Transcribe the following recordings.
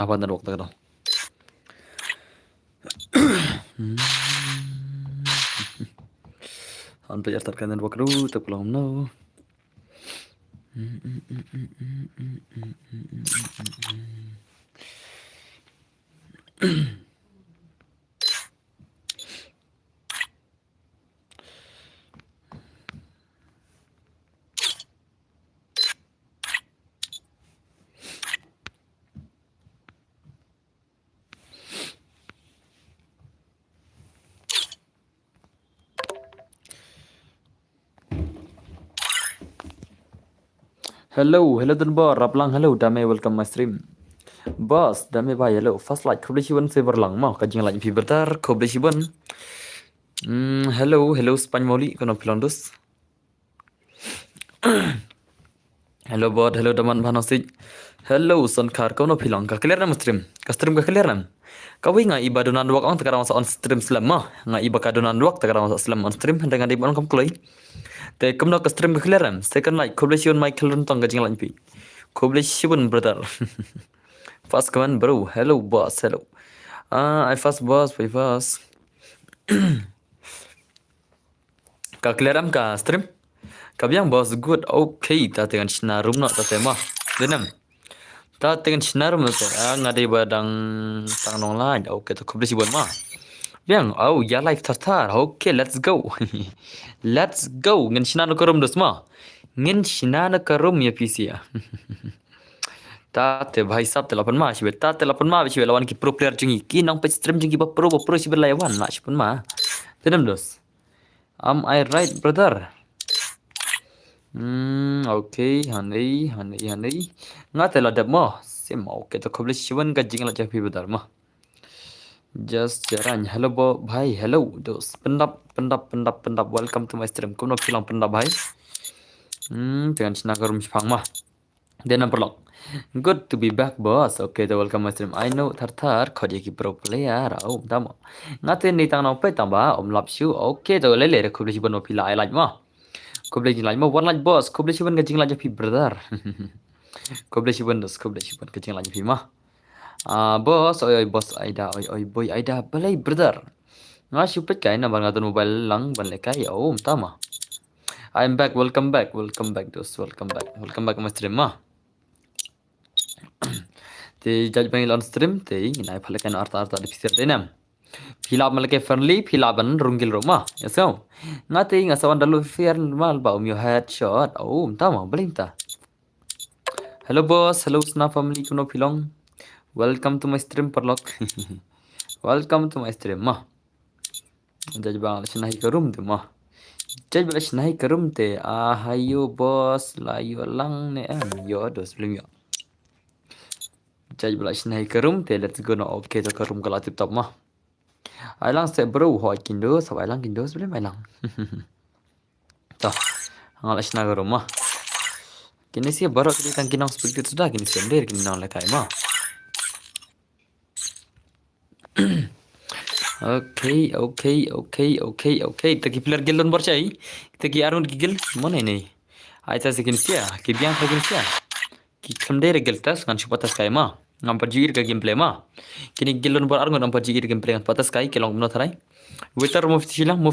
Apa dan waktu itu? Sampai terkena waktu itu belum no. Hello dan bar raplang hello dame welcome my stream. Boss dame bye hello first like kobli siban sever lang mau kajing like fi betar kobli siban. Hello Spanyoli kono pilondus. Hello bot hello teman panosik. Hello sonkar kono pilang ka clear nam stream. Ka stream ka clear nam. Kau ingat ibadunan wak on tekarang masa on stream selama ngai ibakadunan wak tekarang masa selama on stream dengan di mana kamu kulai. Te kamu nak stream ke clearan. Second like koblesiun Michael Runtong gajing lanpi. Koblesiun brother. Fast command bro. Hello boss. Hello. I fast boss. By fast. Ka clearam ka stream. Ka biang boss good. Okay. Ta dengan china room nak ta tema. Denam. Ta dengan china room nak ngadai badang tang nong lain. Okay ta koblesiun mah. Biang, oh ya live tartar. Okay, let's go. Let's go. Ngin shinana karum dos ma. Ngin shinana karum ya PC ya. Tate bhai sab telapan ma shibe. Tate telapan ma shibe lawan ki pro player jengi. Ki nang page stream jengi ba pro shibe lawan ma shipun ma. Tenam dos. Am I right brother? Okay, hanai. Ngatela dab ma. Sim okay to koble shiban ka jingla jafi badar ma. Just jaran. Hello bhai. Hello dos. Pendap. Welcome to my stream. Kau nak bilang pendap bhai? Jangan senang kerum Jepang mah. Dia nampak lok. Good to be back boss. Okay, the welcome my stream. I know tartar kau dia ki pro player. Oh, tama. Ngatin ni tang nampai tambah om lap shu. Okay, the lele kau boleh ciban opila I like mah. Kau boleh ciban mah one like boss. Kau boleh ciban kecing lagi pi brother. Kau boleh ciban dos. Kau boleh ciban kecing lagi pi mah. Boss, oi boss Aida, oi boy Aida, balai brother. Supet kai na bangatun mobile lang banlekai. Oh, tama. I'm back. Welcome back dos. Welcome back my stream mah. Te judge panggil on stream te nai phalekan arta di pisir denam. Philap malake friendly philaban rungil roma. Yes so. Ngate ngasawan dalu fair normal ba your headshot. Oh, tama belinta. Hello boss, hello Sna family kuno philong. Welcome to my stream perlok. Welcome to my stream mah. Judge bang nahi karum tu mah. Judge bang nahi karum te. Hayo boss layu lang ne yo dos belum yo. Judge bang nahi karum te let's go no okay to karum kalau tip top mah. Ailang se bro hoi kindo so ailang kindo belum ailang. Toh ngalah nahi karum mah. Kini sih baru kita tangkinang seperti itu dah kini sender kini nang lekai mah. Okay. Taki player gil don borchai. Taki arun ki gil mana ini? Aita sekin sia. Ki biang sekin sia. Ki kemdere gil tas kan patas kai ma. Ngam pajir ka gameplay ma. Kini gil don bor arun ngam pajir gameplay kan patas kai kelong mno tharai. Waiter move silang.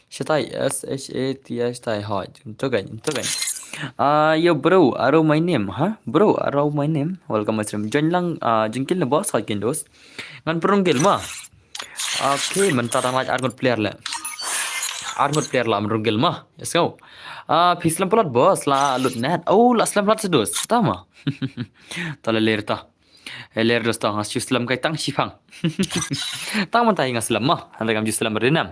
Shatai SHATI tai hai. Untuk kan. Yo bro, arrow my name, huh? Bro, arrow my name. Welcome my stream. Join lang jengkil na boss hakin dos. Ngan perunggil mah. Okay, mentara match argot player lah. Argot player lah merunggil mah. Let's go. Pislam pelat boss lah lut net. Oh, lah slam pelat sedos. Tama. Tala ler ta. Ler dos ta ngas slam kai tang sipang. Tang man tai ngas slam mah. Handa kam slam berenam.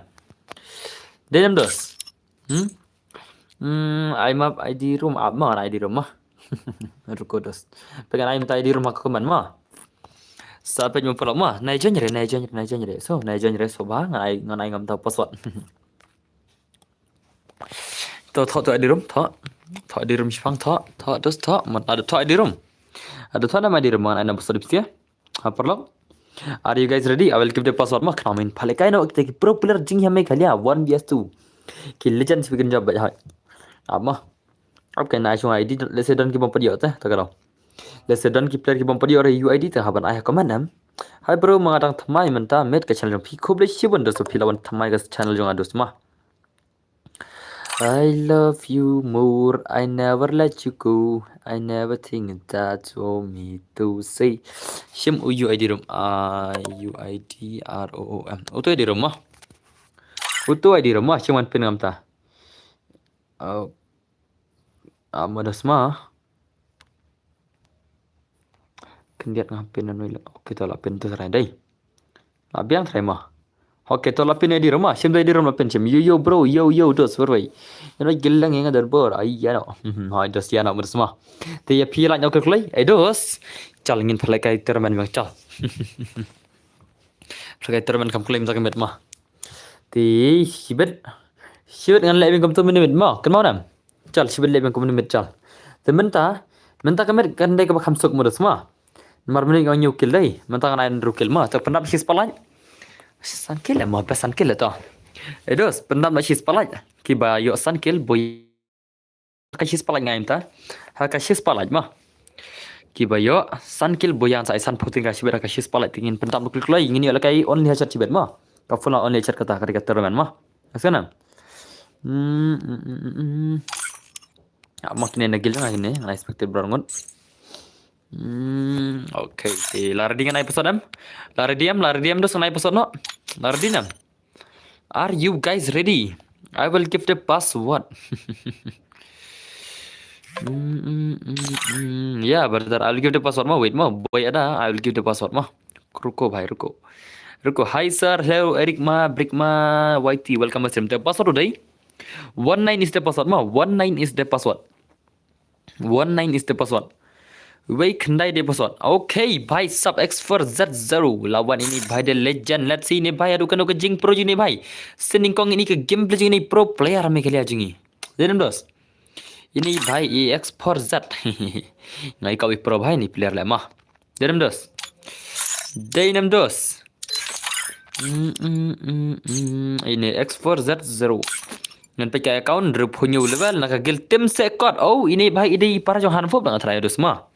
Denam dos. I'm up ID room up mah ID room mah. Ruko dos. Pengen I'm ID room aku keman mah. Sampai jumpa lagi mah. Nai jen jere. So nai jen jere so ba ngai ngam tau password. Tho ID room tho ID room sipang tho dos tho mat ada tho ID room. Ada tho nama ID room mana ana password dia. Perlu. Are you guys ready? I will give the password mah kena main phalekai no kita pro player jing hame khalia 1vs2. Ki legend speaking job hai. अब क्या nice ID लेसे डन की बंपर होता है तो करो Lesedon ki player ki bompadi ore UID ta haban ai komanam. Hai bro mangadang thamai menta met ka channel pi khoble shibon dos pilawan thamai ga channel jong ados ma. I love you more, I never let you go. I never think that's for me to say. Shim UID rum UIDROOM. Auto ID rum mah. Auto ID rum mah cuman pin ngam ta. Amadas mah. Kendiat ngapin anu ila. Oke to lapin tu serai dai. Labiang serai mah. Oke to lapin ID rum mah. Shim ID rum lapin shim. Yo bro, yo dos berway. Nó gilang yang ada bor. Ai ya no. Hai dos ya no madas mah. Te ya pi la nyok kelai. Ai dos. Chal ngin thlai kai terman bang chal. Thlai terman kam klaim ta kemet mah. Thì shibet ngan lebih kam tu minit mah. Kan mau nam. Chal shibet lebih kam minit chal. Te menta kemet kan dai ka kham sok madas mah. Mar meni ngau nyukil dai. Menta kan ain rukil mah. Tak pendap sis palai. Sankil mah pas sankil ta. Dos pendap sis palai. Ki ba yo sankil boy ka sis palai ngai ta. Ha ka sis palai mah. Ki ba yo sankil boyan sai san puting ka shibet ka sis palai tingin pendap rukil klai ingin yo kai on lihat shibet mah. Ka fula on lihat kata ka terman mah. Asana. Makin nagil na ini, unexpected barangon. Okay, lari dengan episode am. Lari diam dos na episode no. Lari dinam. Are you guys ready? I will give the password. Yeah, brother, I will give the password ma. Wait ma, boy ada. I will give the password ma. Ruko bhai, ruko. Hi sir, hello Eric ma, Brick ma, YT, welcome to stream. The password today. 19 is the password ma. 19 is the password. 19 is the password. Wait, kendai the password. Okay, bhai sub X4 Z0 lawan ini bhai the legend. Let's see ini bhai adukan ke jing pro ini bhai. Sening kong ini ke gameplay ini pro player me kali ajingi. Denam dos. Ini bhai X4 Z. Ngai kau pro bhai ni player lah mah. Denam dos. Denam dos. Ini X4 Z0. Ngan pakai account punya level nak gil tim sekot. Oh, ini bhai ide para johan fob nak try dos mah.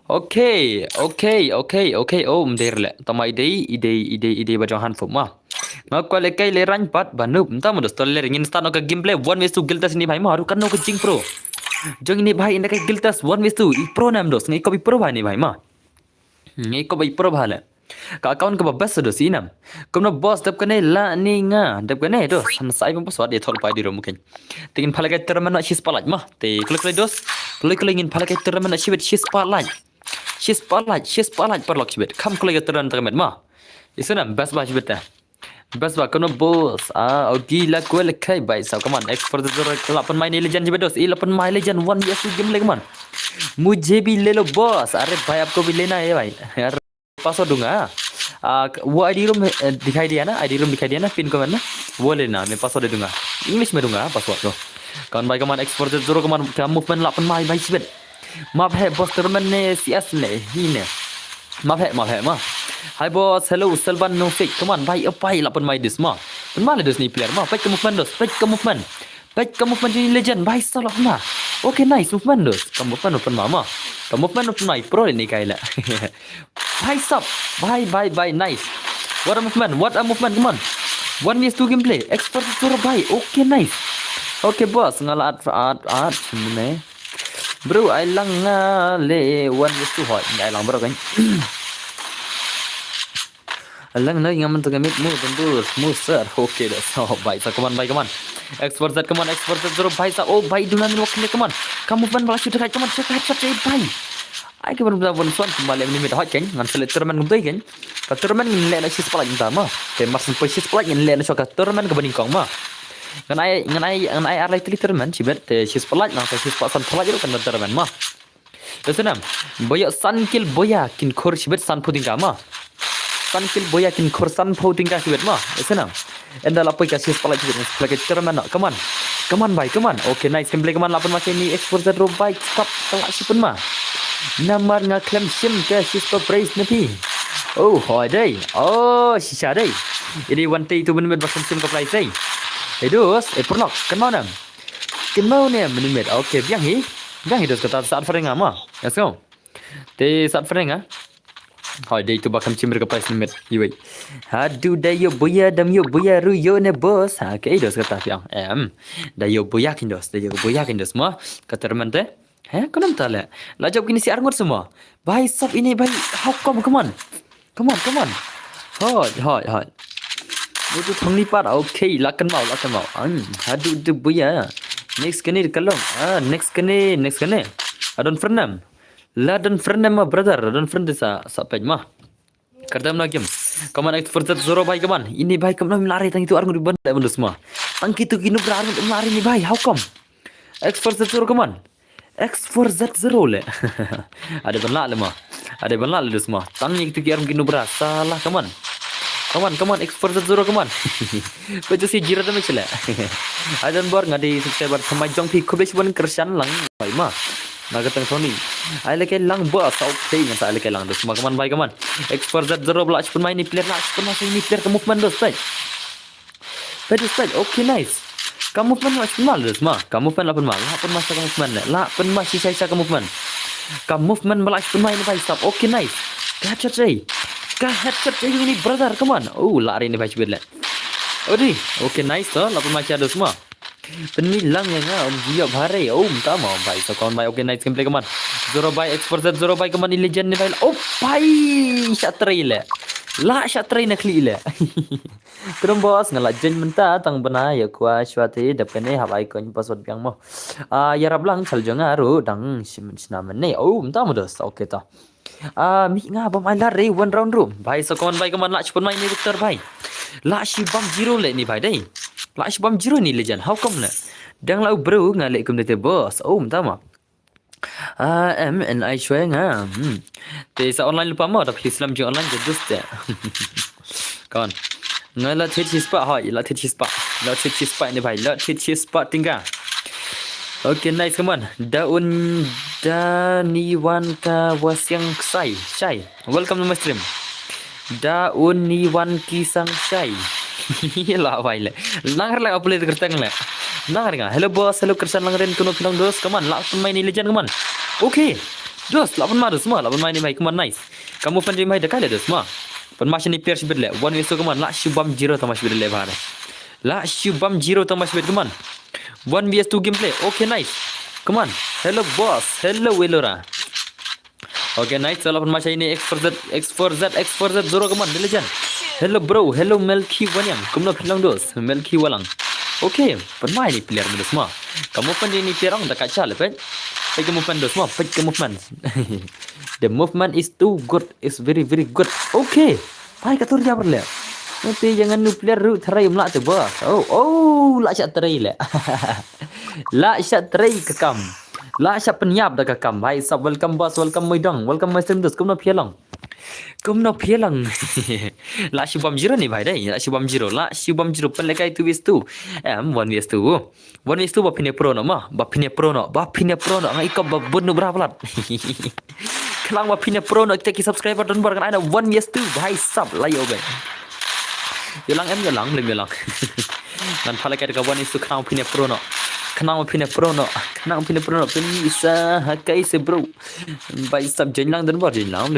Okay. Oh, mderle. Tama ide bajang hanfo mah. Nak kau lekai le rank pat banup. Entah mau dostol le ingin start nak gameplay 1v2 giltas ni bhai mah. Haru kan nak jing pro. Jong ini bhai inda kai giltas 1v2 pro nam dos. Ngai ko bi pro bhai ni bhai mah. Ngai ko bi pro bhala. Ka account ka bas dos inam. Komno boss dap kane la ni nga. Dap kane dos. Han sai pun password dia thol pai di ro mungkin. Tingin phala kai terman nak shis palaj mah. Te klik dos. Klik ingin phala kai terman nak shibet shis palaj. She's spotlight perlok shibet. Kam kule gataran tagamet ma. Isana best ba shibet ta. Best ba kono boss. Gila kue lekai bai sao. Come on. X for the 8 main legend shibet dos. 8 main legend 1 years game ले come on. मुझे भी ले लो boss. अरे भाई आपको भी लेना है भाई. यार पासवर्ड दूंगा. वो आईडी रूम दिखाई दिया ना पिन कमेंट ना वो लेना मैं पासवर्ड दे दूंगा इंग्लिश में दूंगा पासवर्ड तो kawan baik kawan export zero kawan movement 8 mai baik shibet. Maaf hai bos terman ne CS ne hine. Maaf hai ma. Hai bos, hello Selvan Nofik. Come on, bhai apai 8 mai dis ma. Mana dos ni player ma. Baik ke movement dos. Baik ke movement ni legend. Bhai salah ma. Okay, nice movement dos. Ke movement open ma. Ke movement open mai pro ni kai la. Bhai sub. Bhai nice. What a movement. Come on. 1v2 gameplay. Expert zero bhai. Okay, nice. Okay bos, ngalat art ni. Bro, ai lang le 1v2 hỏi ai lang bro kan. Lang na yang mentu gamit mu tentu sir. Okay dah. So bhai sa come on. Expert Z zero bhai sa. Oh bhai dunan wakil come on. Kamu ban bala shoot come on. Check headshot bhai. Ai ke benar benar suan kembali ni hot kan. Ngan select tournament ngumtai kan. Ka tournament ngin le na shis pala inta ma. Ke mas sampai shis pala ngin le na shoka tournament ke banding kong ma. Ngan ai arlai tili tournament sibet shis pala nang shis pala san pala jero kan tournament ma. Tersenam. Boya san kill boya kin khor sibet san puting ka ma. San kill boya kin khor san puting ka sibet ma. Tersenam. Enda lapai ka shis pala sibet play tournament nak. Come on bhai. Okay nice gameplay come on lapan macam ni export zero bhai stop telak sipun ma. Namar ngaklaim sim ke shis praise napi. Oh, hoi day. Oh, shisha day. Ini one day tu benar-benar bakal sim ke price day. Dos, perlok, kan mau nem, menit. Okay, biang hi dos kata saat faring ama. Let's go. Te saat freng ah. Hỏi đây tụi bà cầm chim được cái price limit như vậy. Hadu dayo buya ruyo ne boss. Ha cái dos kata piang. Dayo buya kindos semua. Kata teman teh. Kau nam tala. Lah jawab gini si Arngur semua. Bhai sab ini bhai. How come on. Come on. Hoi. Itu thong ni par okay lakan mau. Hadu du buya. Next kene kalong. Next kene. Adon fernam. La dan friend ma brother, dan friend sa page mah. Kardam lagi. Kaman ek fursat zoro bhai kaman. Ini bhai kaman lari tang itu arngu banda benda semua. Tang itu kinu berargu lari ni bhai. How come? X fursat zoro kaman. X fursat zero le. Ada benla le mah. Ada benla le semua. Tang itu arngu kinu beras. Salah kaman. Kaman X fursat zero kaman. Betul si jira dah macam le. Adan bor ngadi subscriber sama jong pi kubesh bon kersan lang bhai mah. Nagatang Sony. Ai leke lang bos okay ngata leke lang dos kaman bhai kaman. Expert zero blach pun main ni player lah pun masih ni player ke movement dos baik. Betul baik. Okay nice. Kamu movement mas mal dos mah. Kamu movement lah pun mal. Lah pun masa kamu movement lah pun masih saya ke movement. Kamu movement blach pun main ni bhai stop. Okay nice. Headshot say. Headshot say ini brother kaman. Oh lari ni bhai sebel. Odi. Okay nice tu. Lah pun masih ada semua. Penilang yang dia bahare. Tak mau bhai. So kawan bhai okay nice gameplay kaman. Zero by expert zero by kaman ni legend ni bhai. Bhai shot try le. La shot try nak kli le. Terus bos ngala jen menta tang bana ya kwa shwati dapene habai kon password biang mo. Ya rablang chal jonga ru dang sinam ne. Tak mau dos. Okay ta. Mi nga bam ala re one round room. Bhai so kawan bhai kaman la chpon mai ni Victor bhai. La shi bam zero le ni bhai dai. La shi bam zero ni legend. How come le? Dang lau bro ngalek community boss. Tak mau. I swear nga. Te sa online lupa mo tapi Islam je online je dus te. Kawan. Ngala tetsi spot hoi, la tetsi spot ni bhai, la tetsi spot tinggal. Okay nice kawan. Daun Daniwan ka wasyang Shai. Welcome to my stream. Daun Niwan kisang Shai. Lah bhai le. Langar la upload kertang le. Langar nga. Hello boss, hello kersan langren kuno pinang dos kaman. La pun main ni legend kaman. Okay. Dos, la pun ma dos semua. La pun main ni bhai kaman nice. Kamu pun di bhai dekai le dos semua. Pun masih ni pair sibir le. One way so kaman. La shubam zero tamas sibir le bahare. La shubam zero tamas sibir kaman. 1vs2 gameplay. Okay nice. Come on. Hello boss. Hello Willora. Okay nice. So la pun masih ini X4Z zero kaman. Di legend. Hello bro. Hello Melky Wanyang. Kumno pinang dos. Melky Walang. Okay, pernah ini player muda semua. Kamu pun ini player orang dekat cal, pet. Pet movement dos semua, pet movement. The movement is too good, is very good. Okay, baik katur dia berle. Nanti jangan nu player ru terai melak tu bos. La syak terai le. La syak terai kekam. La syak penyap dah kekam. Hai, sub welcome boss, welcome my dong, welcome my stream dos. Kumno pialang. La shubam zero ni bhai dai. La shubam zero pen lekai 2vs2. 1vs2. 1vs2 bapine pro no ma. Bapine pro no. Ngai ikop babun berapa lat. Kelang bapine pro no kita subscriber dan bar kan ada 1vs2 bhai sub layo bhai. Yelang belum yelang. Dan pala kai ka 1vs2 kenang pine pro no. Kenang pine pro no. Bisa hakai se bro. Bhai sub jenlang dan bar jenlang.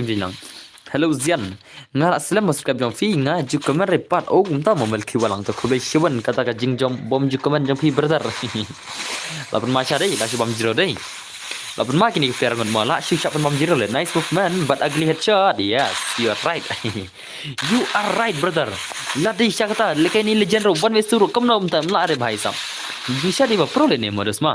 Hello Zian. Ngala selam subscribe jom fi nga ju komen repat tak mau Melky Walang to khube shiwan kata ka jing jom bom ju komen jom fi brother. Lapun macha dei la bom zero dei. Lapun ma kini fair ngon mala shu chap bom zero le nice movement but ugly headshot. Yes, you are right. You are right brother. La dei sha kata lekai ni legend ro 1vs2 ro kam nom tam la re bhai sab. Bisa di ba pro le ne modus ma.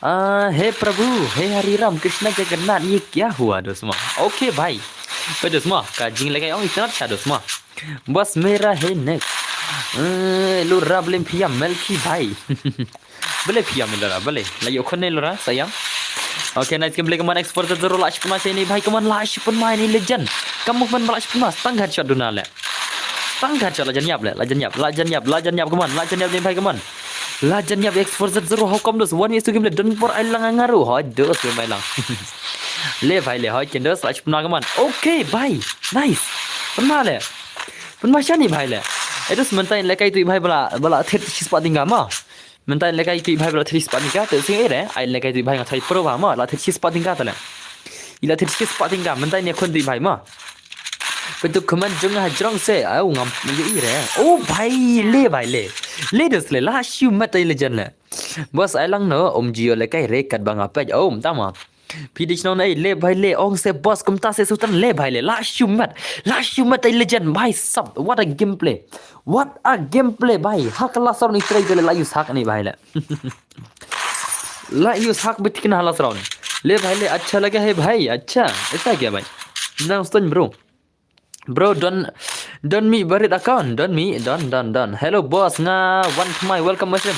हे प्रभु हे हरि राम कृष्ण जगन्नाथ ये क्या हुआ दोस्तों ओके भाई तो दोस्तों का जिंग लगा इतना अच्छा दोस्तों बस मेरा है नेक्स्ट लो राबलेम फिया मेल्की भाई boleh फिया मिलरा boleh lagi okone lora sayang oke nice gameplay kemana export zero lash pun masih ini भाई kemana lash pun main ini legend kamu pun lash pun mas tang headshot duna le tang headshot lajan yap kemana lajan yap ni भाई kemana Lajan ya X4Z zero how come dos 1vs2 game le don por ai lang ngaru ha dos le mai lang le bhai le ha chen dos lash pun kaman okay bhai nice pernah le pun masya ni bhai le itu sementai lekai tu bhai bala thet spot tinggal ma mentai lekai tu bhai bala thet spot tinggal tu sing ai lekai tu bhai ngatai pro ba ma la thet spot tinggal ta le ila thit skis pa tingga mentai ne khon dui bhai ma Betul keman jeng hajrong se au ngam ye re oh bhai le dos le la shu mat ai legend le bos ai lang no om jio le kai re kat bang apa om ta ma Pidich non ai le bhai le ong se boss kum ta se sultan le bhai le la shu mat ai legend bhai sub what a gameplay bhai hak la sor ni trai le la use hak ni bhai le la use hak bitin hala sor ले भाई ले अच्छा लगा है भाई अच्छा ऐसा क्या भाई ना उस्तन bro don't me buried account don't hello boss nga one to my welcome mushroom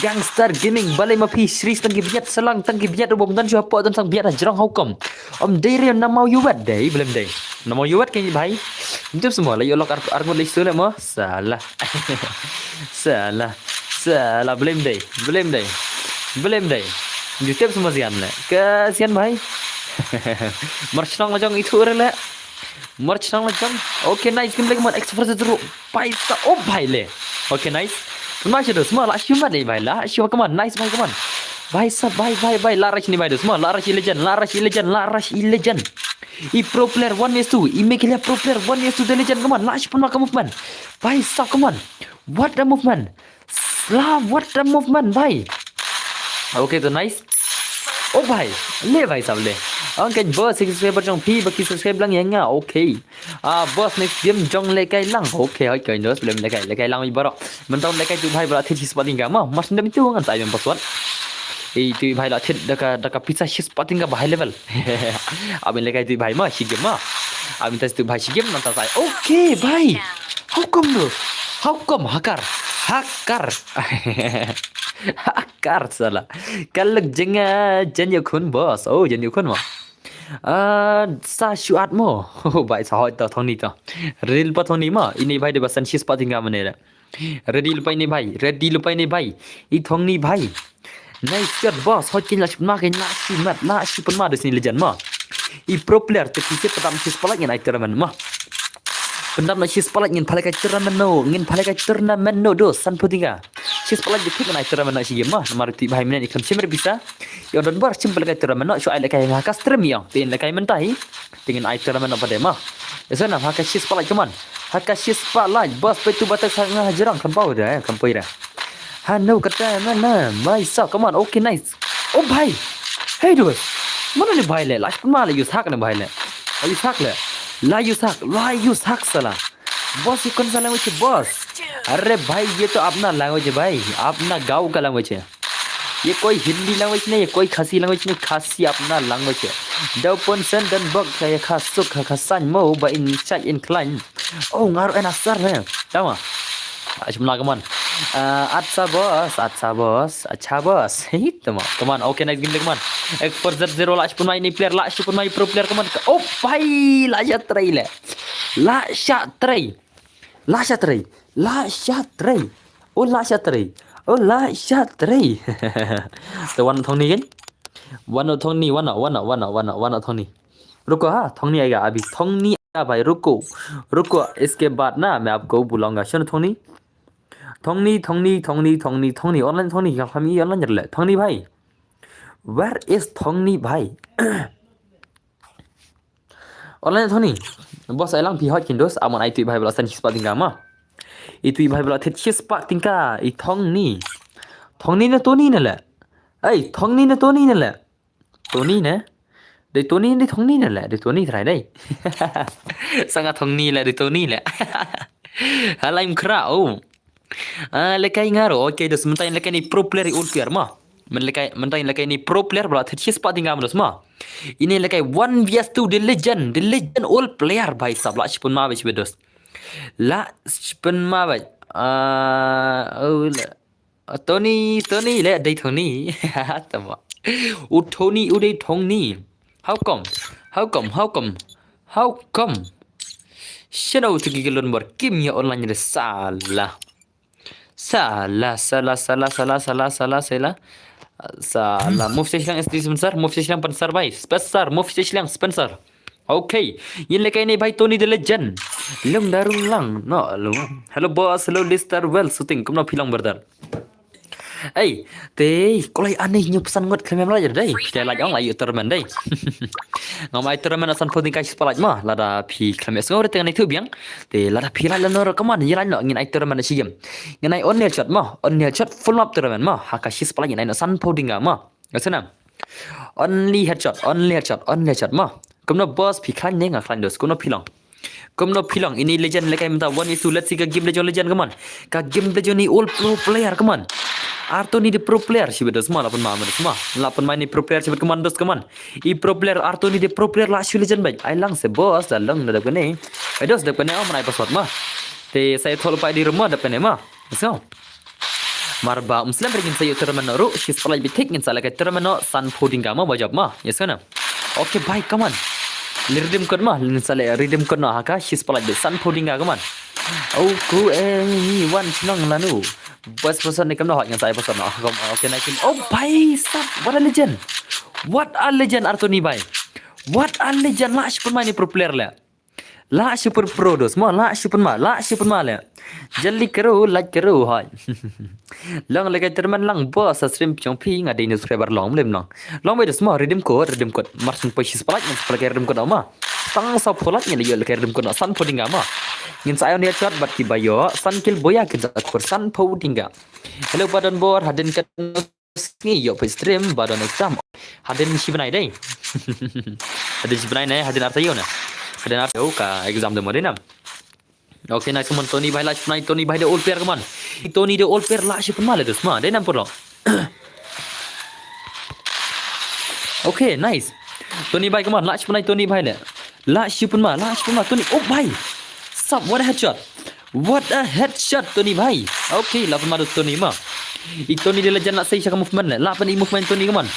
gangster gaming balai mapi Sri tangki biat selang tangki biat bom dan siapa dan sang biat jerang hukum om diri nama yuat deh belum deh nama yuat kayaknya भाई itu semua lah yolok argut list tu mah salah salah belum deh YouTube semua sian lah kasihan भाई merchnang macam itu orang lah merch nang macam okay nice game lagi mat express teruk paisa oh भाई ले okay nice Masih tu semua lah siapa deh भाई lah siapa kaman nice भाई kaman भाई सब भाई larash ni भाई tu semua larash legend I pro player 1v2 I make lihat pro player 1v2 the legend kaman lah siapa makan movement भाई सब kaman what the movement भाई okay tu nice oh भाई ले भाई सब ले Angkat bos subscriber trong phi baki subscribe lang yang nga okay boss next game jong le kai lang okay hai kai nos belum le kai lang ibarak mentong le kai tu bhai bala thit spotting ga ma mas ndam tu ngan sai mem password tu bhai la thit daka pizza spotting ga high level abin le kai tu bhai ma shi game ma abin tas tu bhai shi game nanta sai okay bhai how come hakar salah kalak jenga khun boss oh jenga khun ma sa shuat mo bai sa hoi ta thoni ta reel pa thoni ma ini bhai de basan shis pa tinga mane la ready lupai ni bhai I thongni bhai nice shot boss hoi kin la ma kin la shi pan ma de sin legend ma I pro player te pise patam shis pa la ngin ai tournament ma Pendam na shis palak ngin phalai kai tournament no do san putinga shis palak de thik na tournament na shi game ma maruti bhai mene ikam simmer bisa yo don bar sim palak tournament no so ai kai ngaka stream yo tin kai mentai tingin ai tournament apa de ma esa na haka shis palak kaman haka shis palak bos petu batak sanga hajarang kampau de kampoi ra ha no kata mana mai sa kaman okay nice oh bhai hey dude mana ni bhai le last ma le use hak na bhai le use hak le La use hak salah boss ये कौन सा language है boss अरे भाई ये तो अपना language है भाई अपना गाँव का language है ये कोई हिंदी language नहीं है कोई खासी language नहीं खासी अपना language है Daupun sen dan bok saya kasuk kasan mau ba in chat in klein oh ngaruh enak sar ya tahu mah Jumlah kaman अच्छा boss itu mah kaman okay next game kaman X4Z0 lash pun main ni player lash pun main pro player kaman oh bhai la try oh la try the one thong ni kan one thong ni रुको हाँ थोंगनी आएगा अभी थोंगनी आएगा भाई रुको इसके बाद ना मैं आपको बुलाऊंगा सुनो थोंगनी ऑनलाइन थोंगनी हम ये ऑनलाइन चल रहा है थोंगनी भाई वेयर इज थोंगनी भाई ऑनलाइन थोंगनी बस एlang pihot kindos amon ai tu भाई बला सन spot tingka ma itu भाई बला थे spot tingka I थोंगनी ने तो नहीं नले थोंगनी ने तो नहीं नले तो नहीं ने Dari Tony ni Tony ni lah, dari Tony try dai. Sangat Tony lah dari Tony lah. Halaim kera oh. Lekai ngaro. Okay, dos mentain lekai ni pro player ul player mah. Mentain lekai ni pro player bala thit spot tinggal dos mah. Ini lekai 1vs2 the legend all player bhai sab la spun ma bech bedos. La spun ma bech. Tony le dai Tony. Tama. Tony udai Tony. How come? Shadow to giggle bar kim ya online re salah. Move station SD Spencer, move station Spencer bhai. Spencer. Okay. Yin lekai ni bhai Tony the legend. Long darung lang. No, hello boss, hello Lister well shooting. Kum na philang brother. Kolai aneh nyu pesan ngot kalian lah deh. Kita lagi orang lagi turnamen deh. Ngamai turnamen asan penting kai sepalat mah. Lada pi kalian semua orang tengah itu biang. Lada pi lah nor kaman. Yelah no ngin ai turnamen si game. Ngin ai on nail shot mah. On nail shot full up turnamen mah. Hakashi sepalat ngin ai no san poding mah. Ngasana. Only headshot mah. Kumno boss pi klan neng klan dos. Kumno pilang. Ini legend lekai minta 1v2 let's see ka game legend come on. Ka game legend ni all pro player come on. Arto ni the pro player sih betul semua lapun mama semua. Lapun main ni pro player sih come on dos come on. I pro player Arto ni the pro player lah sih legend baik. Ai lang se boss dah lang dah depan ni. Ai dos depan ni mana password mah. Saya tolong pak di rumah depan ni mah. So. Marba Muslim bergin saya turnamen ru she's play bitik ngin sala ka turnamen no san poding ma bajab mah. Yes kana. Okay bye come on. Redeem code mah sala redeem code no haka she's play bi san poding come on. Oh ku ni one chinong lanu. Bus person ni kam no yang saya person no. Okay naikin. Oh bye stop. What a legend. What a legend Artoni bye. What a legend lah si pemain ni pro player lah. La super pro dos ma la super ma le jalli karo like karo hai lang lekai terman lang boss stream chong pi nga dei subscriber long lem long by dos ma redeem code marsun pais spalak nga spalak redeem code ma tang sa pholak nga le redeem code san podinga ma ngin sa ayon chat bat ki bayo san kil boya ki zat kur san podinga hello badan bor hadin kan ni yo pe stream badan exam hadin si benai dei hadin si benai ne hadin artayo na Kadang ada ka exam de modena. Okay, nice man Tony bhai last night Tony bhai the old player kaman. Tony the old player last pun male dos ma. Denam pun. Okay, nice. Tony bhai kaman last night Tony bhai le. Last pun ma Tony. Oh bhai. Stop what a headshot. What a headshot Tony bhai. Okay, lapan ma Tony ma. Tony the legend nak saya cakap movement le. Lapan i movement Tony kaman.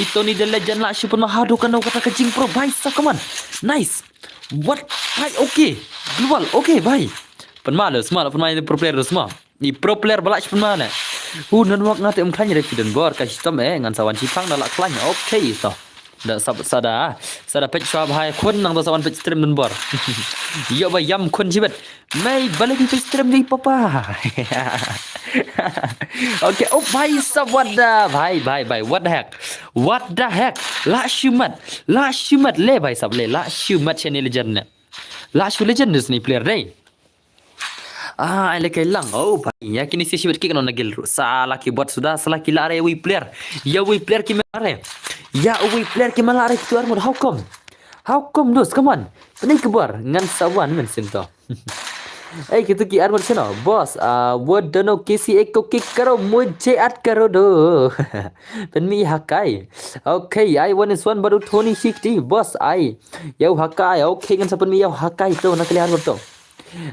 Tony the legend last pun ma hadu kan kata kecing pro bhai sa kaman. Nice. What? Bhai, okay. Global, okay, bhai. Penmalu semua lah pemain pro player semua. Ni pro player balak penmalu. Nan wak ngate umkanya refiden bor kasih tom ngan sawan cipang dalak klanya. Okay, so. Dah sada pet shop bhai kun nang sawan pet stream dan bor. Yo bhai yam kun jibet. Mai balik pet stream ni papa. Okay, oh bhai sab what the bhai what the heck? What the heck? La shumat le bhai sab le la shumat channel legend ne. La shu legend ni player dai. Ai lekai lang. Oh bhai, ya kini si shibet ki kana nagil ru. Salah ki buat sudah salah ki lare wi player. Ya wi player ki lare. Ya wi player ki lare ki tuar mod how come? How come dos? Come on. Ini kebar ngan sawan men sinto. Kita ki armor chano boss वो दोनों किसी एक को किक करो मुझे ऐड करो दो penmi hakai okay I one is one baru Tony Shikti boss I yau hakai okay kan sa penmi yau hakai tu nak lihat betul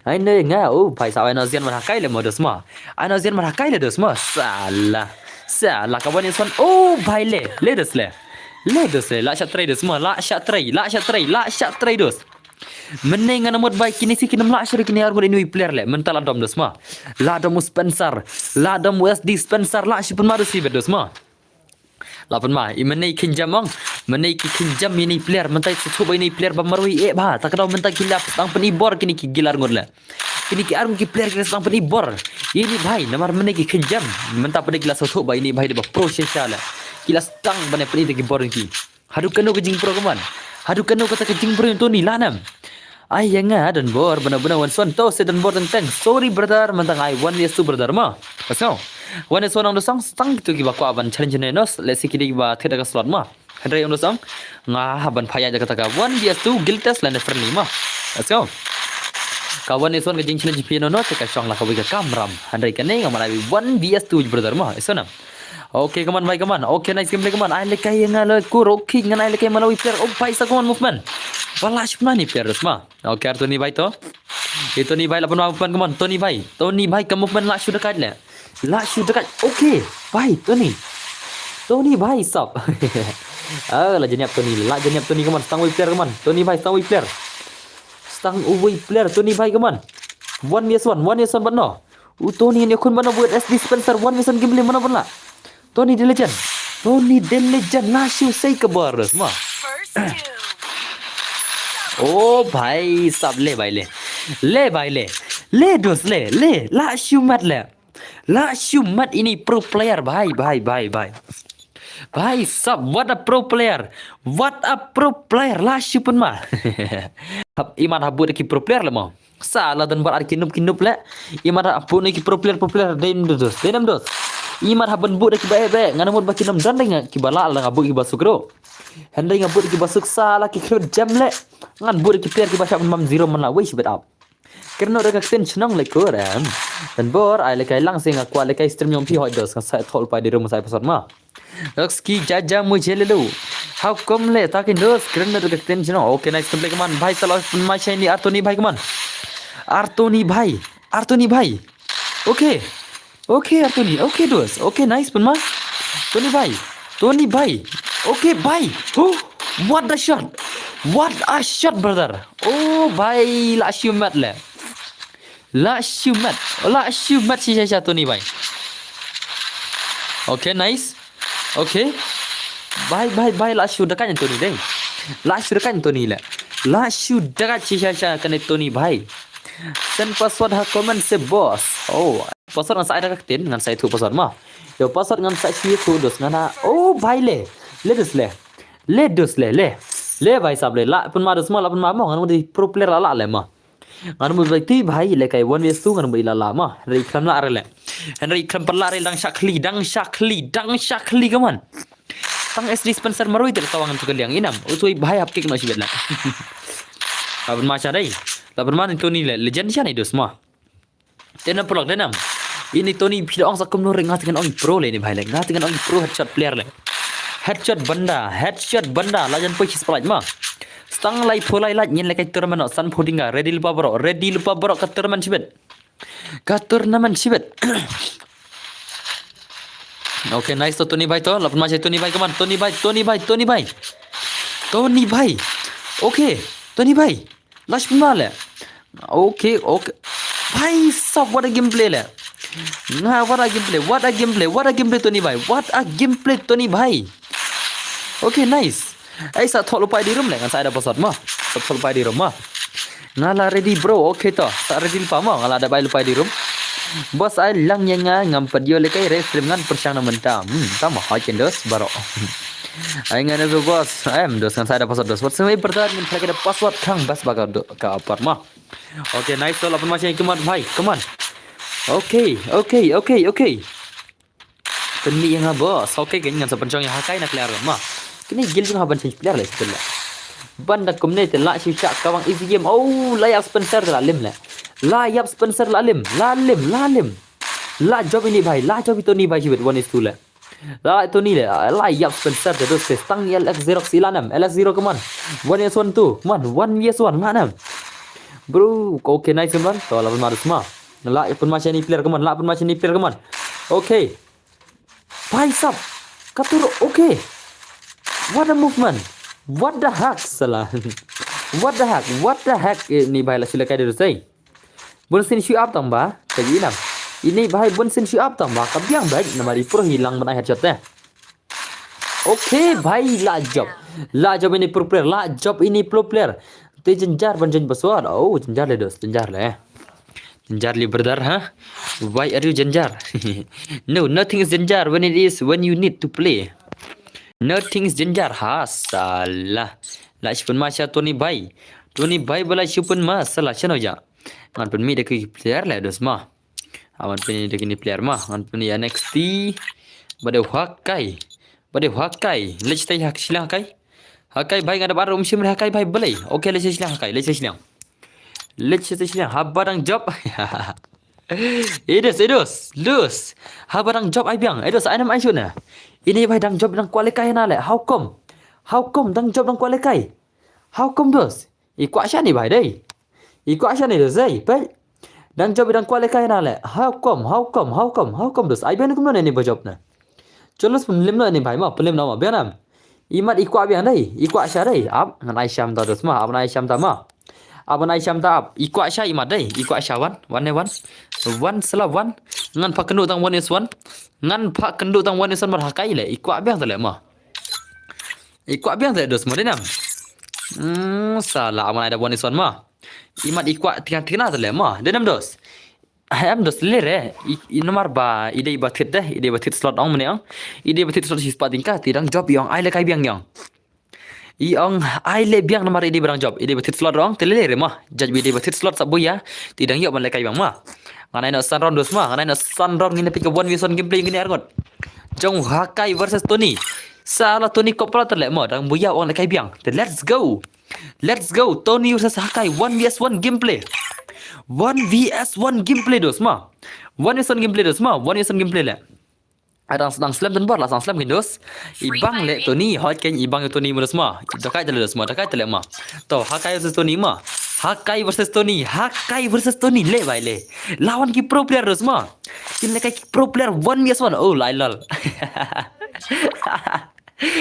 I know nga oh bhai sao ai zian mar hakai le modus ma ai zian mar hakai le dos ma salah kawan is one oh bhai le dos le la shot try dos ma la shot try dos Meneng ana mod baik kini si kini melak syari kini armor ini player le mental adom dos ma. La dom Spencer, la dom USD Spencer la si pun maru si bedos ma. La pun ma i menei kinjamong, menei ki kinjam ini player mentai cuba ini player bamarui ba tak kau mentai kilap tang peni bor kini ki gilar ngor le. Kini ki armor ki player ki tang peni bor. Ini bhai namar menei ki kinjam mentai peni kilas cuba ini bhai de pro sesala. Kilas tang bane peni ki bor ki. Hadu kanu ke jing pro kaman. Hadu kanu kata ke jing pro tu ni lanam. Ay yang dan bor benar-benar one to sedan bor tentang sorry brother mentang I one yes to brother ma pasal one is one on the song stang tu giba ko aban challenge ne nos let's see kidi giba theda ka slot ma hendrai on the song nga aban phaya ja kata ka one yes to guilt test lan friendly ma pasal ka one is one ke jing challenge piano no te ka song la ka wi ka kamram hendrai ka ne nga malai one vs 2 brother ma isona okay come on bhai come on okay nice gameplay come on I lekai nga le ku roki nga I lekai malawi player oh bhai sa come on movement Balas mana ni player semua? Okay, Tony Bhai tu. Tony Bhai lapan movement come on. Tony Bhai ke movement lah sudah dekat le. Lah sudah dekat. Okay, Bhai Tony Bhai stop. Lah jeniap Tony. Lah jeniap Tony come on. Stang away player come on. Tony Bhai stang away player. Stang away player Tony Bhai come on. One vs one but no. Tony ni kun mana buat SD Spencer one vs one gameplay mana pun lah. Tony the legend lah say ke bar semua. Oh bhai sab le bhai le dos le la shumat le La Shumat ini pro player, bhai. Bhai sab, what a pro player. What a pro player. La Shupun ma. Iman habut ki pro player lama. Salah dan buat kinup le. Iman habut ki pro player Denam dos. Iman habun but ki bae. Ngana mut bakinam dan dengan ki bala la ngabut ki basuk ro. Handai ngabut ki basuk salah ki jam le. Ngan but ki player ki basyak mam zero man la wish bet up. Kerana mereka senang lekuran dan bor ai lekai langsing aku lekai stream yang pi hot dos kan saya tol pai di rumah saya pasal mah. Ski jaja mujhe le lo. How come le takin dos kerana mereka senang. Okay nice complete kaman. Bhai salah macam ini Artoni bhai kaman. Artoni bhai. Okay. Okay Artoni. Okay dos. Okay nice pun mah. Tony bhai. Okay bhai. Oh, what a shot. What a shot brother. Oh bhai la shumat le. La shumat sisa Tony bhai. Okay nice. Okay. Bhai la shu dekat Tony deh. La shu dekat Tony le. La shu dekat sisa kan Tony bhai. Send password ha comment se boss. Oh, password ngan saya dekat ngan saya tu password mah. Yo password ngan saya tu dos ngana. Oh bhai le. Le bhai sab le la pun ma dos ma la pun ma mo ngan di pro player la le ma. Ngan mu ti bhai le kai 1vs2 ngan mu la ma. Ri kham la re le. Henry kham per la re dang shakli kaman. Tang SD Spencer marui ter tawangan tu kaliang inam. Utui bhai hap kek no sibet la. Abun ma cha dai. La pun ma Tony le legend cha ni dos ma. Tena prolog denam. Ini Tony phida ong sakum no ring ngat dengan ong pro le ni bhai le. Ngat dengan ong pro headshot player le. Headshot banda lajan poi splat ma stang lai pholai la nyen lekai tournament no san phodinga ready lupa borok ka tournament sibet okay nice to Tony bhai to lapun ma Tony bhai kaman Tony bhai okay Tony bhai last pun le okay bhai sab what a gameplay le nah what a gameplay Tony bhai Tony bhai. Okay nice. Sa thol upai di room le kan saya ada password mah. Sa thol upai di room mah. Ngala ready bro. Okay to. Sa ready lupa mah ngala ada bai lupai di room. Bos ai lang yang ngam video le kai stream ngan persang mentam. Tama hajen dos baro. Ai ngana zo bos. Dos kan saya ada password dos. What semai berdat min ada password kang bas baga ka apar mah. Okay nice to lapun masih keman bhai. Come on. Okay. Teni yang bos. Okay kan ngan sa pencong yang hakai nak clear mah. Kini gil jeng haban change player le sebelah. Banda community la shisha kawang easy game. Oh, layap Spencer la lim le. Layap Spencer la lim. La job ini bhai. La job Tony bhai jibet 1is2 le. La Tony le. Layap Spencer terus tang LX0 silanam. LX0 kaman. 1is1 tu. Man 1vs1 manam. Bro, okay nice man. To la marus ma. La pun macam ni player kaman. Okay. Bhai sab. Katur okay. What a movement. What the heck salah. What the heck ini bhai la silakai dulu say. Bunsin shoot up tambah. Kaji inam. Ini bhai bunsin shoot up tambah. Kabiang baik nama di pro hilang mana headshot eh. Okay bhai la job ini pro player. La job ini pro player. Te jenjar banjin baswar. Oh jenjar le dos. Jenjar li brother ha. Why are you jenjar? No, nothing is jenjar when you need to play. Nothing is jenjar ha salah. La shipun ma cha Tony bhai bala shipun ma salah chano ja. Ngan pun mi de ki player la dos ma. Awan pun de ki player ma ngan pun ya NXT bade hakai. Let's stay hak silang hakai bhai ngada baru umsim hakai bhai belai. Okay let's silang hakai. Let's habarang job. Edos. Habarang job ai biang. Edos ai nam ai chuna. Ini bhai dang job dang kualikai na le. How come dang job dang kualikai? How come dos? Ikwa sya ni bhai dei. Ikwa sya ni dos dei. Bhai. Dang job dang kualikai na le. How come dos? Ai biang kum ni job na. Cholos pun lim na ni bhai ma, pelim na ma biang nam. Imat ikwa biang dei. Ikwa sya dei. Ab ngan ai syam ta dos ma, ab nai syam ta ma. Aban ai syam ta ab. Ikwa sya imat dei. Ikwa sya one salah one. Ngan pak kendu tang 1is1. Ngan pak kendu tang 1is1 mar hakai le. Ikwa biang ta le ma. Ikwa biang ta dos ma denam. Salah aman ada 1is1 ma. Imat ikwa tinggal ta le ma. Denam dos. Am dos lere nomor ba ide batit dah ide batit slot ong mene ong ide batit slot si spot tingka tidang job yang ai le kai biang yang I ong ai le biang nomor ide berang job ide batit slot ong telele mah jaj ide batit slot sabu ya tidang yok ban le kai biang mah nganai no sun round dos mah nganai no sun round ngine pick one vison gameplay ngine argot jong Hakai versus Tony salah Tony kopra terlek mah dang buya ong le kai biang let's go Tony versus Hakai 1vs1 gameplay 1vs1 gameplay dos mah 1vs1 gameplay dos mah 1vs1 gameplay le adang sedang slam dan bar lah sang slam gindos ibang le Tony hot ken ibang Tony mah dos mah dakai tele dos mah dakai tele mah to Hakai versus Tony mah Hakai versus Tony le bai le lawan ki pro player dos mah kin le kai pro player 1vs1 oh lailal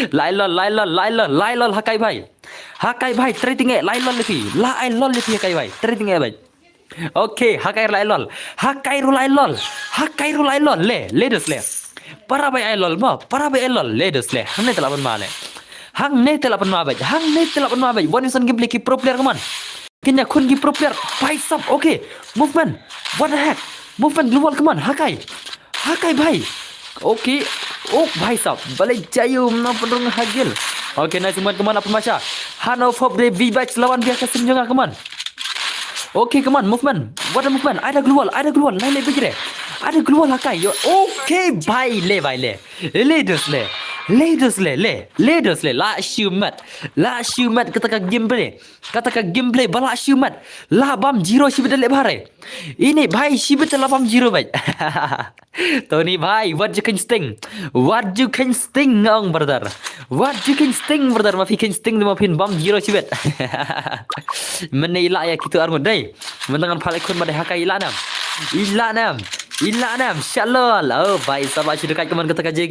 lailal Hakai bhai trading e lailal lepi lailal lepi Hakai bhai trading e bhai Okay, Hakai ru lailol le dos le para bai ai lol ma para bai ai lol le dos le hang ne telapan ma le hang ne telapan ma bai one is on game ki pro player kaman kenya kun ki pro player fight up okay movement what the heck movement global kaman Hakai bhai okay oh bhai sab balai jayu na pendung hagil okay nice movement kaman apa macam Hanover V batch lawan biar kasim jangan kaman Okay, come on, movement. What a movement. Ada global. Lain begini. Ada global Hakai. Okay, bye le. Leaders le. La shumat. Katakan gameplay. Bala shumat. La bam zero shibet le bahare. Ini bhai shibet la bam zero bhai. Tony bhai, what you can sting, ngong brother. Mafi can sting mafin bam zero shibet. Mana ila ya kita armut dai. Menangan palekun pada Hakai ila nam. Shalol. Oh bhai sabar sudah dekat keman kata kaji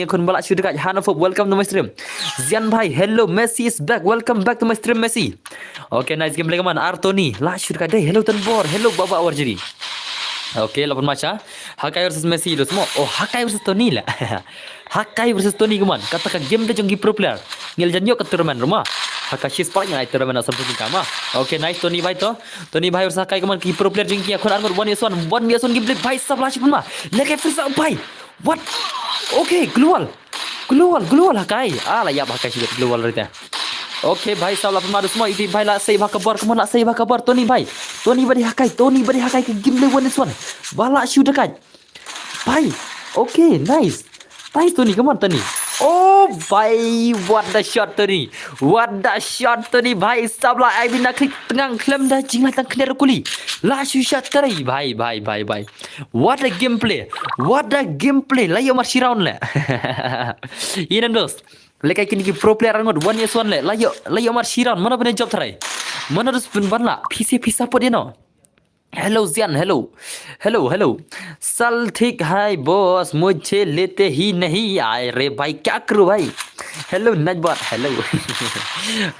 kun balak sudah dekat Hanover welcome to my stream. Zian bhai hello Messi is back welcome back to my stream Messi. Okay nice gameplay keman Artoni la sudah dekat dai hello Tanbor hello Baba Warjiri. Okay, lapan macam Hakai versus Messi itu semua. Oh, Hakai versus Tony lah. Hakai versus Tony keman. Katakan game dia jengki pro player. Ngil janyo ke turnamen rumah. Hakai shis part yang turnamen asal pun kama. Okay, nice Tony bhai to. Tony bhai versus Hakai keman ki pro player jengki akun armor 1vs1 gameplay bhai sab lah cuma. Lagi free sab bhai. What? Okay, global Hakai. Alah ya Hakai sudah global rita. Okay bhai salah pemadu semua ini bhai lah save kabar kamu nak save kabar Tony bhai bari Hakai ke gameplay 1vs1 balak shoot dekat bhai okay nice Tony come on Tony oh bhai what the shot Tony bhai sabla I bin nak klik tengah claim dah jinglah tang clear kuli la shoot shot teri bhai what a gameplay la yo march round le ini dos Lekai kini ki pro player angot 1vs1 le layo mar shiran mana bene job try mana dus pun banla PC pot dia no hello Zian hello सल ठीक है बॉस मुझे लेते ही नहीं आए रे भाई क्या करूं भाई hello najbat hello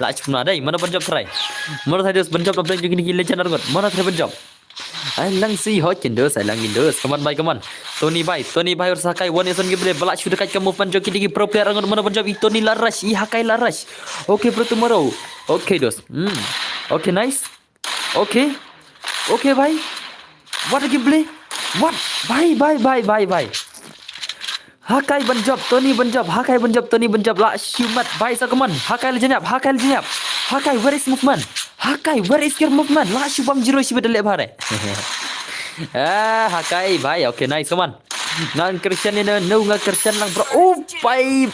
lach pun ada mana ban job try mana tadi ban job update juga ni legend angot mana tadi ban job I lang si hot cendos come on Tony bhai harus Hakai 1vs1 gameplay balak sudah dekat ke movement joki digi pro player angot mana ban job Tony la rush Hakai la rush okay bro tomorrow okay dos okay nice okay bhai what a gameplay what bye Hakai ban job Tony ban job Tony ban job la shumat bhai sa come on Hakai lejenyap Hakai where is movement Hakai where is your movement la shubam zero shibet le bhare Hakai bhai okay nice come on ngan Christian ni no ngan Christian lang bro oh bye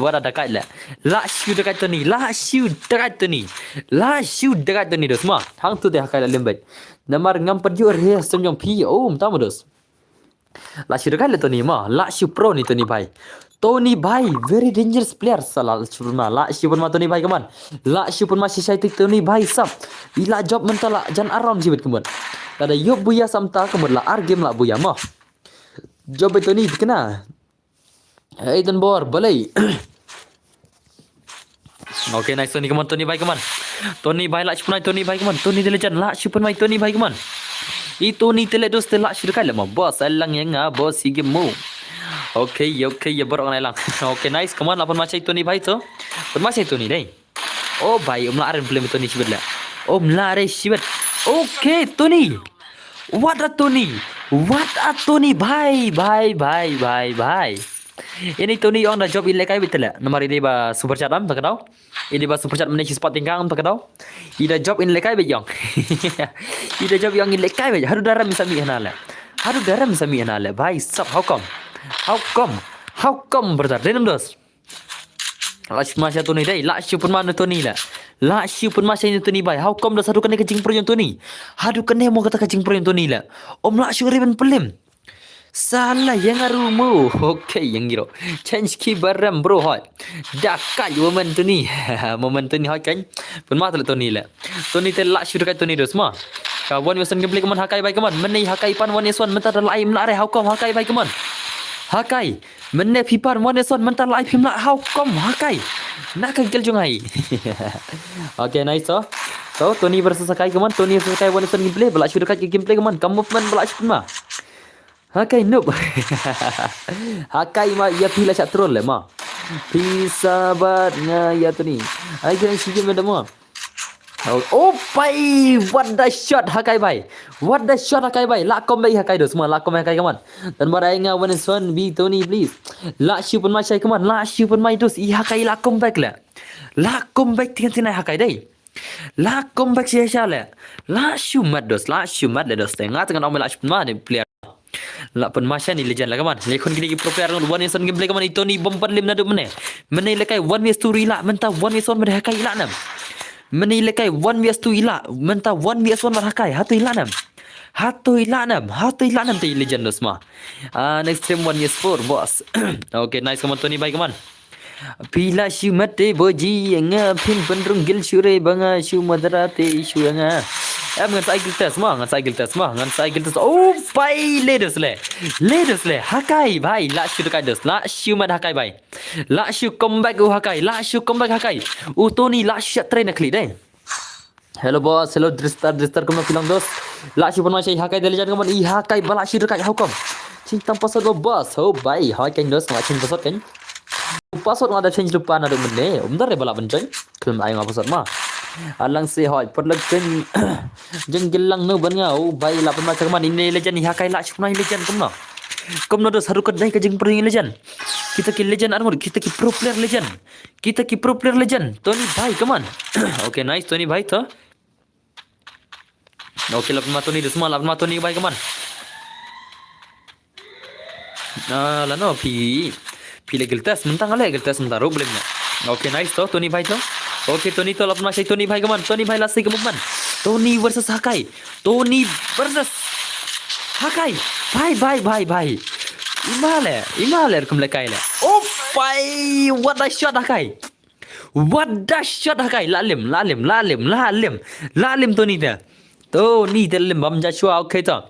what ada dekat la shoot dekat Tony dos semua hang tu dia Hakai la lembet namar ngam perjur he senyum pi oh tamu dos la shoot dekat Tony ma la shoot pro ni Tony bhai very dangerous player salah curma la shoot ma Tony bhai kaman la shoot ma sisai Tony bhai sab ila job mentala jan around jibet kemun ada yop buya samta kemun la ar game la buya ma job Tony kena hey dan bor balai okay nice Tony kaman Tony bhai la shoot Tony bhai kaman Tony legend la shoot ma Tony bhai kaman itu ni tele dos tela shoot dekat ma boss alang yang boss sige mo okay ya borok nai lang okay nice come on lapan macam Tony bhai to macam Tony dai oh bhai umla aren play Tony sibet la oh mla are sibet okay Tony What a Tony. What a Tony. Bye. Ini Tony on the job in lekai betul lah. Nomor ini ba super chat am tak tahu. Ini ba super chat menaiki spot tingkang tak tahu. Ida job in lekai be yang. Ida job yang in lekai be. Haru daram sami hanala. Haru daram sami hanala. Bhai sab how come? How come brother? Random dos. Last masya Tony dai. Last pun mana Tony lah. Last pun masya ini Tony bhai. How come dah satu kena kecing per yang Tony? Hadu kena mau kata kecing per yang Tony lah. Om last ribbon pelim. Salah yang arumu. Okay, yang giro. Change ki baram bro hot. Dakai woman tu ni. Moment tu ni hot kan. Pun mah tu ni lah. Tony telak syur dekat Tony dos mah. Kawan wesan gameplay keman hakai baik keman. Menai hakai pan one S1 mentar lain melare how come hakai baik keman. Hakai. Menai pipan one S1 mentar lain pim lah how come hakai. Nak kegel jungai. Okay, nice so. So Tony versus hakai keman. Tony versus hakai one S1 gameplay. Belak syur dekat gameplay keman. Kamu movement belak syur mah. Hakai noob. Hakai mah ya pila cak troll lah mah. Pisabatnya ya tu ni. Ai kena sige madam mah. Oh pai, what the shot Hakai bai. What the shot Hakai bai. Lak kom bai Hakai do semua. Lak kom Hakai kaman. Dan barai nga one is one be Tony please. Lak shoot pun mai kaman. Lak shoot pun mai dos. I Hakai lak kom back lah. Lak kom back tinggal Hakai dai. Lak kom back sia lah. Lak shoot mat dos. Lak shoot mat dos. Tengah tengah nama lak shoot mat player. Lak pun masya ni legend lah kaman. Lekon gini pro player one is one gameplay kaman. Itu ni bombar lim nadu mana. Menai lekai one vs 2 rilak. Mentah one vs 1 pada Hakai ilak nam. Menai lekai one vs 2 ilak. Mentah one vs 1 pada Hakai. Hatu ilak nam. Hatu ilak nam. Tu legend dos mah. Next time one vs 4 boss. Okay nice kaman Tony bye kaman. Pila syu mate boji nga pin penrung gil syure banga syu madrate syu nga. Ngan cycle test mah. Oh, pai leaders le. Hakai bhai. La syu dekat dos. La syu mat Hakai bhai. La syu comeback Hakai. Tony la syu train nak klik dai. Hello boss. Hello Dristar kena bilang dos. La syu pun masih Hakai delijan kaman. Hakai bala syu dekat hukum. Cinta pasal boss. Oh bhai. Hakai dos macam pasal kan. Password ada change lupa ada benda. Umdar re bala benceng. Kelem ayo password mah. Alang se hoi perlagen jenggelang no ban ngau bai la pen macam man ini legend ni Hakai la chunai legend kumno dos haru kedai ke jeng pering legend. Kita ki legend armor, kita ki pro player legend. Tony bhai come on. Okay nice Tony bhai to. Okay la pen Tony dos semua la pen Tony bhai come on. La no pi legal test mentang ale legal test mentaro boleh na. Okay nice to Tony bhai to. Okay Tony to lapun masih Tony bhai kaman. Tony bhai last movement. Tony versus Hakai. Bye. Imale kum lekai le. Oh bye. What a shot Hakai. Lalim Tony dah. Tony lim bam Joshua okay to.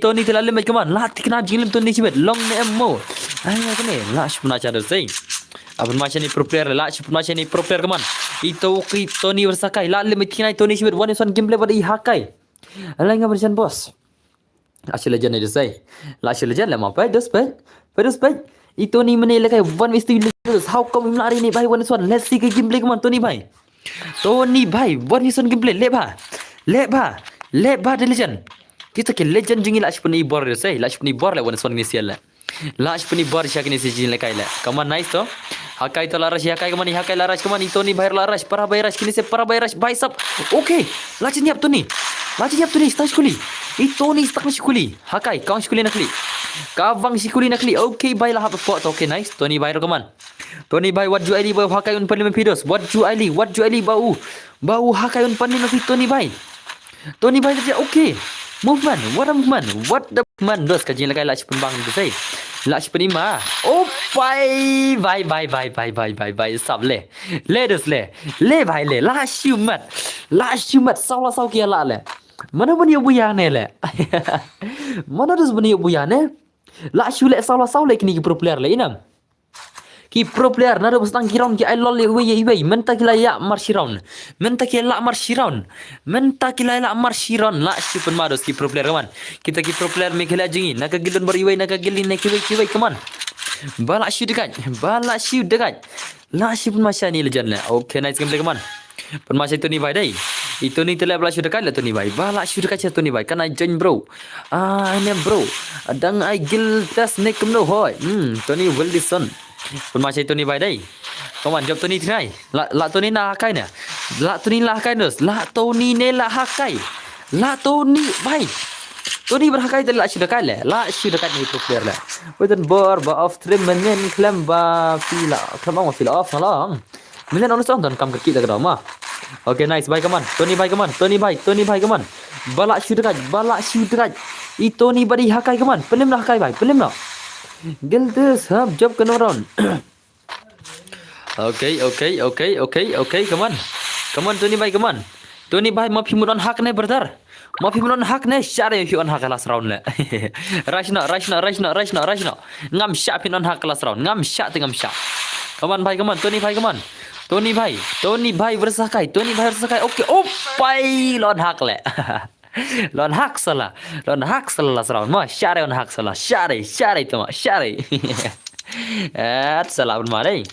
Tony lim kaman. Latih kena jinglim Tony sibet. Long nemo. Ayo kene lash pun aja dosai. Abang macam ni pro player kaman. Itu Tony versus Hakai. Lalim itinai Tony sibet one is one gameplay pada Hakai. Alai ngah berjan bos. Lash legend ni dosai. Lash legend lah mau dos baik. Itu ni menilai kai one vs 2 legends. How come him lari ni bhai one is one. Let's see ke gameplay kaman Tony bhai. One is one gameplay. Let ba the legend. Kita ke legend jingi lash pun ibor dosai. Lash pun ibor lah one is one ni sial lah. Lash pun ibor siak ni si jingi lekai lah. Kaman nice to. Hakai to laras Hakai kaman ni Hakai laras kaman itu ni bayar laras para bayar kini se para bayar bicep. Okay. Laci nyiap tu ni. Start sekuli. Itu ni start sekuli. Hakai kau sekuli nak klik. Kawang sekuli nak klik. Okay bye lah spot. Okay nice. Tony bayar kaman. Tony bye what juali bau Hakai un parlimen videos. What juali bau Hakai un parlimen Tony bye dia okay. Movement. What the movement. Dos kajing lekai laci pun bang tu say. Lash penima. Oh bye. Sab le. Dos le. Le bhai le. Lash you mat. Saula kia la le. Mana bani buya ne le. Mana dos bani buya ne. Lash you le saula kini ki pro player le inam. Ki pro player nado bestang kiron ki ailol le we menta ki la ya marshiron. Menta ki la marshiron. Lash you pen mados ki pro player kaman. Kita ki pro player me khela jingi nak gilun beriwei nak gilin nak kiwei kaman. Balak shoot dekat. Lash you pun masya ni legend lah. Okay nice gameplay kaman. Pun masya itu ni bhai dai. Itu ni telah bala syuda kala tu ni bai. Bala syuda kaca tu ni bai. Kan I join bro. Ini bro. Dang I gil tas nek kumno hoy. Tony Wilson. Pun macam itu ni bai dai. Kawan job tu ni try. La tu ni nak hakai ne. La tu ni lah hakai dus. La tu ni ne lah hakai. La tu ni bai. Tu ni berhakai telah syuda kala. La syuda kala ni player la. Within bar ba of trimmen klem ba fila. Klem fila off ngalang. Milan on song dan kam kaki tak ada mah. Okay, nice. Bye, come on. Tony, bye, come on. Tony, bye, come on. Balak shoot dekat. Tony body hakai, come on. Pelim lah hakai, bye. Pelim lah. Gildes, job kena round. Okay. Come on, Tony, bye, come on. Tony, bye, maaf himuran hak ne, brother. Maaf himuran hak ne, syare himuran hak last round le. Rashna. Ngam syak himuran hak last round. Ngam syak. Come on, bye, come on. Tony, bye, come on. Tony bhai versakai. Okay. Oh, pai lon hak le. Lon hak salah last round. Ma syare on hak salah. Syare tu ma. Syare. Salah pun ma dai.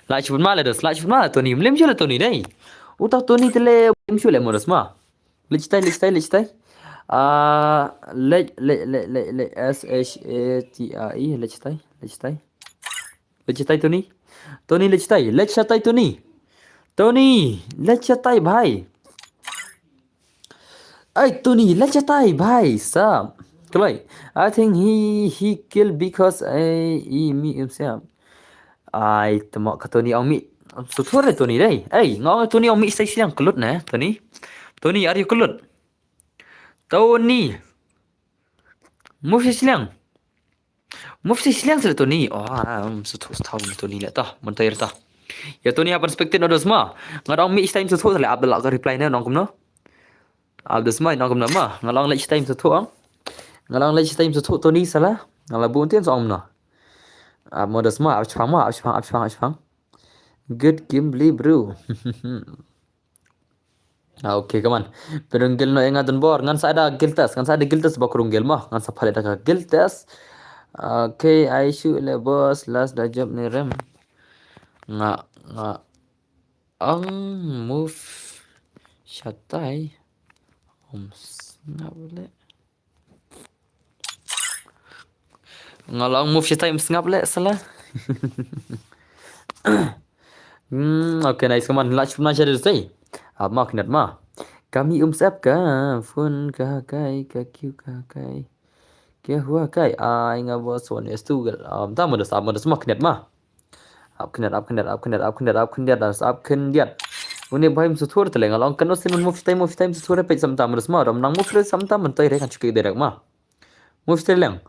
Lach pun ma le dos. Tony mlem jole Tony dai. Utau Tony tele mlem jole moros ma. Lichtai. SHATRE lichtai Tony. Tony let's chatai Tony let's chatai bhai. Tony let's chatai bhai sab. Kalai I think he killed because he me himself. Temo ka Tony ong mi. So thore Tony dai. Ngong Tony ong mi sai siang kelut na Tony. Tony are you kelut? Tony move siang. Mufti silang sila Tony. Tahu Tony le tah, mentayar tah. Ya Tony apa perspektif ada semua. Ngadang mix time tu le Abdullah ke reply ne nong kumno. Abdul semai nong kumno mah. Ngalang late time tu Ngalang late time tu Tony salah. Ngalang buntin so omno. Moda semua abang. Good game bro. Okay, come on. Perunggil no enga don bor ngan sa ada giltas bakurunggil mah. Ngan sa phale da giltas. Okay, I shoot le boss last dah job ni rem. Nga move shatai. Nga boleh. Ngalang move shatai ngap le salah. Okay, nice. Come on, let's finish it today. Mak nat ma. Kami sap ka phone ka kai ka kyu ka kai. क्या हुआ काय आएगा वो सोने स्तूगल ता मदस mak net ma आप खनेट उने भाई मुझे थोड़ा तले ngalong kan osin move time se thore pe samta mudus ma ram nang move samta man toy re kan chuki derak ma move lang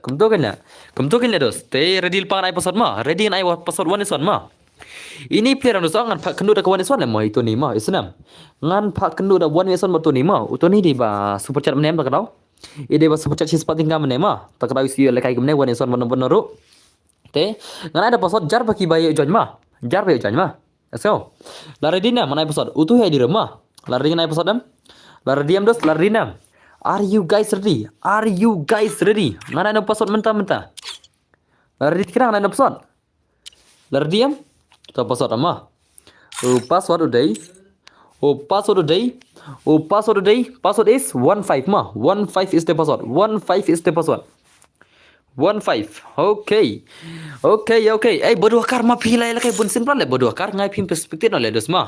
kum to kan dos te ready pa ai password ma ready ai password one is one ma ini player anu ngan pak kendu da one is one ma itu ni ma isnam ngan pak kendu da one is one ma to ni ma utoni di ba super chat menem da kadau ide ba super chat sis pating kam ne ma tak kadau isi le kai gumne one is one bon ru te ngan ada password jar baki bayi jon ma so la ready na mana password utu hai di ma la ready na password dam la ready am dos la ready na are you guys ready ngan ada password mentah la ready kira ngan ada password la ready am to password ma password today password is 15 ma 15 is the password 15 okay bodoh akar ma pilai la kai bun simple le bodoh akar ngai pim perspektif le dos ma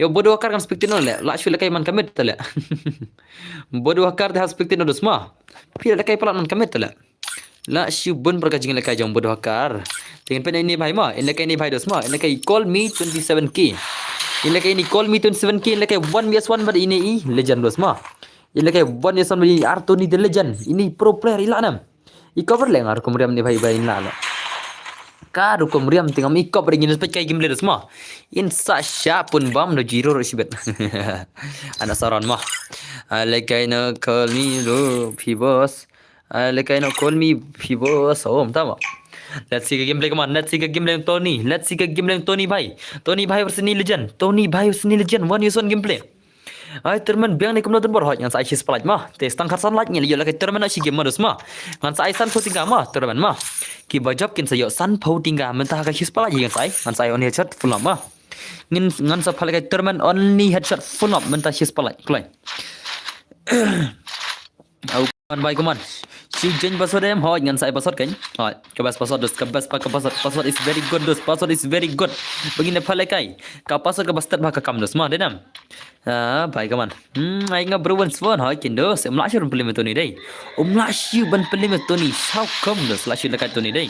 yo bodoh akar kan perspektif le la shule kai man kamet tele bodoh akar dah perspektif dos ma pilai la kai palat man kamet tele la shu bun berkajing le kai jong bodoh akar dengan pen ini bhai ma in le kai ni bhai dos ma in le kai call me 27k in le kai ni call me 27k in le kai 1vs1 bar ini legend dos ma in le kai 1vs1 bar ini Artoni the legend ini pro player ilanam I cover le ngar kumriam ni bhai inla la ka ru kumriam tingam I cover ngin spek kai game le semua in sa sha pun bam no jiro ro sibet ana saran ma le kai no call me ro pibos le kai no call me pibos tama let's see game play come on let's see game play Tony bhai versus ni legend one use one gameplay ai termen biang ni kumno bor hot ngan sai chis palaj ma te stang kharsan laj ngel yo la kai termen si game modus ma ngan sai san photinga ma termen ma ki bajab kin sayo san photinga men ta ka chis palaj ngan sai on headshot full ma ngan sa phale kai tournament only headshot full up menta shis palai klai au man bai kuman si jen password em hoi ngan sai password kan hoi ke bas password dos ke bas pa password is very good dos password is very good begini phale kai ka password ke bas tat ba ka kam dos ma denam bai kaman ai nga bruan swan hoi kin dos em la shur plim to ni dei la shu ban plim to ni sao kam dos la shu dekat to ni dei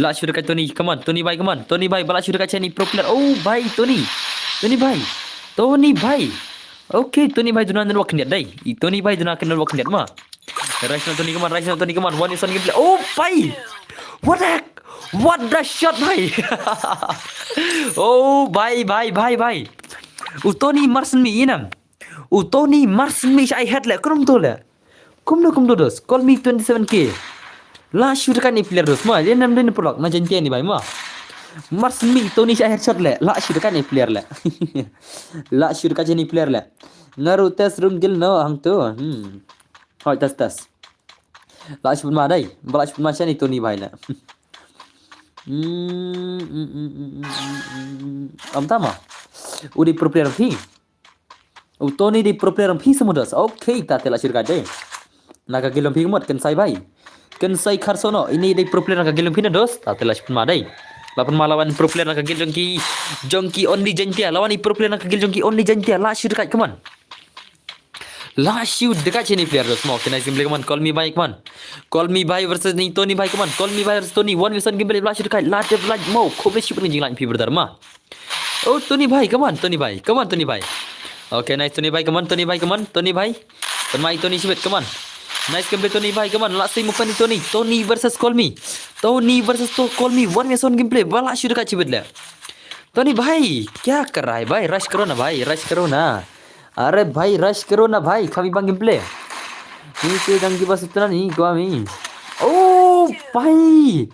la shu dekat to ni kaman Tony bai kaman Tony bai bala shu dekat chani pro player oh bai Tony bai okay Tony bai dunan wak niat dai Tony bai dunan kenal wak niat ma Rational Tony kaman one is on gameplay oh bai what the shot bai oh bai Tony Marson mi inam Tony Marson mi ai head le krum to le kum do dos call me 27k la shoot kan ni player dos ma dia nam den prolog na jantian ni bai ma Marson mi Tony ai headshot le la shoot kan ni player le la shoot kan ni player le ngaru tes room gil no hang tu hoi tes la shoot ma dai bala shoot ma chani Tony bai le am tama udi pro player phi Tony di pro player phi semudas okay ta tela shirka dai naga gilom phi mot kan sai bai kan sai kharsono ini di pro player naga gilom phi na dos ta tela shpun ma dai lapan lawan pro player naga gil jongki only jantia lawan i pro player naga gil jongki only jantia la shirka come on la shoot dekat sini player dos mau kena gameplay come on call me by versus ni Tony bai come on call me by versus Tony one versus gameplay la shirka la de la mau khobe shoot ni jinglan phi brother ma oh Tony bai come on Tony bai okay nice Tony bai come on Tony bai pemain Tony Smith come on nice gameplay Tony bai come on last time open Tony versus call me one versus one gameplay bala shoot dekat chibet le Tony भाई क्या कर रहा है भाई रश करो ना अरे भाई रश करो ना भाई कभी बंग gameplay ini dangki pas itu nih gua mi oh भाई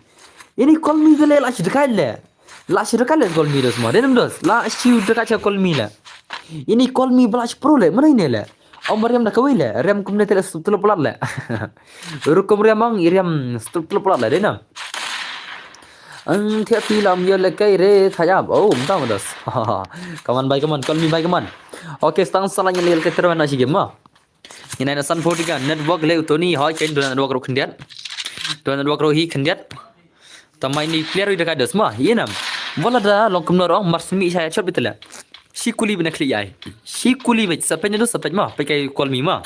ini call me le la shoot dekat le call me dos ma denam dos la shoot dekat call me le ini call me bala pro le mana ini le om Mariam dah kawin le rem kumne tele struktur pelat le rukum Mariam iriam struktur pelat le denam Thiap film ya le kai re thayab oh entah madas kaman bai kaman call me bai kaman okay stang salanya le ke terwana si game ma ini na san 40 kan network le Tony hoi kain do network ro hi khendiat tamai ni player ida kadas ma yenam wala da long kumno rong marsmi saya shot bitala si kuli bena kli ai si kuli bet sapenya do sapet ma pe kai call me ma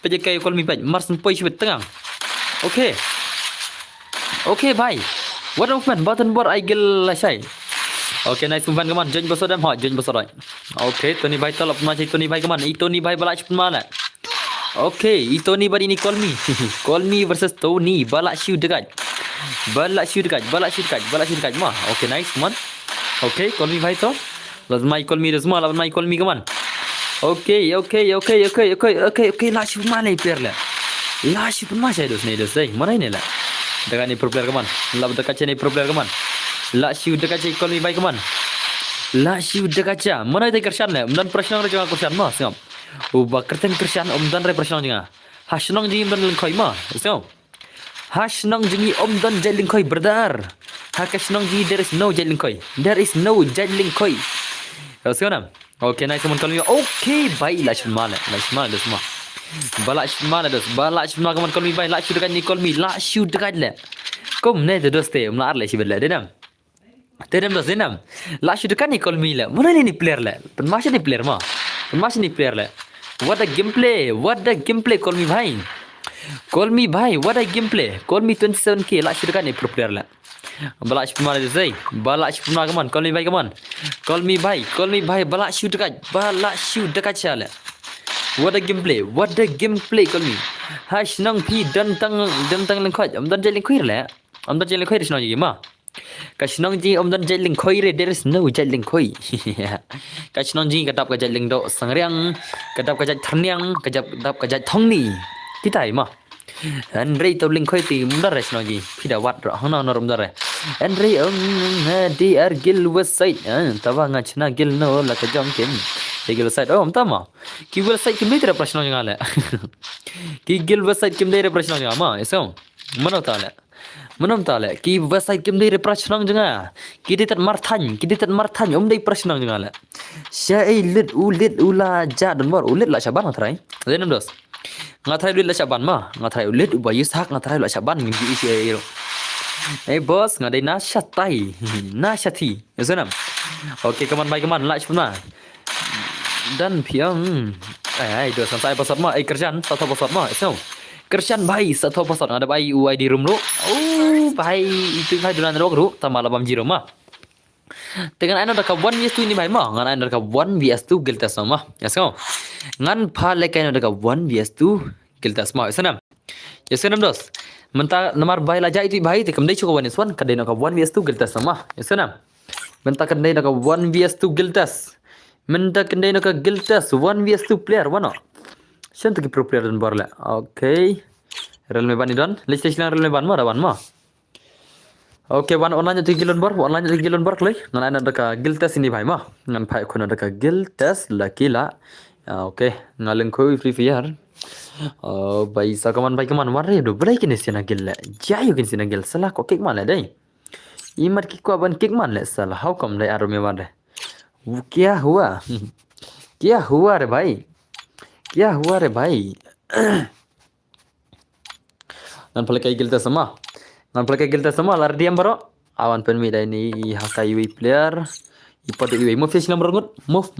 pe kai call me pet mars poi shit tengah okay bye what movement button board I gil la sai okay nice movement kaman join bosodam ha join bosodai okay Tony bai tolop ma chai Tony bai kaman I Tony bai bala chpun mana okay I Tony bai ini call me versus Tony bala shoot dekat ma okay nice man okay call me bai to lawan mai call me kaman okay la shoot mana player la shoot ma chai dos dai mana ini la dekat ni pro player kaman la dekat ni pro player kaman la shoot dekat call me bai kaman la shoot dekat cha mana dai kershan le umdan prashna jangan kershan ma singam uba kerten kershan umdan re prashna jangan hasnong ji umdan lengkoi ma singam hasnong ji umdan jai lengkoi brother hakasnong ji there is no jai lengkoi singam okay nice someone call me okay bai la shoot mana dos ma bala shma kaman call me bai la shoot dekat ni call me la shoot dekat le kom ne de doste umla arle si bela denam dos denam la shoot dekat ni call me le mana ni player le penmasya ni player le what a gameplay call me bhai what a gameplay call me 27k la shoot dekat ni pro player le bala shma de zai bala shma kaman call me bai bala shoot dekat cha le what a gameplay call me hash nang pi dan tang lengkhoi amdan jai lengkhoi le sno ji ma kasnong ji amdan jai lengkhoi re there is no jai lengkhoi kasnong ji kadap ka jai lengdo sangrang kadap ka jai tharnyang kadap ka jai thongni kitai ma Andre tau lengkhoi ti mundar re sno ji phida wat ro hana no rumdar re Andre DR gil website tawa ngachna gil no la ka jongkin Gil website oh tama ki website kim dei प्रश्न जंगा ले ki gil website kim dei प्रश्न जंगा ma eso mana ta le Menom tale ki website kim dei prashnang janga ki ditat marthan dei prashnang janga la syai lit ula ja dan bor ulit la saban ngatrai lenam dos ngatrai ulit la saban ma ngatrai ulit ubayu sak ngatrai la saban ngi isi ero bos ngadai na shatai na shati yasanam oke kaman bai kaman la chuna dan piang dos sampai pasat ma kerjaan satu pasat ma so kerjaan bai satu pasat ada bai uai di room lo bai itu bai dulan ro ru tama labam jiro ma dengan ana da ka 1 vs 2 ni bai ma ngan ana da ka 1 vs 2 giltas ma yaso ngan pha le kai ana da ka 1 vs 2 giltas ma yasanam dos menta nomor bai la jai itu bai te kamdai chuko wanis wan kadai na ka 1 vs 2 giltas ma yasanam menta kadai na ka 1 vs 2 giltas menta kadai na ka giltas 1 vs 2 player wana shan to ki pro player dan borla okay rel me bani don listation rel me ban ma rawan ma okay wan online tu gilon bor klei nan ana daka giltas ini bhai ma ngan phai khuna daka giltas lakila okay ngaleng khoi free fire bai sakaman ware do brai kini sina gilla jayu kini sina gil salah ko kek mala dai imat ki ko ban kek man le salah how come dai aro me ware क्या हुआ क्या हुआ रे भाई क्या हुआ रे भाई nan palakai gilta sama lar diam baro awan pen mi dai ni hakai wi player ipadu wi move fish nomor ngut move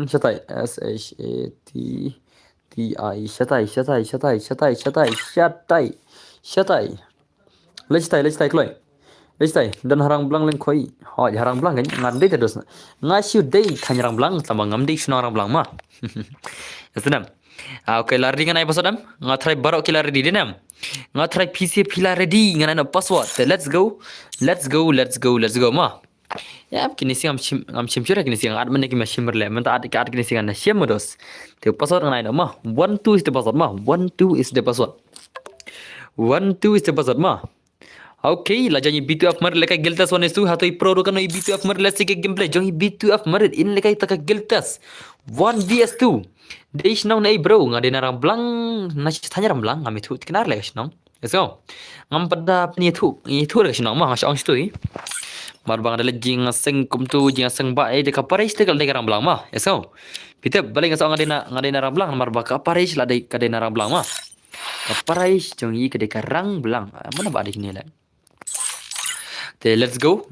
shatai shatai let's kloi Lestai dan harang belang leng koi. Harang belang kan ngandai terus. Ngasiu dei tanya harang belang sama ngamdi shuna harang belang ma. Yasunam. Okay lari kan ai pasodam. Ngatrai barok ki lari dinam. Ngatrai PC pila ready ngana password. Let's go ma. Ya kini sing am chimchura kini sing ad mane ki machine le. Menta ad kini sing na shim dos. Te password ngana ma. 1 2 is the password ma. 1 2 is the password ma. Okay, la janji B2F mar lekai giltas one stu hatoi pro ro kano B2F mar let's take gameplay jangi B2F mar in lekai taka giltas 1 vs 2 deish nau nei bro ngade narang blang na tanya ram blang ngami thu tiknar le shnong eso ngam pada pni thu I thu le shnong ma shong stui mar bang dale jing seng kum tu jing seng ba de ka parais te kal de ram blang ma eso pite balik ngasong ngade na ram blang mar ba ka parais la de ka de na ram blang ma ka parais jangi ka de ka rang blang mana ba de ni la te let's go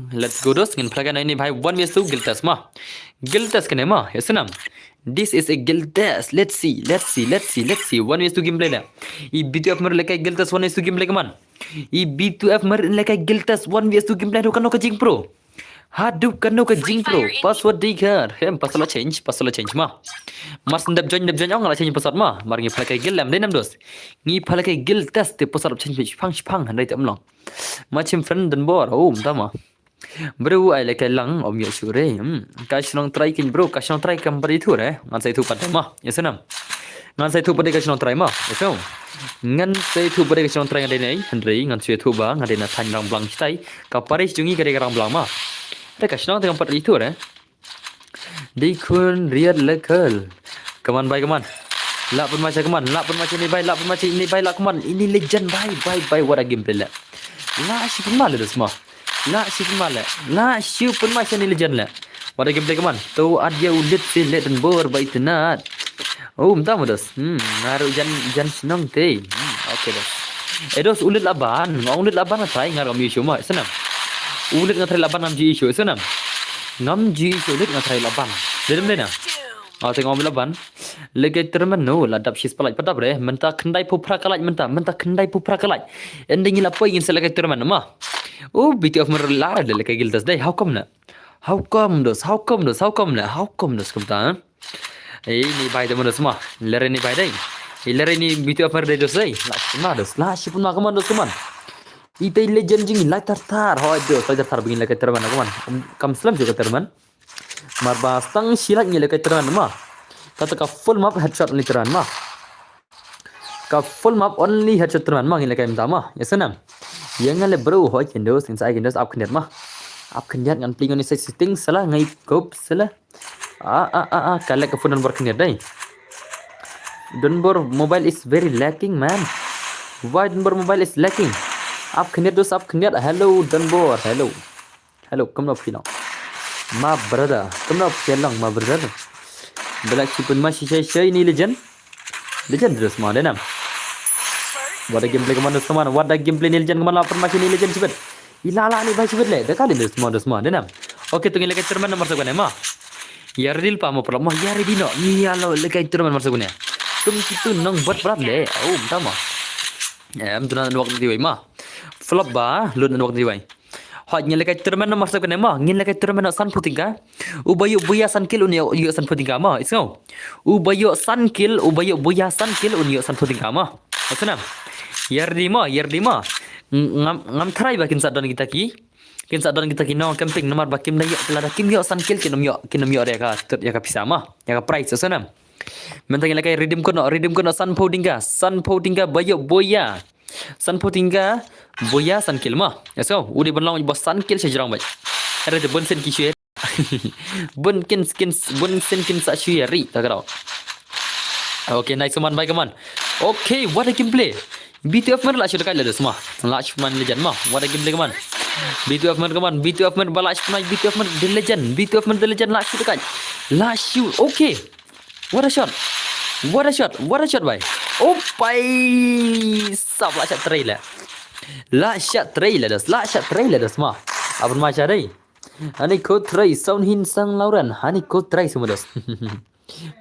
dos ngin plaga na ini bhai 1 vs 2 giltas kene ma yasanam this is a giltas let's see 1 vs 2 gameplay la I B2F mer lekai giltas 1 vs 2 gameplay kaman I B2F mer lekai giltas 1 vs 2 gameplay do kano ka jing pro hadu kano ka jing pro password dikar hem password change ma mas ndap join ong la change password ma mar ngi plakai gil lam denam dos ngi plakai giltas te password change phang handai tam long macam friend dan bor tama bro ai lekai lang om yo sure kashnong try kin bro kashnong try kam bari thu re ngan sai thu pat ma yasanam ngan sai thu pada kashnong try ma yaso ngan sai thu pada kashnong try ngadai nei handrei ngan sue thu ba ngadai na than rang blang chtai ka paris jungi kare rang blang ma re kashnong te kam pat thu re dikun riat lekal kaman la pun macam ni bai la kaman ini legend bai what a gameplay la la si pun mala dos ma la si pun macam ni legend la what a gameplay kaman tu adia ulit filet dan bor bai tenat entah dos ngaru jan senang te okay dos dos ulit laban try ngaram isu ma senam ulit ngatrai laban ngam ji isu senam ngam ji isu ulit ngatrai laban dedem dena tengok laban legai termen no ladap sis palai padap re menta kendai pupra kalai menta kendai pupra kalai ending la poi ingin selegai termen ma BT of mer lara de legai gildas dai how come dos kumta ni bai de dos ma lere ni bai dai lere ni BT of mer de dos dai la sipun ma kaman dos kaman itai legend jing la tar ho dos tar begin legai termen kaman kam slam juga termen marba stang silat ni legai termen ma kata ka full map headshot ni teran ma ka full map only headshot teran ma ngile kai mtama yasanam yang ngale bro ho kendos inside kendos up kendet ma up kendet ngan pling on setting salah ngai kop salah kalek ka funan bar kendet dai Dunbar mobile is very lacking, man. Why Dunbar mobile is lacking? Up kniat dos, up kniat. Hello Dunbar, hello. Hello, come up here. My brother, come up here long, my brother. Black sheep and mashy shay ni legend. Legend terus mana nam? What a gameplay kemana semua? What a gameplay ni legend kemana? Apa masih ni legend cepet? Ilala ni baca cepet le. Dah kali terus semua nam. Oke, tunggu lagi cerman nomor sekian mah. Yardil pa mo pala mo yari dino. Iyalo lagi cerman nomor sekian. Tum itu nong buat berat le. Oh, tama. Tunan waktu diwai mah. Flop ba, lu nan waktu diwai. Họ nhìn lại cái tournament nó masuk ke nama, nhìn lại cái tournament san putinga, ubayo buya san kill unyo yo san putinga ma, isno, ubayo san kill buya san kill unyo san putinga ma, asna, yardi ma, ngam try bakin sadon kita ki no camping nomor bakim dayo pelada kim yo san kill kinom yo ya ka pisa ma, ya ka price asna, mentang lại cái redeem kono san putinga bayo buya. San putinga boya san kill ma. So, udah berlawan bos san kill sejarang baik. Ada tu bonsen kisah. Bonken kin sa syari tak kau. Okay, nice man, baik man. Okay, what a gameplay. BTF man lah sudah kali ada semua. Lachman legend mah. What a gameplay man. BTF man balach man BTF man the legend lah sudah kali. Lash you. Okay. What a shot, boy. Oh, boy. Sab lah shot trailer. La shot trailer das mah. Apa macam ni? Hani ko try sound hin sang lauran. Hani ko try semua das.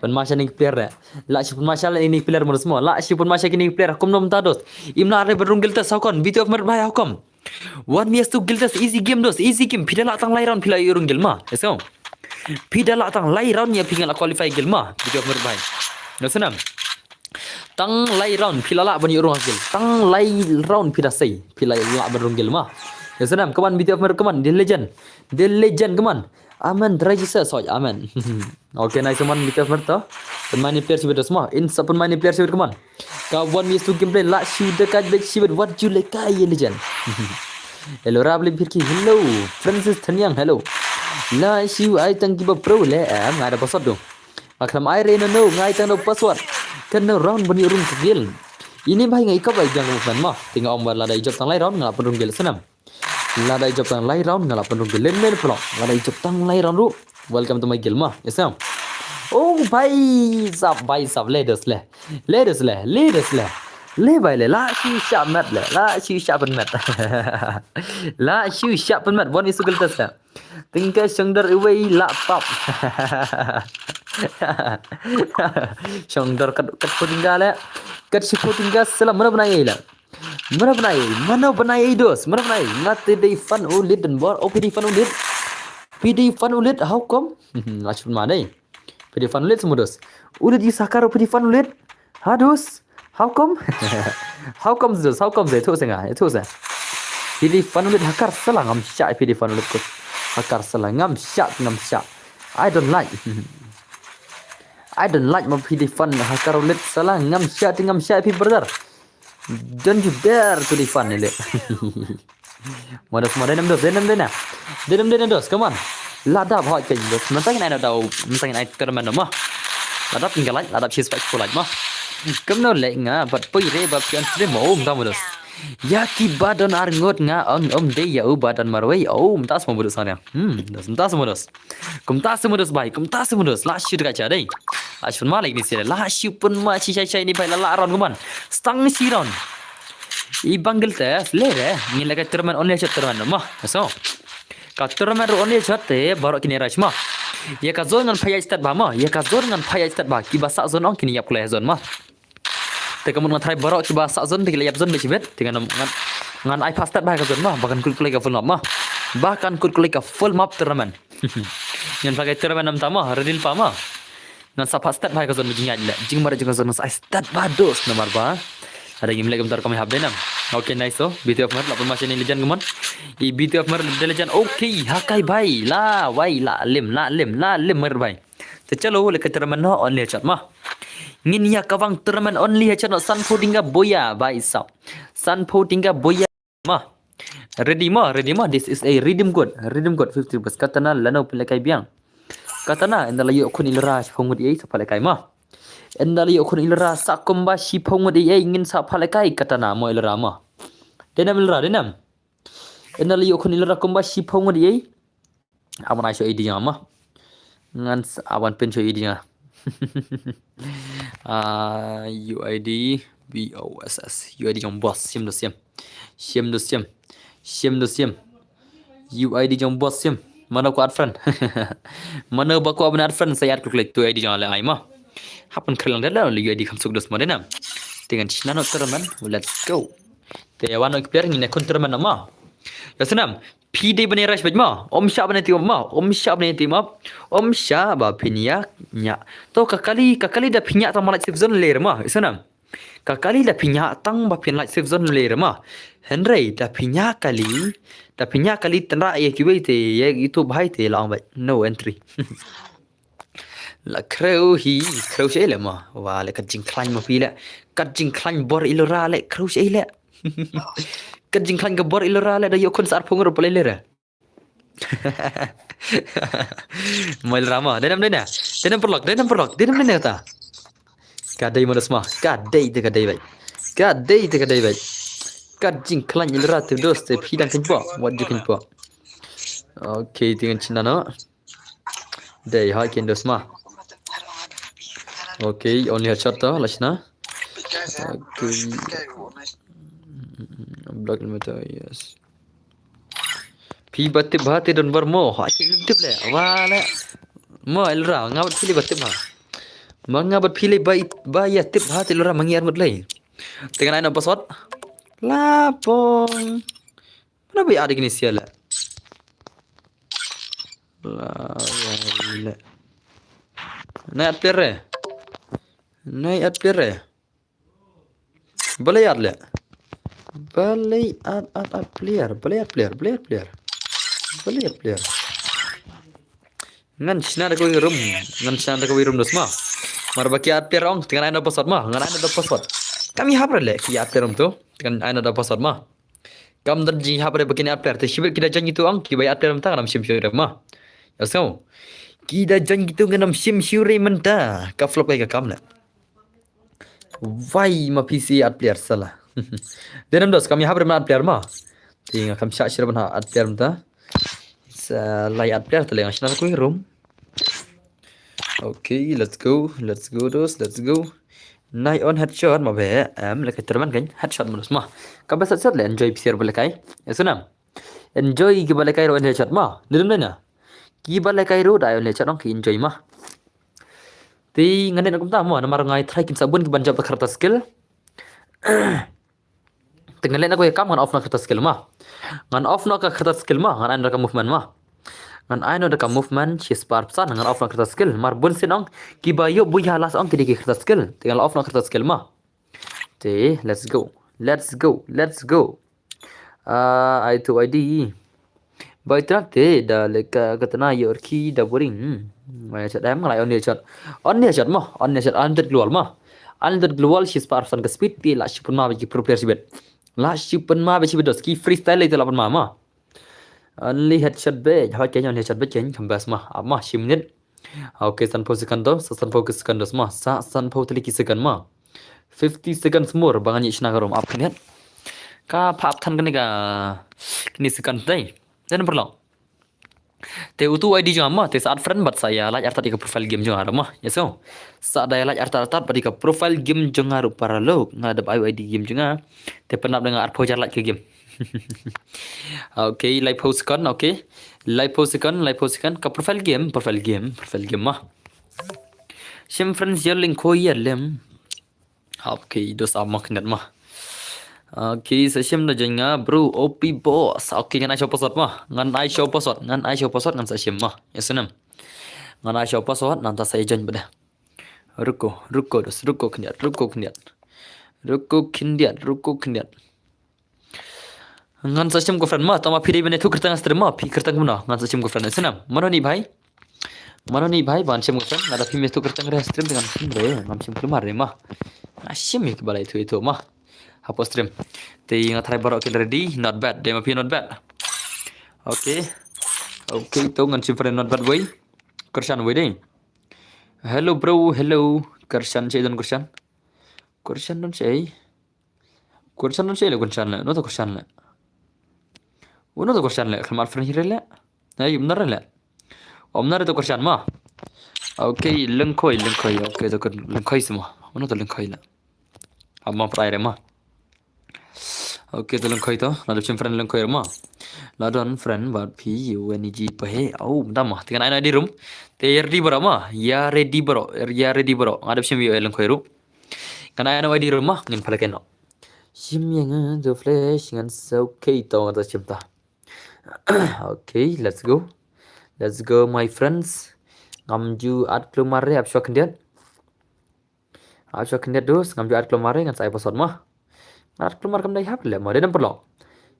Pen macam ni player dah. La shot macam ini player mana semua. La shot macam ini player. Kum nom tados. Imna ada berunggil tas hakon. Bitu af mer bahaya hakom. One mias tu giltas easy game dos. Easy game. Pida lah tang lairan pila urunggil mah. Esok. Pida lah tang lairan ya pingal qualify gil mah. Bitu af mer bahaya. Nasunam. Tang lai round pila la bani urung hakil. Tang lai round pila say. Pila la berunggil mah. Ya senam kaman BTF mer kaman the legend kaman. Aman register soj aman. Okay, nice kaman BTF mer to. Pemain player sibet semua. Insa pemain player sibet kaman. Kawan miss to gameplay la shoot dekat back sibet what you like kai legend. Hello Rabli Pirki. Hello Francis Thanyang. Hello. La shoot ai tang kiba pro le. Ngada password dong. Akram ai reno no ngai tang no password. Kena round bani urung kegil. Ini bahaya ngai kau baik jangan bukan mah. Tinggal om ladai job tang lai round ngalap urung gil senam. Ladai job tang lai round ngalap urung gil len pelong. Ladai job tang lai round ru. Welcome to my gil mah. Yes sam. Oh bhai sab ladies le. Le bhai le la shi sharp mat le. La shi sharp mat. La shi sharp mat. One is gil tas le. Tinggal sengdar away la pop. Sengdar kat putinggal le. Kat si putinggal salam mana banai le. Mana banai dos. Mana banai. Ngate day fun ulit dan bor. Oh PD fun ulit. How come? Lachun mana? PD fun ulit semua dos. Ulit isakar PD fun ulit. Ha dos. How come? How come dos? How come itu sengah. PD fun ulit hakar salang am syak PD fun ulit kot. Hakar salang ngam syak. I don't like my PD fun hakar ulit salang ngam syak PD brother. Don't you dare to defund ni le. Modas denam dos. Come on. Ladap hot kain dos. Mentang ini ada terman mah. Ladap tinggal lagi. Ladap cheese pack full lagi mah. Kamu nak lek ngah. But pui re bab kian sedih mau tamu dos. Ya ki badan arngot ngah day ya badan marway. Mentas semua bodos sana. Mentas semua dos. Kumtas semua dos. Last shoot kaca deh. Last shoot malah ini sih. Last shoot pun macam cai ini baik lala ron kuman. Stang si ron. Ibang geltes lere. Ni lagi terman only shot terman mah. So. Ka terman only shot baru kini raj mah. Ya ka zon ngan payah start bah mah. Kiba sak zon ong kini yap kulai zon mah. Tekamun ngan try baru kiba sak zon tinggal yap zon becibet. Tinggal ngan I pass start bah ka zon mah. Bahkan kulai ka full map terman. Ngan pakai terman nam tamah. Redil pa mah. Ngan sapa start bah ka zon begini aja. Jing mara jing zon I start bah dos nomor bah. Ada game lagi bentar kami update nam. Okay nice so. BTF mer lapun macam ni legend keman. BTF mer legend. Okay hakai bhai. La lim mer bhai. तो चलो लेकर टूर्नामेंट हो only chat mah ngin ya kawang tournament only chat no Sanpo tingga boya bhai sab Sanpo tingga boya mah ready mah this is a redeem code 50 bus katana lano pelekai biang katana inda layu kun ilraj phomut ei sapalekai mah Endali okun ilra sakumba shipong de ingin sa palekai katana mo ilra ma. Denam ilra denam. Endali okun ilra kumba shipong de awan aisyo idi ma. Ngan awan pencho idi nga. UID BOSS UID trong boss sim do sim. Sim do sim. Sim do sim. UID trong boss sim. Mana ku friend. Mana ba ku abang friend saya klik tu ID jangan lai mah. Hapan kerlang dah UID kam suk dos mana dengan Cina no teman. Let's go. Te wan ok player ni kon teman nama. Ya senam. PD bani rush bajma. Om Syah bani tim ma. Om Syah bani tim ma. Om Syah ba pinya nya. To kakali dah pinya tang malak safe zone layer ma. Senam. Kakali dah pinya tang ba pin like safe zone layer ma. Henry dah pinya kali tendra ye kibai te ye itu bhai te lang bai no entry. La kreu she le ma wa le kajing klan ma pi le kajing klan bor ilora le kreu she le kajing klan ga bor ilora le da yo kon sar phung ro pole le ra mal rama denam ta kadai manas ma kadai te kadai bai kajing klan ilora tu dos te pidang kan po what you can po okay dengan Cina no dai ha ken dos ma. Okay, only headshot tau, Lashna. Okay. Block meter, yes. Pi batte bahate don bermo, haki tip le. Wala. Mo elra, ngabat pilih batte bah. Mengabat pilih ya tip bahate elra mangiar mut lay. Dengan aina password. Lapong. Mana bai ada gini siala. La. Naik player. Boleh ad player. Ngan Cina ada kau room dos mah. Mar baki ad player ong dengan aina password mah, ngan aina password. Kami hapre le ki ad player tu dengan aina password mah. Kam darji hapre baki ad player te shibir kita janji tu ong ki bai ad player mah ngam sim shire mah. Yasau. Kita janji tu ngam sim shire menta. Ka flop kai ka kam le. Why ma PC ad player salah. Denam dos kami habre ad player ma. Tinga kam syak shira ban ad player mta. Lai ad player tele ngasna ko room. Okay, let's go dos, let's go. Night on headshot ma be am la terman kan headshot manus ma. Ka bas headshot le enjoy PCR balakai. Yasunam. Enjoy ki balakai ro headshot ma. Denam na. Ki balakai ro da headshot ong ki enjoy ma. Ti ngane nak kumta mo namar ngai try kim sabun ki banjab kertas skill. Tinggal nak kam ngan off nak kertas skill ma. Ngan off nak kertas skill ma ngan anda ka movement ma. Ngan aino da ka movement si sparp san ngan off nak kertas skill mar bun sinong ki bayo buy halas ong ki di kertas skill. Tinggal off nak kertas skill ma. Ti let's go. I to ID. Baik trak te da leka katana yorki da boring. Maya chat am ngalai on dia chat mah under global si sparsan ke speed pi la shipun ma bagi pro player sibet la shipun ma bagi bedos ki freestyle itu lapan ma only headshot be ha kenya headshot be chen kambas ma amma shimnit okay san focus kan dos ma san po tli kisakan ma 50 seconds more bangan ishna garom up net ka pap than kan ga kini sekan dai dan perlo te utu ID jama te saat friend bat saya like artat ke profile game jong arama yaso saat daya like artat pada ke profile game jong aru para lo ngadap ID game jonga te penap dengan art pojar like ke game. Okay, live post kan ke profile game mah sim friends yeling ko yelem. Okay, dos amak net mah. Okay, session na jenga bro OP boss. Okay, ngan show password mah. Ngan show password ngan session mah. Yasunam. Ngan show password nanta saya jen beda. Ruko kendiat. Ngan session ko friend mah tama piri bene tu kertang stream mah pi kertang muna ngan session ko friend yasunam. Mano ni bhai ban session ko friend ada pi me tu kertang re stream dengan bre ngam sim keluar re mah. Asyim ke balai itu mah. Hapus stream. Ti ngatry borok kin ready, not bad. Dia mapi not bad. Okay, tu ngan sim friend not bad way. Kersan way ding. Hello bro, hello. Kershan chay don Kershan. Kershan don chay. Kershan don chay le Kershan le. No to Kershan le. Uno to Kershan le. Khamal fran hire le. Ay umnar le. Omnar to Kershan ma. Okay, lengkoi. Okay to lengkoi semua. Uno to lengkoi le. Amma praire ma. Okay to lengkoi to. Nado cim friend lengkoi ma. Ladon friend but PUNG pahe. Oh, dama. Tinggal aina di room. Te ready bro ma. Ya ready bro. Ya ready bro. Ngadap cim lengkoi ru. Kan aina di room ma. Ngin pala keno. Sim yang the flash ngan okay to ngata cipta. Okay, let's go. Let's go my friends. Ngamju ad kelumare apswa kendian. Apswa kendian dus ngamju ad kelumare ngan saya pasod mah. Ad kelumar kam dai hap le ma dan perlo.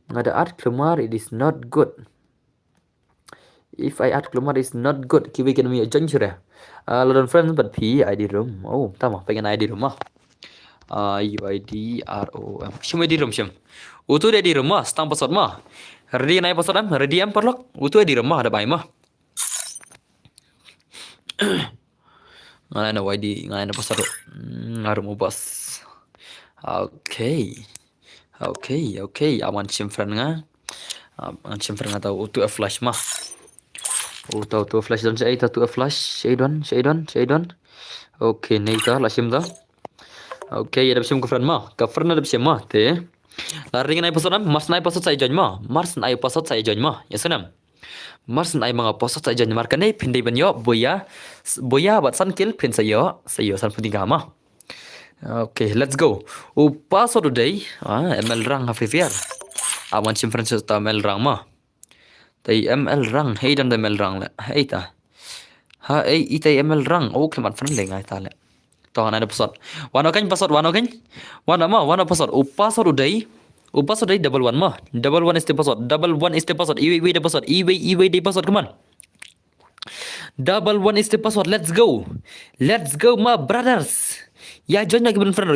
Ngada ad kelumar it is not good. If I ad kelumar is not good, kiwi kan mi jan sure. Lodon friends but P ID room. Oh, tama pengen ID room mah. UIDROM. Shim ID room shim. Utu ID room mah, stamp pasod mah. Ready nai pasod am, ready am perlok. Utu ID room mah ada bai mah. Ngana YD ngana pasod. Ngarum bos. Okay. Awan shim friend nga. Awan shim friend nga tahu utu flash mah. Utu flash don saya tu flash. Shaydon. Okay, nei ta la shim ta. Okay, ada shim ku friend mah. Ka friend ada shim mah te. Lari nai pasod am, mas nai pasod saya join mah. Mars nai pasod saya join mah. Ya senam. Mars nai mga pasod saya join markan nei pindai banyo boya bat san kill pin sayo san puting mah. Okay, let's go. Pasod today, ML rang hafifiar. Awan sim friend ta ML rang mah. Tai ML rang, hey dan ML rang le. Hey ta. Ita ML rang. Oh, kemat friend le ngai ta le. Tohan ada pasod. Wano pasod. Wana pasod. Pasod today. Pasod today double one mah. Double one is the pasod. Iwi the pasod. Come on. Double one is the password. Let's go, my brothers. Ya join lagi bener friend.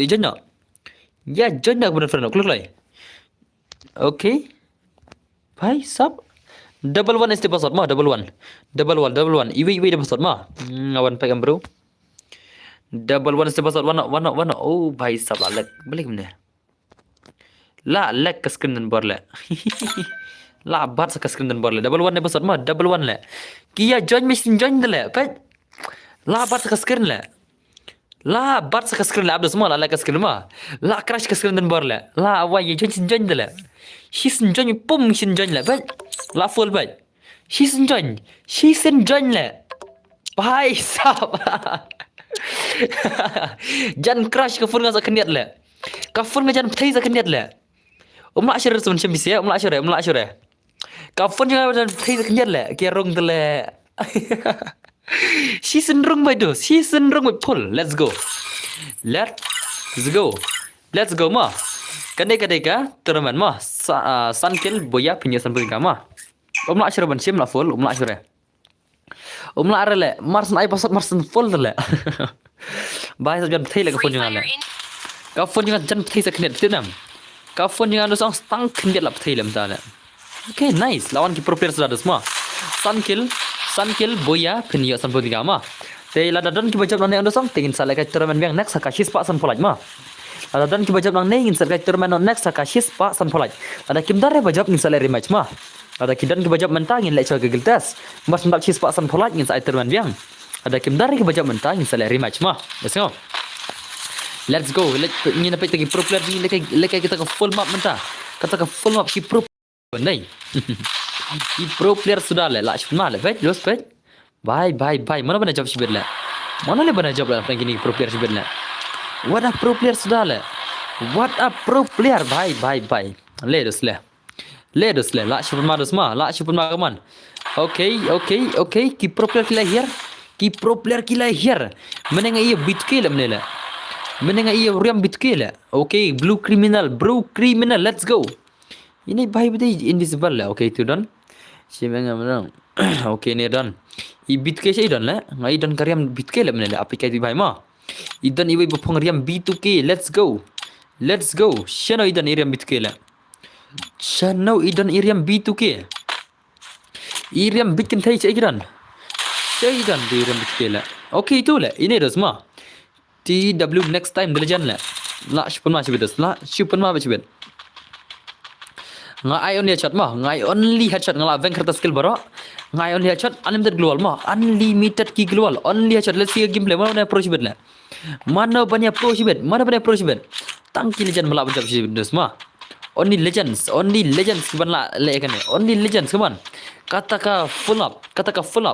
Ya join lagi bener friend. Klik lagi. Okay. Bye, sub. Double one is the password mah. Double one. Iwi the password mah. Awan pegang bro. Double one is the password. Wana. Oh, bye, sub. Balik mana? La lag ke screen dan bar le. La bat sa screen dan bar le. Double one ne password mah. Double one le. Kia join mesin join le. Pet. La bat sa screen le. La bat sa screen le. Abdo semua la lag ke screen mah. La crash ke screen dan bar le. La awai join le. She's join pum sin join le. Pet. La full pet. She's join le. Bye sab. Jan crash ke phone nga sa keniat le. Ka phone nga jan play sa keniat le. Umla asyir sun shim bisi umla asyir. Ka phone nga jan play sa keniat le. Kia rong tele. Season rong by do. Season rong by pull. Let's go ma. Kadai ka tournament ma. Sun kill boya punya san punya ma. Umla asyir ban shim la full umla asyir. Umla arale Mars na pasat Mars full tele. Bye sa jan play le ka phone nga le. Ka phone nga jan play sa keniat tinam. Ka phone nga dosang stang keniat la play lem ta le. Okay, nice. Lawan ki pro player sudah ada semua. Sun kill boya penyo san pun tiga mah. Te lada don ki bajab nang dosang tingin sala ka tournament yang next ka shispa san polaj mah. Lada don ki bajab nang ning sala ka tournament next ka shispa san polaj. Ada kim dare bajab ning sala rematch mah. Ada kidan ki bajab mentangin le chal gegel tes. Mas ndap shispa san polaj ning sa tournament yang. Ada kim dare ki bajab mentangin sala rematch mah. Let's go. Ini dapat tagi pro player ni lekai kita ke full map mentah. Kata ke full map ki pro नहीं ये pro player sudah le lah cuma le bet jos bet bye mana bana job sibir le mana le bana job le apa gini pro player sibir le what a pro player sudah le what a pro player bye le dos le lah cuma dos mah lah cuma kaman okay ki pro player kila here menenga iya bit kill menela menenga iya riam bit kill okay blue criminal let's go. Ini bahaya betul invisible lah. Okay tu don. Siapa yang menang? Okay ni don. Bit ke saya don lah. Ngai don karyam bit ke lah mana lah. Apa kaya tu bahaya mah? Idan ibu penghariam B2K. Let's go. Shano idan iriam bit ke lah. Shano idan iriam B2K. Iriam bit kan thai cai don. Syaitan di rem kela. Okay itu lah. Ini dah semua. TW next time the legend lah. La shupun ma chibet. La shupun ma chibet. Ngai only headshot mah. Ngai only headshot ngala bank kertas skill baro. Ngai only headshot unlimited global mah. Unlimited key global. Only headshot. Let's see a gameplay. Mana approach chibet lah. Mana banyak pro chibet. Mana banyak pro chibet. Tangki legend malah banyak chibet semua. Only legends kiban la le kan only legends come on kata full up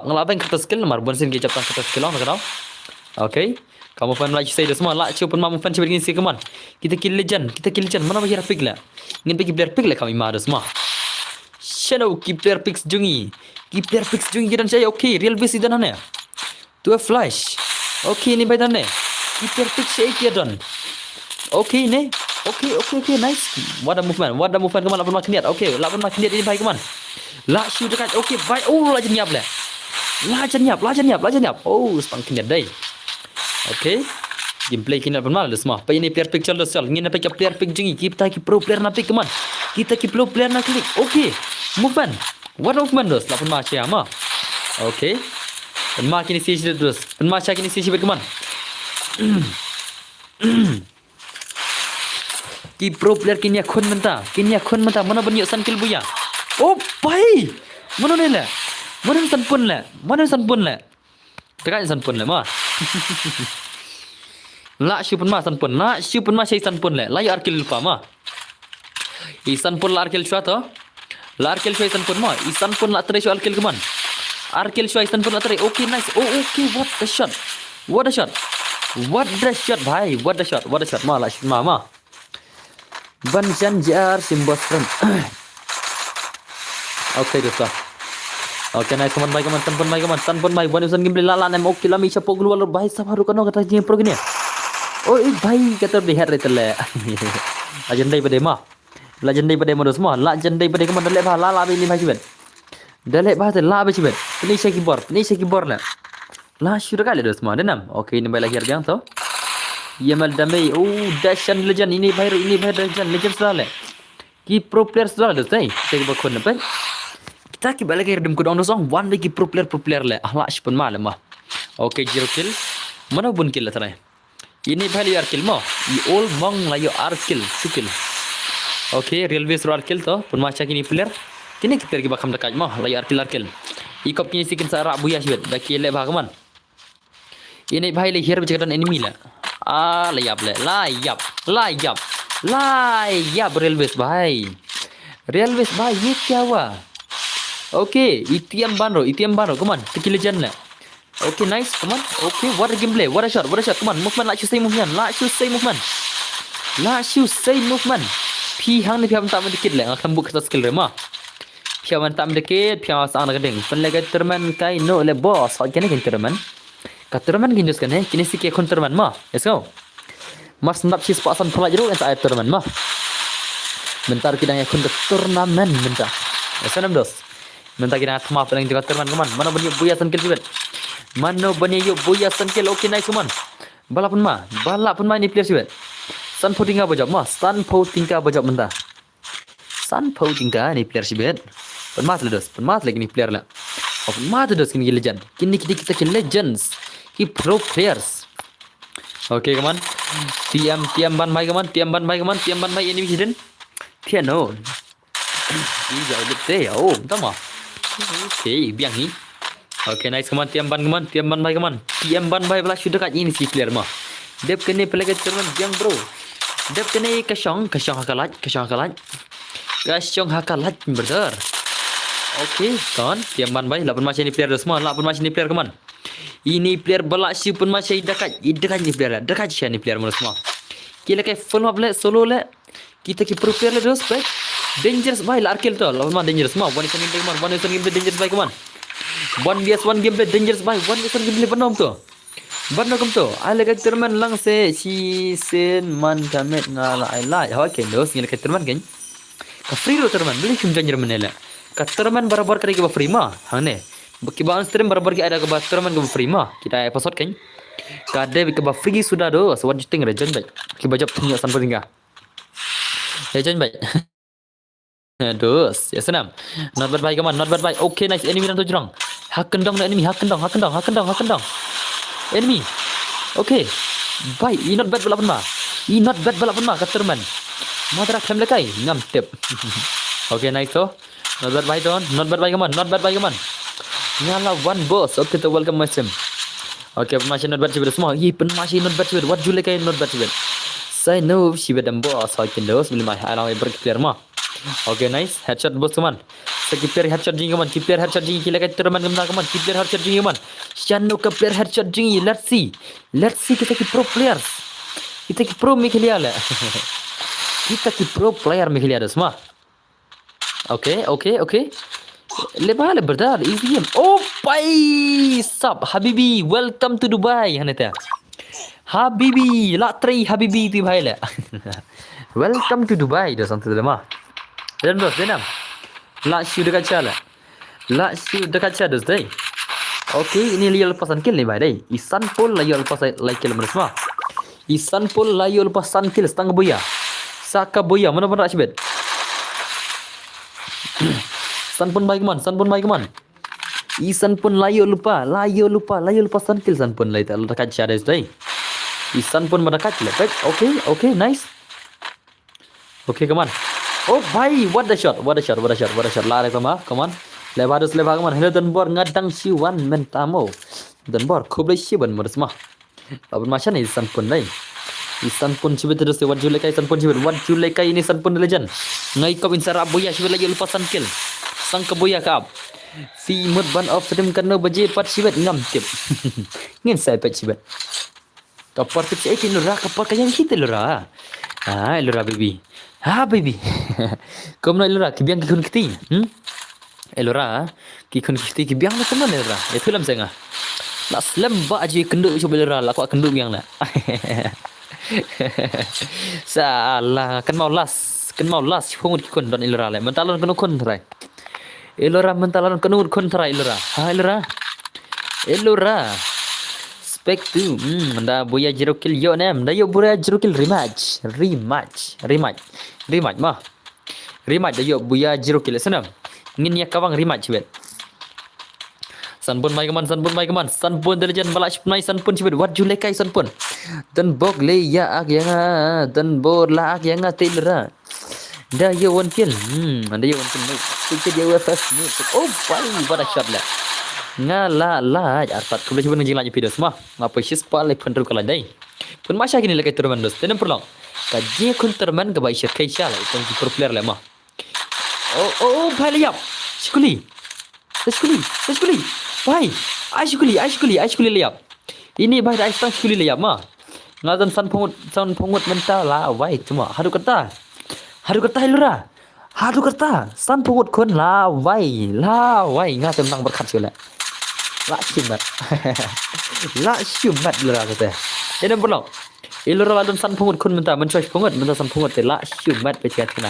ngelabain kertas skill mar bonsin ke captan kertas skill on kau okay kamu fan like say semua la cuman mamu fan begini sih come on kita kill legend mana bagi pick lah ingin bagi player pick lah kami mah semua shadow keep player picks jungi dan saya okay real base dan aneh tu flash okay ini baik dan aneh keep player pick saya kian okay ni Okay, nice. What a movement kemana? 8 makin niat. Okay, 8 makin niat ini baik kemana? Lah shoot dekat. Okay, baik. Oh, lajan niap lah. Lajan niap. Oh, setengah niat day. Okay. Gameplay kini 8 malam semua. Pa ini player pick charles sel. Ngin pick player pick jengi. Kita ki pro player na pick kemana? Kita ki pro player na klik. Okay. Movement. What movement dos? 8 malam siapa? Okay. Makin isi terus. Macam kini isi kemana? Ki pro player kini akun menta mana banyak san kill buya oh pai mana ni lah mana san pun lah dekat san pun lah mah la shu pun mah saya san pun lah layu arkil lupa mah isan pun la arkil shua to la arkil shua isan pun mah isan pun la teri shua arkil keman arkil shua isan pun la teri okay nice oh okay what the shot bhai what the shot mah la shu mah Ban Janjar Simbos friend. Okay dosta. Okay nice kaman tan pun baik Ban usan game lala nem okay lami chapo global bhai sab haru kano kata jing pro gini. Oh bhai kata lihat retele. Legendary pada mah. Legendary pada modus mah. Legendary pada kaman dalek bah lala ini bhai ciben. Dalek bah la bhai ciben. Ini saya keyboard lah. La syur kali dos mah denam. Okay ini baik lagi harga tu. Yamal damai dashan legend ini bahir legend salah ki pro player salah tu saya bakon apa kita ki balik ke dem ko down song one day ki pro player le ahla shpun malam mah okay zero kill mana bun kill tara ini bahir kill mah I all mong la yo kill 2 kill okay railway sur kill to pun macha kini player kini kita ki bakam dekat mah la yo kill ikop kini sikin sara buya sibet baki le bah kaman ini bahir le here bercakap enemy lah layap railways भाई ये क्या हुआ okay itiam banro come on teki legend lah okay nice come on okay what a gameplay what a shot come on movement like you say movement pi hang ni pi am tak mendikit lah akan buka skill remah pi am tak mendikit pi am sang nak deng penlega terman kai no le boss kene kan terman Katerman ginjus kan kini si ke konterman mah let's go mas nap si pasan pula jeruk kan tak terman mah bentar kita yang konter turnamen bentar senam dos bentar kita thama pelang juga terman kaman mana banyak buyasan kill juga mana banyak yuk buyasan kill okay nice kaman balapun mah ini player juga san po tinggal bajak bentar san po tinggal ni player juga penmat lagi ni player lah penmat dos kini legend kini kita legends ki pro players okay come on tiam ban mai ini hidden piano ini jauh betul oh tama okay biang ni okay nice come on tiam ban mai belah sudah kat ini si player mah dep kene pelagi terman biang bro dep kene kasong hakalat brother okay kan tiam ban mai 8 macam ni player semua 8 macam ni player kaman ini player balak si pun masih dekat ni player dekat si ni player semua kila kayak full map le solo le kita ki pro player le dos baik dangerous baik la kill to lama dangerous mah one game dangerous baik kaman 1vs1 game dangerous baik 1vs1 game benom tu ala kat terman lang se si sen man kamet ngala ai okay dos ngila kat terman kan ka free lo terman beli kum danger menela kat terman barabar kali ke free mah hane Bukibaan stream barabar ki ada ke terman ke free mah kita episode kan kade ke free sudah do so what you think region baik ki bajab punya san tinggal region baik dos ya senam not bad baik kaman okay nice enemy dan tu jurang Hakan dong enemy, hakan dong. Enemy. Okay. Bye, not bad balapan ma. Not bad balapan ma kata teman. Madra kem lekai ngam tip. Okay, nice to. Not bad bye don. Not bad bye come on. Nyala one boss. Okay, to welcome my sim. Okay, masih not bad sih semua. Masih not bad sih. What you lekai not bad sih. Saya know sih bedam boss. Saya kendos bila mai alam berkelir ma. Okay, nice. Headshot bos teman. Keep player headshot jing kaman. Keep player headshot jing kila kata teman kaman. Keep player headshot jing kaman. Shano ke player headshot jing. Let's see kita ki pro players. Kita ki pro mikhilia le. Kita ki pro player mikhilia dah semua. Okay. Lebar berdar easy game. Oh, bye. Sup Habibi, welcome to Dubai haneta. Habibi, la try Habibi tu bhai le. Welcome to Dubai dah santai dah mah. Dan bos denam. La siu dekat cala. Dai. Okay, ini lihat lepasan kill nih bhai dai. Isan pun lihat lepas like kill mana semua. Isan pun lihat lepasan kill setengah boya. Saka boya mana pun tak sibet. San pun baik man. Isan pun layo lupa san kill san pun lai tak dekat cara dai. Isan pun mendekat lepek. Okay, nice. Okay, come on. Oh bhai, what a shot. Lari sama, come on. Lebar come on. Hello dan bor ngadang si one mentamo. Dan bor खूब लई बन मरस मा. अब माशा नहीं Isan pun lai. Isan pun sibet terus what you like Isan pun sibet. What you like ini Isan pun legend. Ngai kau insar abuya sibet lagi lupa san kill. Sang kebuya kap. Si mud ban of stream karena baje pat sibet ngam tip. Ngin saya pat sibet. Kapar tip saya kini lura kapar kayang kita lura. Lura baby. Baby. Kau nak lura kibiang kikun kiti. Lura kikun kiti kibiang nak kena lura. Itu lam saya ngah. Nak selembak aje kenduk coba lura lah kau kenduk biang nak. Salah kan mau las pungut kikun don lura le. Mentalon kenu kun terai. Elora mentalon kenu kun terai lura. Elora. Spek tu. Dah boya zero kill yo nem. Dah yo boya zero kill rematch mah. Rematch dah yo boya zero kill senam. Ngin ya kawang rematch bet. San pun mai kaman. San pun the legend balak punai san pun cibet. What you like san pun. Dan bog le ya ag yang dan bor la ag yang telera. Dah yo one kill. Dah yo one kill. Kita dia UFS ni. Oh, bye. What a shot lah. Ngala artat kubla cuba ngajing lagi video semua. Ngapa sih spal like pendru kalah dai. Pun masya gini lagi terman dos. Tenang perlong. Kaji kun terman ke baik syirkai syal. Itu pro player lah mah. Oh, bhai liap. Shukuli. Bhai. Ai shukuli liap. Ini bhai dah istang shukuli liap mah. Ngazan san pungut mental lah. Bhai cuma haru kata hilura. San pungut kun lah. Bhai ngah tentang berkat sila. La syumat lura kata. Jangan perlu. Ilura ladon san pungut kun minta mencuci pungut san pungut la syumat bercakap kena.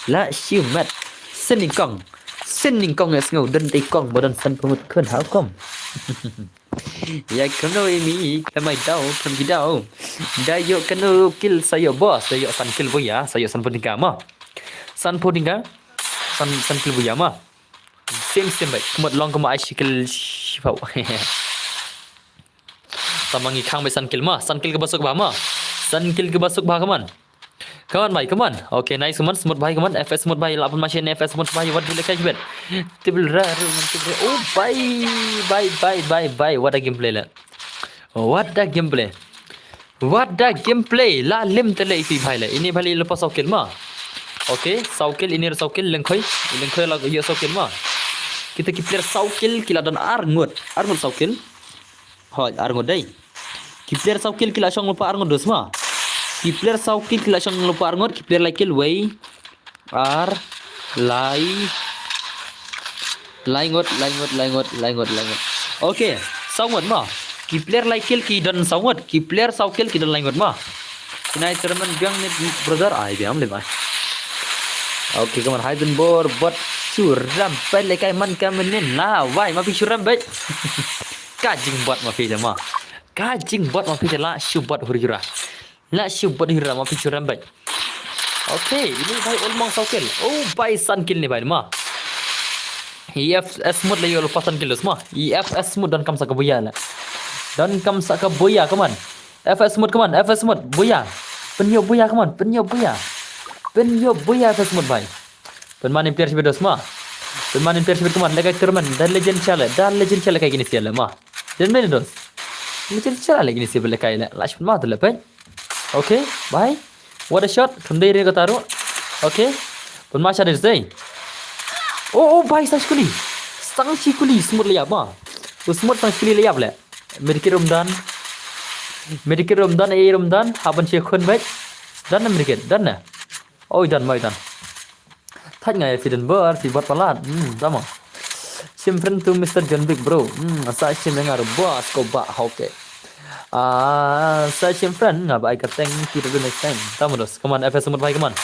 La syumat. Sending kong es ngau dan tekong badan san pungut kun hau kom. Ya kena ini kemai tahu kidau. Dayo kena kill saya bos. Dayo san kill boya. Saya san pun tinggal mah. San kill boya mah. Same baik. Kemudian long kemai kill shipau. Tamangi kang san kill ke basuk bah mah. San kill ke basuk bah kaman. Kaman bhai, kaman. Okay, nice kaman. Smooth bhai kaman. FS smooth bhai. Lapan macam FS smooth bhai. What boleh kajbet? Tibil rar. Oh, bye. What a gameplay lah. What a gameplay. La lim tele ifi bhai lah. Ini bhai lepas saukil mah. Okay, saukil ini saukil lengkoi lah ya saukil mah. Kita player saukil kila dan arngut saukil. Hoi, arngut dai. Player saukil kila syong lupa arngut dos mah. Player saukil kila syong lupa arngut. Player like kill way ar laingot. Okay, saungut mah. Player like kill ki dan saungut. Player saukil ki dan laingot mah. Sinai terman biang ni brother ai biam le mah. Okay, kaman Haiden bor buat suram pai lekai man kamenin lah. Why mapi suram baik. Kajing buat mapi jema. Kajing buat mapi jela syubat hurira. La syubat hurira mapi suram baik. Okay, ini baik olmong saukil. Oh, baik san kill ni baik mah. EFS mood layo lepasan kilo semua. EFS mood dan kam saka boya lah. Dan kam saka boya come on. FS mood come on. FS mood boya. Penyo boya come on. Penyo boya. Penyo boya FS mood bhai. Penmain player sibet semua. Penmain player sibet come on. Lega terman dan legend chala. Dan legend chala kayak gini siala mah. Dan main dos. Legend chala lagi ni siapa lekai lah. Lash mah tu lepai. Okay, bye. What a shot. Thundai re taruh. Okay. Penmain ada day. Oh, bhai sang sekali. Sang sekali smooth liap mah. Smooth sang sekali liap le. Medikir Ramadan. Medikir Ramadan Ramadan. Haban Sheikhun baik. Dan medikir. Dan na. Oh, dan mai dan. Thắt ngày thì đừng bơ thì bật palat. Sama. Sim friend to Mr. John Big bro. Asa sim dengar bos ko ba okay. Saya sim friend ngapa ai kateng kita do next time. Tamu dos. Come on FS mood bhai come on.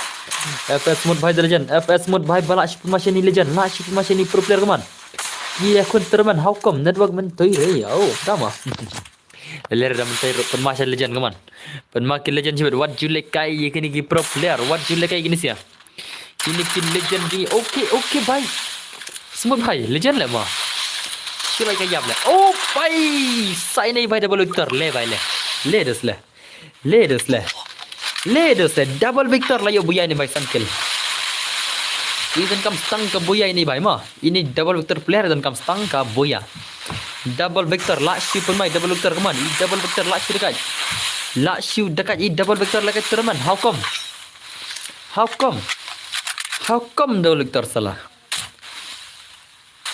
FS mood bhai the legend. FS mood bhai balak machine ni legend. Lah machine ni pro player come on. Iya kun terman how come network men toi re. Oh, sama. Ler dah mentai penmasya legend come on. Penmakin legend sibet what you like kai kini ki pro player. What you like kai gini sia. Ini kin legend ni. Okay bhai. Smooth bhai legend le mah. Sila kaya le. Oh bhai. Sai nahi bhai double victor le bhai le. Le dos le. Double victor la yo buya ni bhai Sun Kill. Ini kam stang ka buya ini bhai mah. Ini double victor player dan kam stang ka buya. Double victor la shoot pun mai double victor kaman. Double victor la shoot dekat. La shoot dekat i double victor la kat teman. How come double victor salah?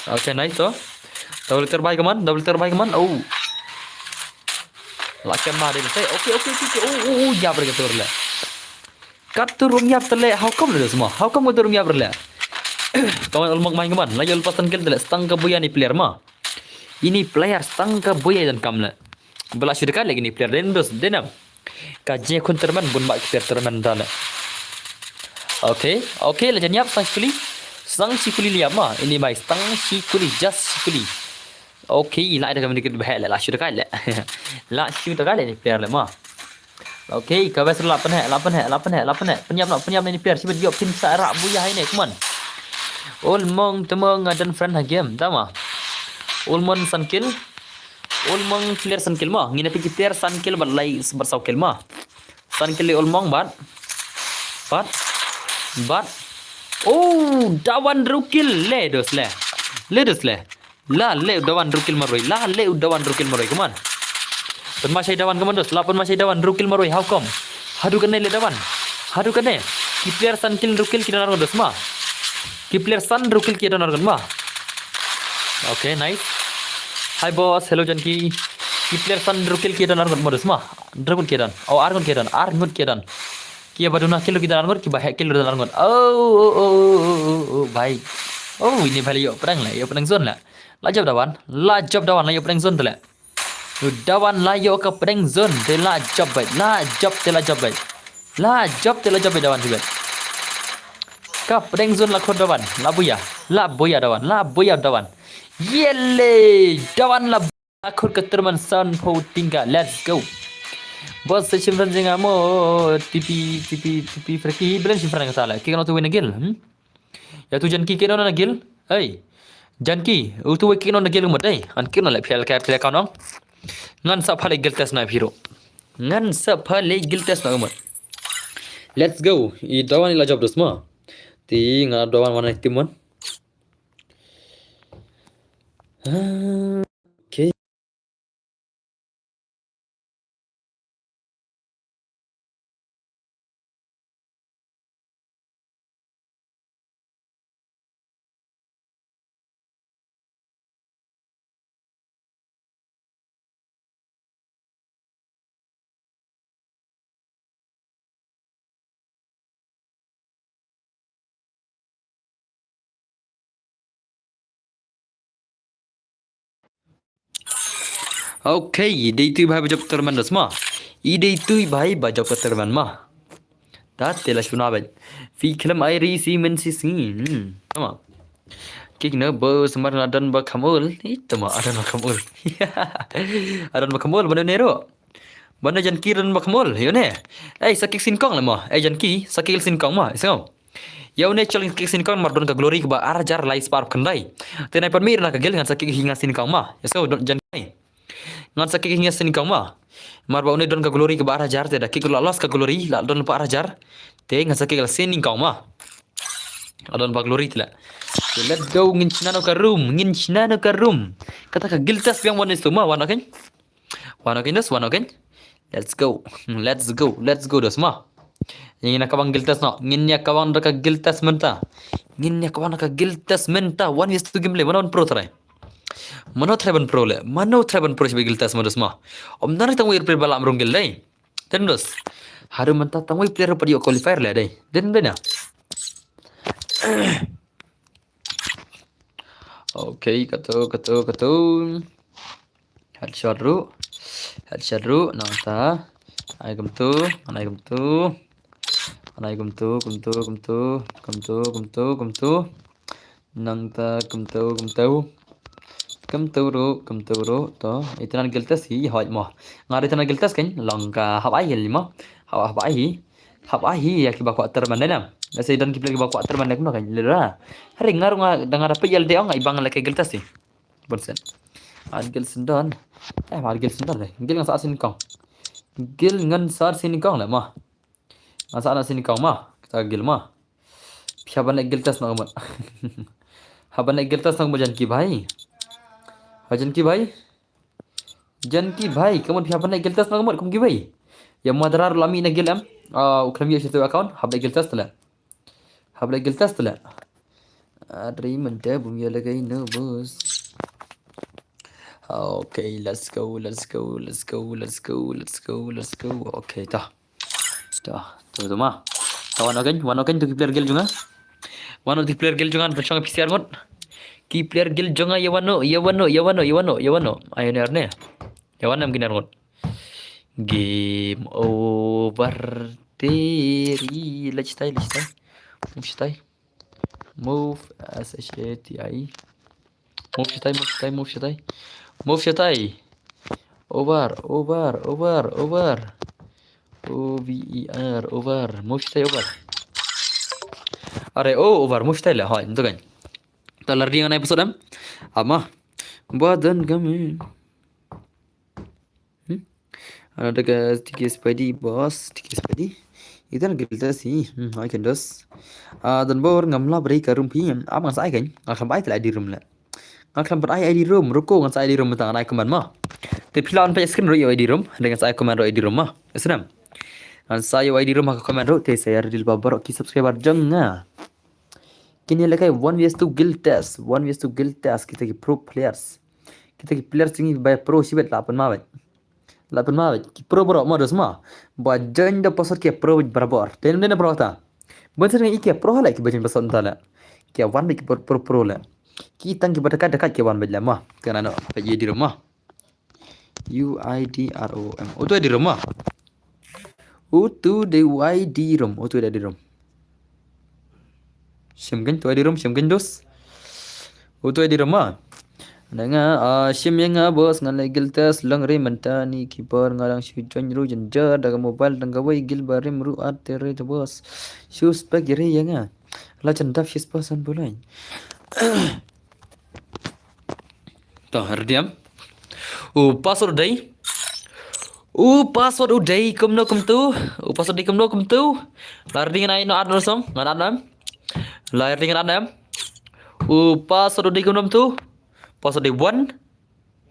Okay, nice oh. Double victor bhai kaman. Oh. La kemah dia say. Okay. Oh, ya bergetur le. Kat turun ya terle. How come le semua? How come turun ya berle? Kawan ulmak main kaman. La yo lepasan kill terle. Stang ka buya ni player mah. Ini player stang ka buya dan kam le. Belas sudah kali lagi ni player Dendos denam. Kajian kun terman bun bak player terman dah le. Okay, legend yap sang sikuli liap mah. Ini mai stang sikuli just sikuli. Okay, lại dah kami dikit bahaya lah sudah kali le. La sudah kali ni player le mah. Okay, kau besar 8 hek. Penyap ni player sibet job tim sarak buya ini come on. Ulmong temong dan friend game tahu mah. Ulmon Sun Kill. Ulmong player Sun Kill mah. Ngina pergi player Sun Kill balai bersau kill mah. Sun Kill ulmong bat. Oh, dawan rukil le dos le. La le dawan rukil maroi. Come on. Penmasai dawan come on dos. La penmasai dawan rukil maroi. How come? Hadu kene le dawan. Ki player Sun Kill rukil kita naron dos mah. Ki player Sun rukil kita naron mah. Okay, nice. Hi boss, hello Janki. Ki player Sun rukil kita naron modus mah. Dragon kita. Oh, Argon kita. Kia baduna kilo kita naron ki bahek kilo naron. Oh, baik. Oh, ini balik yo perang zone lah. Lajab dawan la yo perang zone tu lah. Dawan la yo ke perang zone de la job baik. La job dawan juga. Ka perang zone la khod dawan. La boya dawan. Yele dawan la khod ke terman san po tinggal. Let's go. Bos simran jenga mo tipi freki belen simran salah. Ki kana tu win agil. Ya tu Janki kena na gil. Hey. Janki, tu kena na gil umut ai. An kena la phel ka phel ka nong. Ngan sa phale gil test na hero. Umut. Let's go. I dawan ila job dos ma. Ti ngana dawan mana timon. Okay. Okay, day tu bhai bajab terman dos ma. I day tu bhai bajab terman ma. Tat tela shuna bhai. Fi film airi si men si sin. Sama. Kikna bo semar adan ba khamul. Itu ma adan ba khamul. Adan ba khamul bana nero. Bana Janki adan ba khamul. Yo ne. Sakik sin kong la ma. Janki sakik sin kong ma. Isau. Ya une challenge kick sin kang mardon ka glory ba arjar lai sparp kendai. Tenai pan mir na ka gel ngan sakik hinga sin kang ma. Ya so jan kai. Ngan sakik hinga sin kang ma. Mar ba une don ka glory ka ba arjar te da kick lolos ka glory la don pa arjar. Te ngan sakik sin kang ma. Adon ba glory tila. Let's go ngin chinano ka room. Kata ka giltas yang one is tu ma wana kan. Wana kan. Let's go. Let's go dos ma. Ingin nak kabang giltas no. Ingin ya kabang ka giltas menta. One is to gimle mana pro try. Mano ban pro sebagai giltas mados ma. Om nari tangwi player bala amrung gil dai. Den dos. Haru menta tangwi player pada qualifier le dai. Den ya. Okay, katu. Headshot ru. Nanta. Aigum tu. Nanta kum tu ru to itinan giltas hi hoj mo ngari itinan giltas kan longka habai lima habai ya ki bakwa termandana nasi dan ki plagi bakwa termandana kuno kan lera hari ngaru dengar apa yel de ngai bang leke giltas si bonsen ad gil sendon ad gil sendon le gil ngan sa sin kong gil ngan sa sin kong le ma asa na sin kong ma kita gil ma pyaban lek giltas na mo haban lek giltas na mo jan ki bhai Janki bhai kamu pihak naik giltas nak kamu ki bhai ya madrar lami na gilam ukram ya situ account habla giltas tala adri menta bumi lagai no boss. Okay, let's go. Okay, dah tu mah kawan akan tu player gil juga bersama PCR mod ki player gil jonga yawano ayo ne yawana mungkin argot game over teri let's stay move as a shit ai move shitai over over move shitai over are over move shitai lah itu kan talar dia na episode am ama badan kami ada ke tiga spadi itu kan kita sih I can dos dan bor ngamla beri ke room pi am ngan sai kan ngakam bai tla di room la ngakam ber ai di room ruko ngan sai di room tang ai command ma te pilan pa screen ro di room dengan sai command ro di room ma esram ngan sai di room ka command ro te saya dil babar ki subscriber janga kini lekai 1vs2 guild test kita ki pro players ini by pro sibet lapan mawet ki pro bro modus ma ba janda pasar ki pro barabar ten pro ta bentar ngi ki pro la ki bajen pasar tala ki wan ki pro la ki tang ki bataka dekat ki wan bejla ma kana no pa di rumah UIDROM itu di rumah di rum Shimgen tu di dos. Utu di rumah. Nanga shim yang bos ngalai giltas langri mentani kiper ngalang shujon ru jenjar daga mobile daga wai gil barim ru atere bos. Shoes bag yere yang la cendaf shis pasan bulai. Toh hardiam. Password dai kum tu. Password dai kum tu. Lardi ngai no adno som ngan lahir dengan Adam. Password di kum tu. Password di 1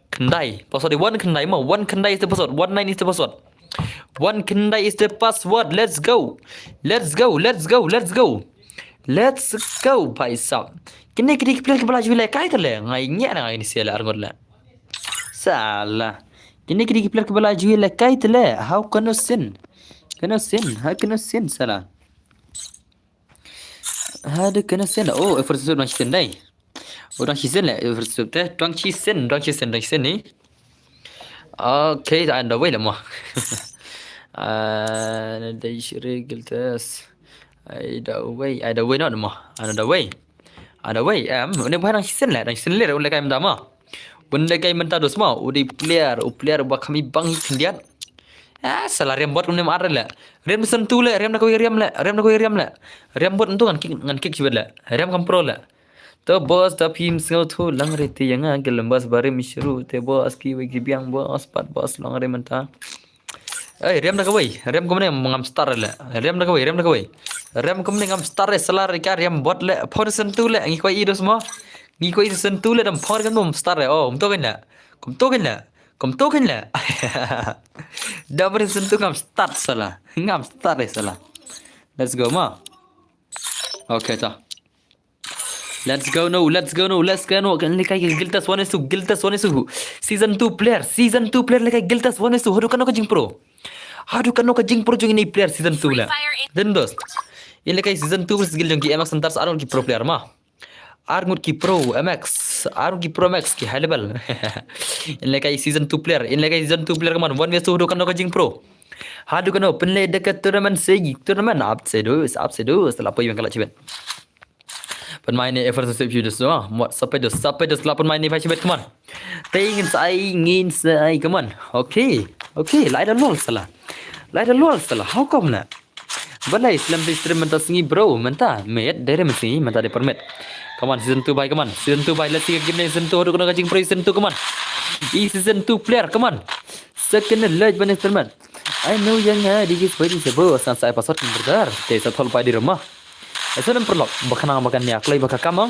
kendai. Password di 1 kendai mah. 1 kendai is the password. 19 is the password. 1 kendai is the password. Let's go. Bhai sab. Kini player ke belaju le kai tele. Ngai nya ngai ni sela argot la. Salah. Kini player ke belaju le kai tele. How can you sin? Salah. Hade kena sen effort tu orang sen dai. Orang sen lah effort tu teh. Orang sen ni. Okay, anda way lah mah. Ada isyri giltas. Ada way not mah. Ada way. Ini bukan orang sen lah. Orang sen le orang kai mendama. Benda kai mentah dos mah. Udi player buat kami bang kendiat. Salah rem bot kemudian marah lah. Rem sentuh lah, rem nak kau rem lah, rem nak kau rem lah. Rem bot itu ngan kick juga lah. Rem kampro lah. तो बस तब हिम से तो लंग रही थी यंगा के लंबस बारे में शुरू थे बस की वे की बियांग बस pat bos long re menta rem nak kawai rem ko ngam star le rem nak kawai rem ko ngam star re salar ka rem bot le for sentu le ngi ko i dos mo ngi ko i sentu le dam for kan mum star re oh to kan kum to kan la dabar sentu ngam start ngam star re sala let's go ma okay ta Let's go no. Kan lekai Giltas one is to season 2 player lekai Giltas one is to hodu kano ka jing pro jong ini player season 2 la dan dos ini lekai season 2 gil jong ki MX antar aron ki pro player ma arngut ki pro MX aron ki pro MX ki high level ini lekai season 2 player kaman one is to hodu kano ka jing pro hadu kano penle dekat tournament up se dos setelah apa yang kalah ciben pemain ni effort setiap video semua sampai dos lah pemain ni pasal come on ingin saya come on okay lai dah lol salah how come nak balai Islam stream mentah singi bro mentah met dari mesti mentah de permit come on season 2 bye come on season 2 bye let's see game season 2 kena kacing pro season 2 come on season 2 player come on second large banyak permit I know yang di waiting sebo saya pasal berdar te satol pai di rumah Eso dan perlu bakan ni aklai baka kamang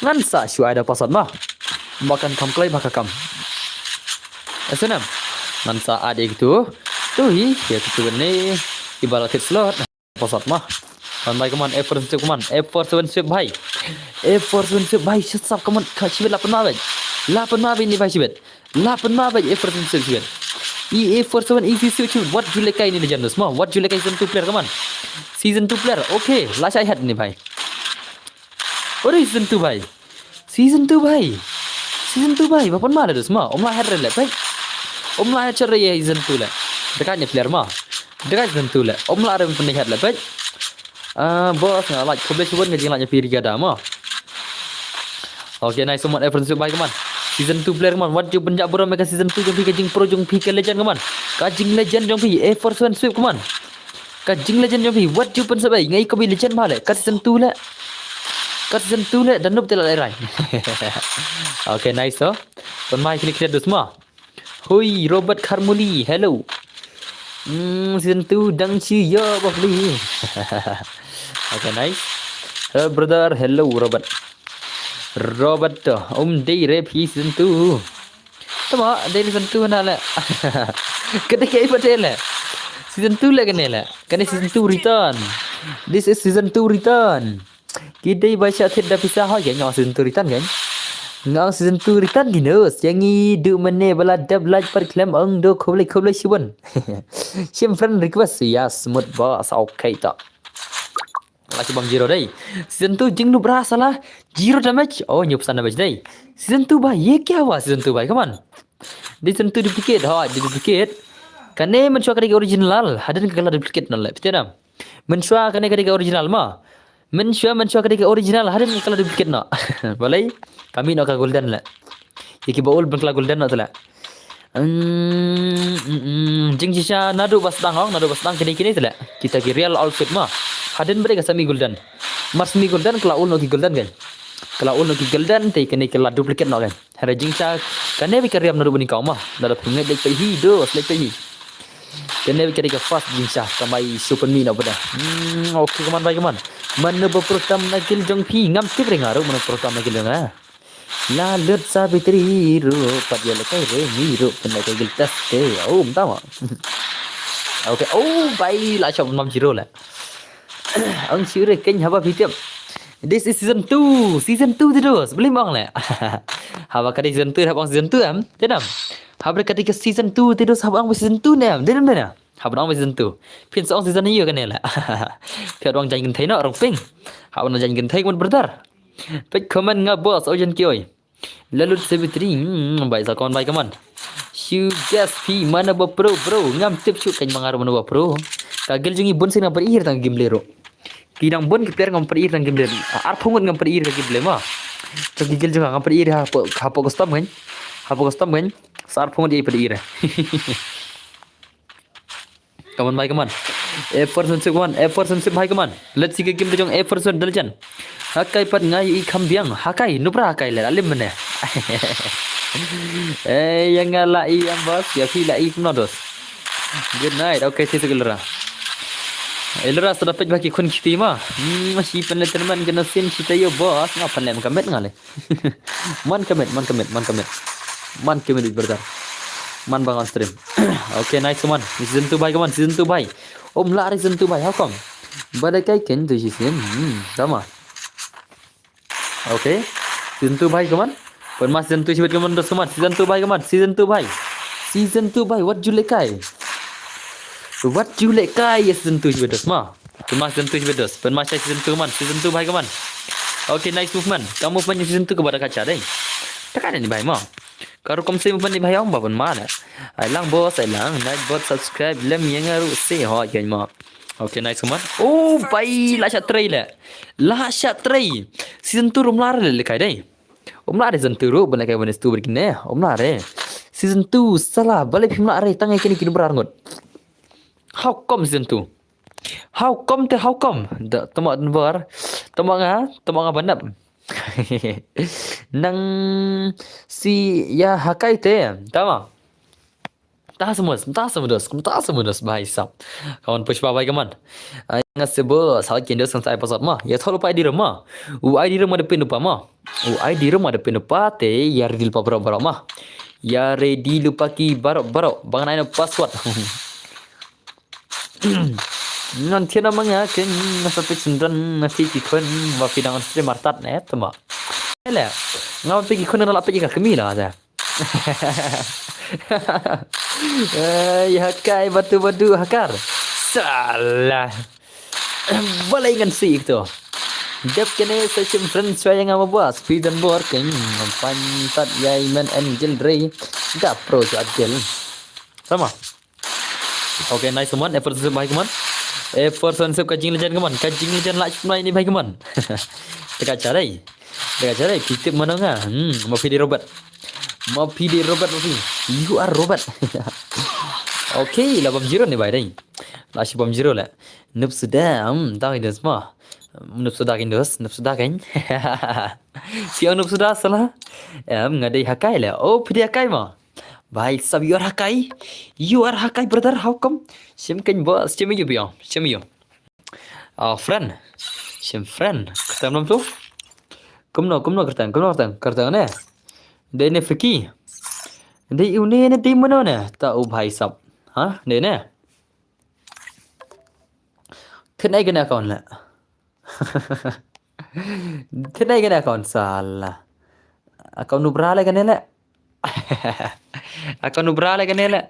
ngan sa syu ada pasat mah bakan kam klai baka kam eso nam ngan sa ada gitu tuh ya tu ni ibarat slot pasat mah kan baik kaman effort sip bhai sab kaman khashibet 8 mah ni bhai sibet 8 mah effort sip effort easy sip what julekai ni legend semua what julekai season 2 player kaman season 2 player okay last I had ni bhai ore season 2 bhai bapan mah ada semua omla had le bhai omla char rahi hai season 2 le dekat ni player mah dekat season 2 le omla ada pun had le bhai bos like publish pun ngajing lanya piri gada mah okay nice so much effort bhai kaman season 2 player kaman what you penjak buram meka season 2 jong pi kajing pro jong pi ke legend kaman kajing legend jong pi effort sweep kaman kajing legend jom what you pen sabai ngai ko bi legend male kat season 2 le dan nup telai rai okay nice so ton mai klik dia semua hui Robert Carmuli hello season 2 dang chi yo bokli okay nice hello brother hello Robert day rap season 2 tama day season 2 na la kedai kai patel la season 2 lah kena season 2 return this is season 2 return kita baca tidak pisah ha yang season 2 return kan ngau season 2 return dinus yang du mene bala dab like per claim ang do khoble shibun sim friend request ya smooth boss okay tak lagi bang zero day season 2 jing lu berasa lah zero damage oh nyup sana damage day season 2 bhai ye kya hua season 2 bhai come on season 2 duplicate kane mencuak ketiga original hadan kagala duplicate nal betul tak mencuak kane ketiga original mah mencuak ketiga original hadan kagala duplicate na balai kami nak golden la yaki baul bangla golden na tala jing jisha nadu bastang kini tala kita ki real outfit mah hadan mereka sami golden mas mi golden kala ul no ki golden kan te kene kala duplicate na kan hara jing cha kane bi kariam nadu bani kau mah nadu pingat dek hi do selek hi kene bi kari ka fast jing cha kamai super mi na bada okay kaman bai kaman mana berprogram nakil jong pi ngam tip rengaru mana program nakil na la lut sabitri ru pat ya lekai re mi ru penai ka giltas te oh tama okay oh bai la chop 50 la ang sure keng haba bitiam this is season 2 terus boleh bang la haba kadi season 2 habang season 2 am tenam haba kadi ke season 2 terus habang season 2 ne am tenam na haba ang season 2 pin song season ni kan la pia dong jangan thai no rong ping haba na jangan thai mon brother pek comment nga boss ojen ki oi lalut sebitri bai sakon bai kaman you guess pi mana ba pro ngam tip chu kan mangar mana ba pro kagel jungi bon sina berir tang game lero kidang bon player ngam berir tang game lero ar phungun ngam berir ka game le ma to gigel juga ngam berir ha po custom kan sar phungun di berir Come on, bhai, come on. Effort sunset one, effort sunset bhai, come on. Let's see the game jong effort sunset dalajan. Hakai pat ngai I kambiang, hakai nubra hakai le alim mana. Yang ngalah I yang bos, ya kila I kunodos. Good night. Okay, sisa gelera. Elera sudah dapat bagi kun kita mah. Masih penelitian kena sin kita yo bos. Ngapa lem kamet ngale. Man kamet. Man kamet berdar. Man bang on stream. Okay, nice man. Season 2 bhai kaman, season 2 bhai. Om lari season 2 bhai. How come? Badai kai ken tu season. Sama. Okay. Season 2 bhai kaman. Permas season 2 sibet kaman dos kaman. Season 2 bhai kaman. Season 2 bhai. Season 2 bhai. What you like kai? What you like kai season 2 sibet dos ma. Permas season 2 sibet dos. Permas season 2 man. Season 2 bhai kaman. Okay, nice movement. Kamu punya season 2 kepada kaca deh. Tekan ni bhai ma. Kalau kamu movement ni bhai om bapan mana? Ai lang bos, ai lang. Like bot subscribe lem yang aru say ho kan ma. Okay, nice man. Oh, bhai lah shot try le. Lah shot try. Season 2 rum lar le kai deh. Om lar season 2 ru bana kai bana stu berkine. Om lar season 2 salah balik phim lar tangai kini kini berar ngot. How come season 2? How come? Da tama denvar. Tama nga banap. Nang si ya hakai te. Tama. Tak semudas bhai sab. Kawan pushpa bhai kaman. Nga sebo sal kendo sampai episode mah. Ya tholo pai di rumah. Ai di rumah depan lupa mah. Ai di rumah depan lupa te ya ready lupa baro mah. Ya ready lupa ki baro. Bang naik password. Nanti namanya kan sampai cenderung nanti ikon wafidang stream martat net tama. Ele, ngau pergi ikon nak pergi kami lah ada. Ya hakai batu hakar. Salah. Boleh ingat sih itu. Dep kene session friends saya yang buat speed and board kan pantat Yaiman Angel Ray. Dah pro adil. Sama. Okay, nice man. Effort baik man. Effort sunset kajing lejan kaman. Kajing lejan lah cuma ini baik kaman. Dekat carai. Kita mana ngah? Mau pilih Robert. You are Robert. Okay, lah bom zero ni baik dah. Lah si bom zero lah. Nup sudah. Tahu ini semua. Nup sudah kan? Siapa nup sudah salah? Ngadai hakai lah. Oh, pilih hakai mah. Bhai sab you are hakai brother. How come? Sim kan bos sim you. Friend. Sim friend. Kata nam tu? Kumno kertan ne. Dei ne friki. Dei une ne dei mana ne? Tahu bhai sab. Ha? Dei ne. Kenai kena account la. Kenai kena account salah. Account nubra la kena la. Account nubra la kena la.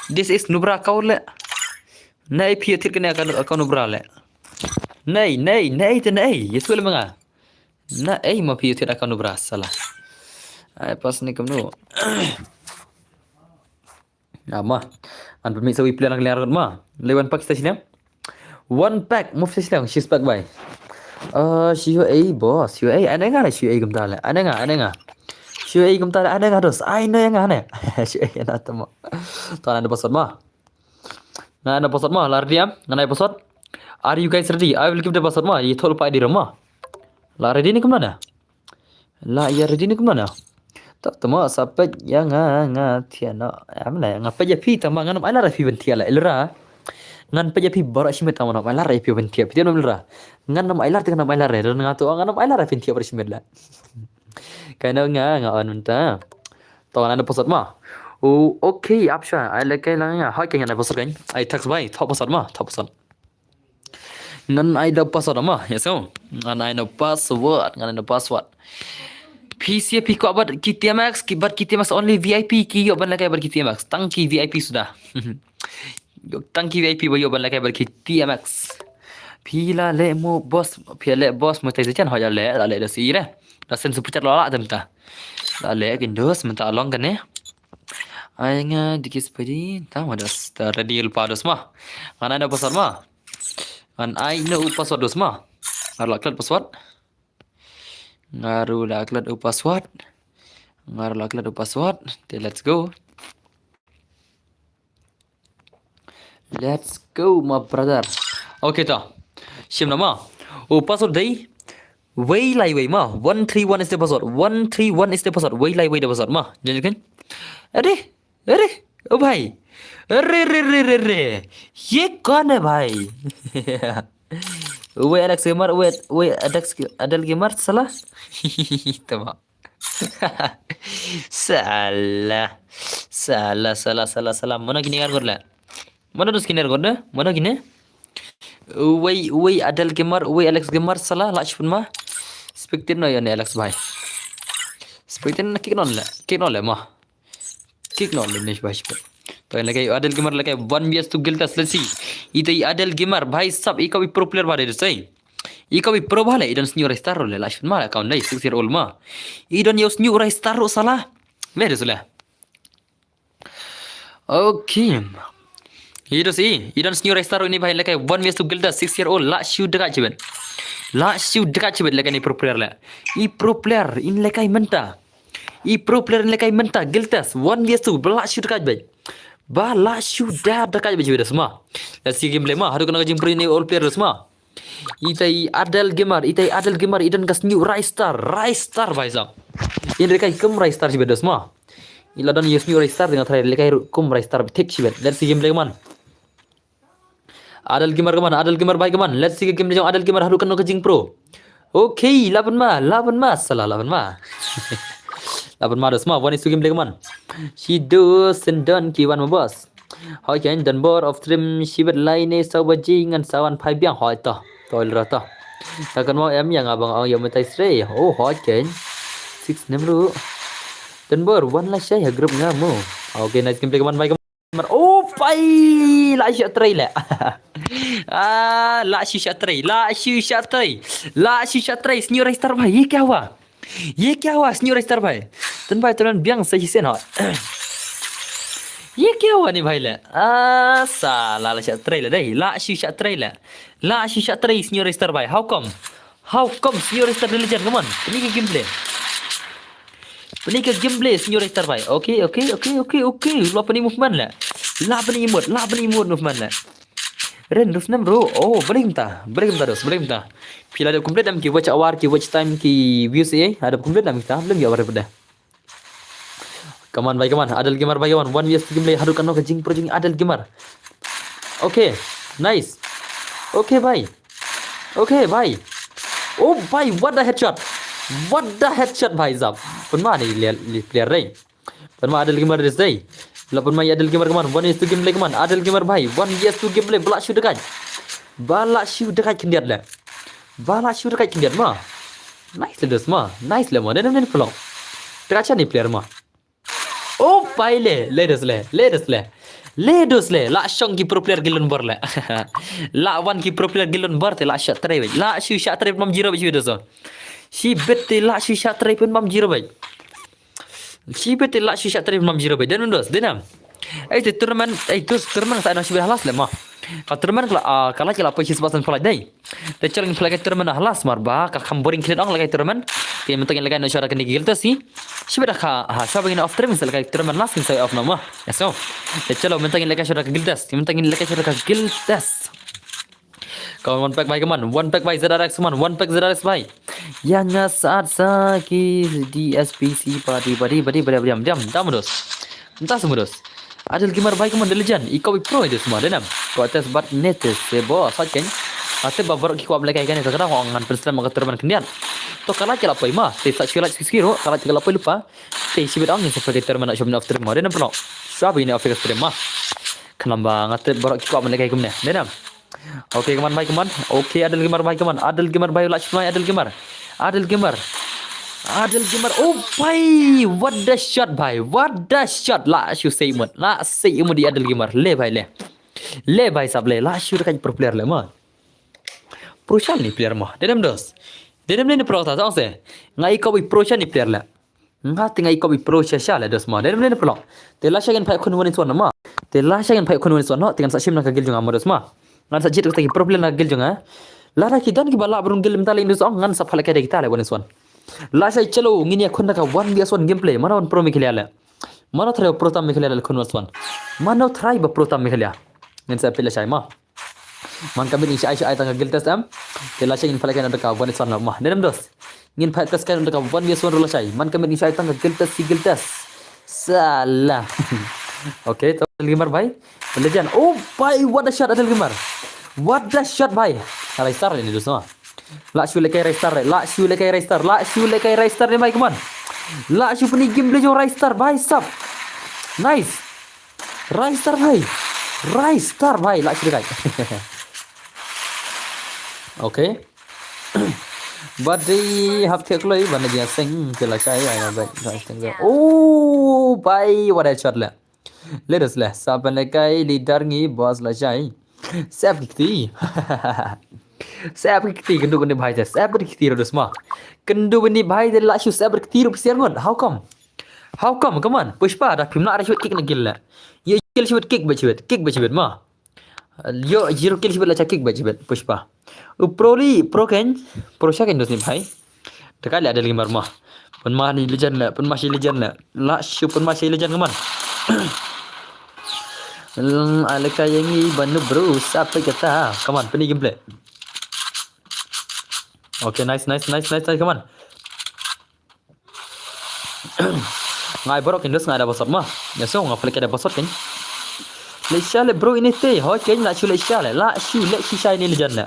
This is nubra account la. Nai piatir kena account nubra la. Nai. Yesu le manga. Nai ma piatir account nubra salah. Ai pas ni kamu. Nama. An permit sawi plan lang larat ma. Lewan pack station. One pack move station. She's back by. CUA boss. CUA ada enggak CUA gemtala? Ada enggak? CUA gemtala ada enggak dos? Ai no yang aneh. CUA na tamo. Tuan ada password mah. Nah, ada password mah. Lar diam. Nana password. Are you guys ready? I will give the password mah. Ye thol pa di rumah. La ready ni kemana? La ya ready ni kemana? Tak tamo sampai yang tiana. Amla ngapa je pi tamo nganam ala rafi bentia la elra. Ngan pa je pi barak simet tamo ala rafi bentia. Pi no elra. Nganam ala tengah ala re. Ngato nganam ala rafi bentia bersimet la. Kaina on unta. Tuan ada password mah. Oh, okay, Apsha. I like lang ha kaya na password kan. I text by top password mah, top password. Ngan I da password mah, yes so. Ngan I no password. PCP ko abad KTMX, KTMX only VIP ki yo ban lakai bar KTMX. Tangki VIP sudah. Tangki VIP bo yo ban lakai bar KTMX. Pila le mo boss mo tai jan ho ya le da si re. Da sen su pucat lola tamta. Da le kin dos menta along kan ne. Ai nga dikis padi tahu das ready lupa dos mah. Mana ada password mah? An ai no password dos mah. Ngaru laklat password. Ngaru laklat password. Okay, let's go. Let's go, my brother. Okay, ta. Shim nama. Oh, password day. Way lai way ma. 131 is the password. 131 is the password. Way lai way the password ma. Jadi kan? अरे अरे ओ भाई अरे रे रे रे रे ये कौन है भाई वो एलेक्स गेमर वो एलेक्स अडल गेमर salah तमाम salah salah mana gini kan gorla mana dus gini gorla mana gini wei adal gamer wei alex gamer salah lach pun mah spektir no ya ne alex bhai spektir na kick non le mah kick non le nish bhai तो लगे adal gamer लगे 1vs to guild let's see ite adal gamer bhai sab ika bi pro player bare sei ika bi pro bhale idon new star le lach pun mah account lai 6 year old mah idon yos new star salah mere sulah okay Itu sih, idan senior star ini bahaya lekai 1vs to guild 6 year old la shoot dekat cebet. La shoot dekat cebet lekai ni pro player la. I pro player in lekai menta. I pro player in lekai menta guild 1vs to la shoot dekat cebet. Ba la shoot dab dekat cebet semua. Let's see gameplay mah, harus kena jim pro ini all player semua. Itai adal gamer idan kas new rise star bahaya sam. Ini lekai kem rise star cebet semua. Ila dan yes new rise star dengan terakhir lekai kum rise star take cebet. Let's see gameplay man. Adal gamer baik keman. Let's see game jong adal gamer haru kena ke jing pro. Okay, 8 ma salah 8 ma. 8 ma dah semua one is game keman. She does sendon kiwan ma bos. Hoi kan dan board of stream she bet line ni saw bajing ngan sawan pai biang hoi ta. Toil rata. Takkan mau em yang abang ang yang metai stray. Oh hoi kan. 6 nemru. Dan board one lah saya grup ngamu. Okay, nice game keman baik. Oh भाई ला shot try ले ला shot try स्न्यूर स्टार भाई ये क्या हुआ स्न्यूर स्टार भाई तुरंत बियांग सही से ना ये क्या हुआ nih भाई ले salah la shot try le dai la shot try senior star भाई how come senior star legend come on ini ke gameplay senior star भाई okay lo apa ni movement lah la apa ni emote movement lah Ren ruf nam bro oh boleh minta pila ada complete dam ki watch hour ki watch time ki views ada complete dam kita belum ya pada Come on adal gamer bhai kaman 1vs gameplay haru kano ke jing pro jing adal gamer okay nice okay bhai oh bhai what the headshot bhai zab penma ni player rai penma adal gamer des dai lapan mai adal gamer kaman 1vs gameplay kaman adal gamer bhai 1vs gameplay balak shoot dekat kendiat mah nice le mah dan pelong teracha ni player mah oh bhai ledos le la shong ki pro player gilon bor le la one ki pro player gilon bor te la shot try la shot try mam jiro bi doso si bet la shot try pun mam jiro bai si bet la shot try mam jiro bai dan dos denam itu turnamen sa nasib halas le mah kalau turnamen kalau apa sih sebasan flight dai te challenge flight turnamen halas marba ka boring kid ong lagai turnamen ke mentang lagai no syara kini gilta si Siapa dah shopping off stream misalnya turnamen last saya off nama so te chalo mentang lagai syara giltas kawan one pack by ZRX man one pack ZRX by yang saat saki di SPC party diam terus adal gamer baik man legend ikaw pro itu semua denam kuates bat netes sebo sajen ate babar ki kuab lekai kan sekarang ngan presiden maka terban kendian to kala kala pai ma te sa chila sikiro kala kala pai lupa te sibit angin seperti terman shopping off stream denam pro sabi ini off stream ma kenamba ngate barak ki kuab lekai kumne denam okay kaman baik kaman okay adal gamer baik kaman adal gamer baik lach mai adal gamer oh bhai what the shot la shoot say imut di adal gamer le bhai sab le la shoot kan pro player le ma pro chan ni player ma denam ni pro ta se ngai ko bi pro chan ni player la ngai ko bi pro cha le dos ma denam ni pro te la shagan bhai khun woni son ma te la shagan bhai khun woni son no tingan sa shim na ka gil junga ma dos ma ngan sa jit ko ta pro player na gil junga lara ki dan ki bala burung gil mtali indus ong ngan sa phala ka de kita le woni son la sai chalo ngini khun ka 1vs gameplay mana on pro mi khilya la mana thrai pro tam mi khilya la khun son mana thrai ba pro tam mi khilya ngin sa pila shay ma man kabin isha isha tanga giltas am tela shay in falakan ada ka wan iswan ma nenam dos ngin phat kas kan ada ka wan yeswan rola shay man kabin isha tanga giltas si giltas salah oke to Gilmar bhai legend oh bhai what a shot Adel Gilmar what a shot bhai alai star ini dosto la shu le kai star la shu le kai star la shu le kai star ni bhai come on la shu puni game le jo star bhai sab nice star bhai la shu le kai okay but the have thick loi ban dia sing chela sai ai ba oh bhai what a shot le Ledas lah, saban lekai leader ngi boss la jai. Sab kiti. Sab kiti kendu bani bhai jas. Sab kiti rodos ma. Kendu bani bhai de la shu sab kiti ro pesiar ngon. How come? How come? Come on. Pushpa dah phim nak shoot kick na gil la. Ye kill shoot kick bachibet ma. Yo zero kill shoot la cha kick bachibet Pushpa. Pro ken pro sha ken dos ni bhai. Dekat la ada lagi mar ma. Pen ma ni legend la, pen ma si legend la. La shu pen ma si legend come on. Alaka yang ini banu bro sampai kata come on peni gameplay okay nice come on ngai borok indus ngai ada bosot mah ya so ngapal ada bosot kan Lesha le bro ini teh ho chen la chu Lesha le la shu le shisha ini lejan le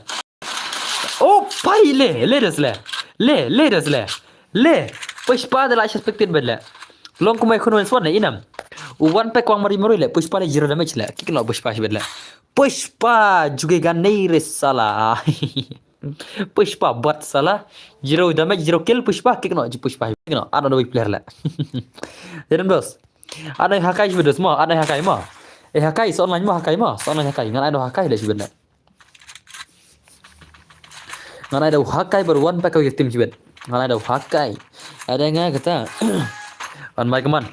oh pai le das le Pushpa de la expected bed le long kumai khunun swan le inam Uwan pe kwang mari le Pushpa le zero damage le kik no Pushpa sibet le Pushpa juga ganai res salah Pushpa buat salah zero damage zero kill Pushpa kik no Pushpa kik no ada doi player le jadi bos ada hakai sibet semua ada hakai mah hakai so online mah hakai ngan ada hakai le sibet le ngan ada hakai baru one pack ke tim sibet ngan ada hakai ada nga kata on my command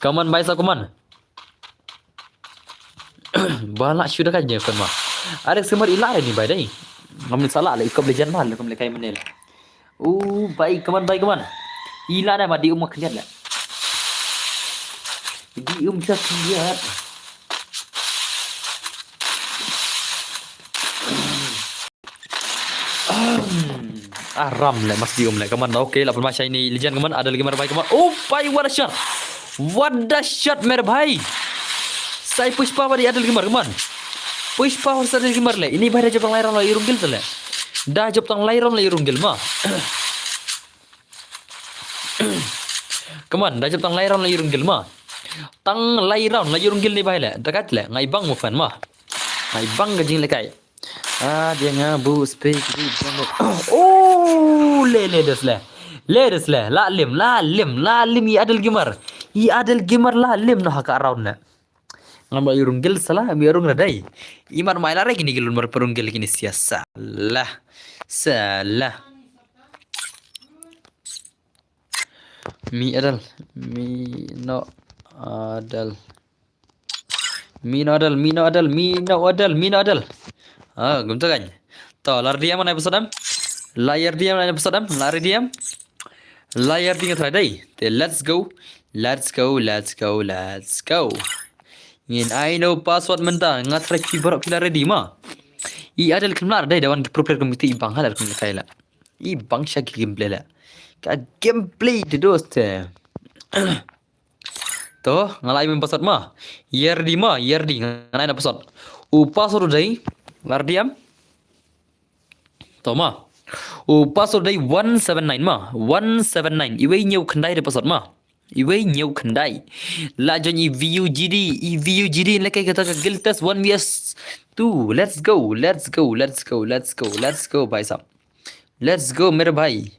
Kaman baik sa kuman. Balak sudah kan je kan mah. Ada semar ilah ni baik dai. Ngam salah le ikop lejan mal kam le kai menel. Baik kaman. Ilah dah madi umah kalian lah. Di bisa lihat. Ram le mas di le kaman. Okey lah permasa ini lejan kaman ada lagi mar baik kaman. Baik what a shot. What the shot mere bhai. Sai Pushpa bari Adel Gilmar kaman. Pushpa harus Adel Gilmar le. Ini bhai dah jop tang lairan la irunggil tu le. Dah jop tang lairan la irunggil mah. Kaman dah jop tang lairan la irunggil mah. Tang lairan la irunggil ni bhai le. Dekat le ngai bang mu fan mah. Ngai bang gajing le kai. Dia ngabu speak di bang. Le das le. Ledes le, la lim i Adel Gilmar. I Adel Gilmar la lim no haka around na. Ngamba irunggil salah mi urung na dai. Imar maila re gini gilun mar perunggil gini sia salah. Mi Adel. Gumta kan. To lar diam mana episode am? Layar diam mana episode am? Lari diam. Layar tinggal tadi. Let's go. Ingin I know password mentah. Ngat try keyboard pila ready ma. I ada kelar dai dawan pro player community ibang halar kum kai la. Ibang syak gameplay la. Ka gameplay de dost. Toh ngalai main password ma. Yerdi nganai na password. Password dai lar diam. Toh ma. Password dai 179 ma 179 iwei nyau khandai de password ma iwei nyau khandai la jani VUGD le kai kata ka giltas 1vs 2 let's go bhai sahab let's go mere bhai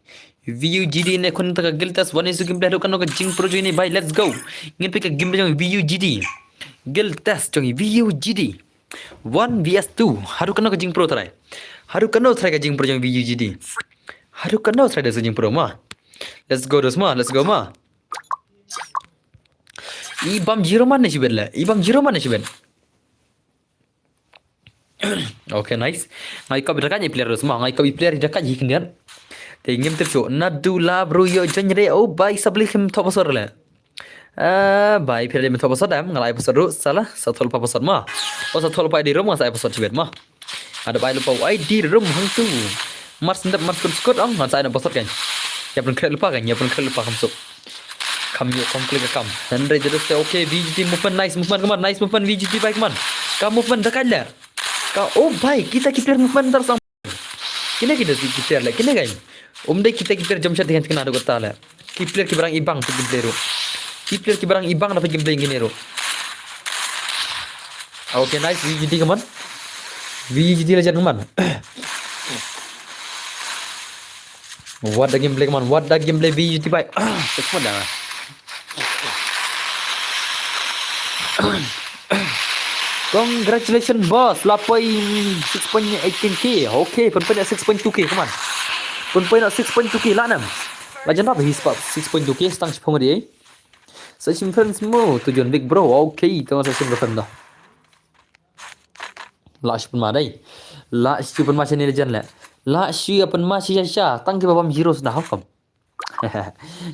VUGD ne khun ta ka giltas 1 isu gameplay kan ka jing pro join bhai let's go ngin pe ka gameplay jang VUGD giltas jang VUGD 1vs 2 haru kan ka jing pro tarai Haru kena try ka jing pro jang VUGD. Haru kena try da jing pro ma. Let's go dos ma. Ibam zero mana sih bedla? Okay, nice. Ngai ka dekat ni player dos ma. Ngai ka player dekat ji kendian. Te game terso. Nadula bro yo janjre bhai sabli khim top sor le. Baik, pilih mentok episode ngalai episode dulu salah satu lupa episode mah. Oh satu lupa di room masa episode cibet mah. Ada baik lupa di room hang tu. Mars ndap mars skut ang ngan saya episode kan. Ya pun kira lupa kan, ya pun kira lupa kamu. Kamu klik kam. Andre jadi okay VGT movement nice movement come on nice movement VGT baik man. Kamu movement dekat lah. Kau oh baik kita keeper movement terus. Kini kita si keeper lah kini kan. Dek kita keeper jam shot dengan kena ada kota lah. Keeper kibarang ibang tu gameplay ro. Keeper kibarang ibang dapat gameplay gini ro. Okay nice VGT come on. VGT legend come on. What the gameplay come on. What the gameplay VGT baik. Cepat dah. Congratulations boss, lapoi 6.18k. Okay, penpen nak 6.2k, come on. Penpen nak 6.2k lah nam. Lajan apa his pop 6.2k stang sepuluh dia. Session friends semua tujuan big bro. Okay, tengok session friend dah. Lah si penmadai. Lah si penmasih ni legend lah. Lah si penmasih Yasha. Tang kita babam heroes dah hukum.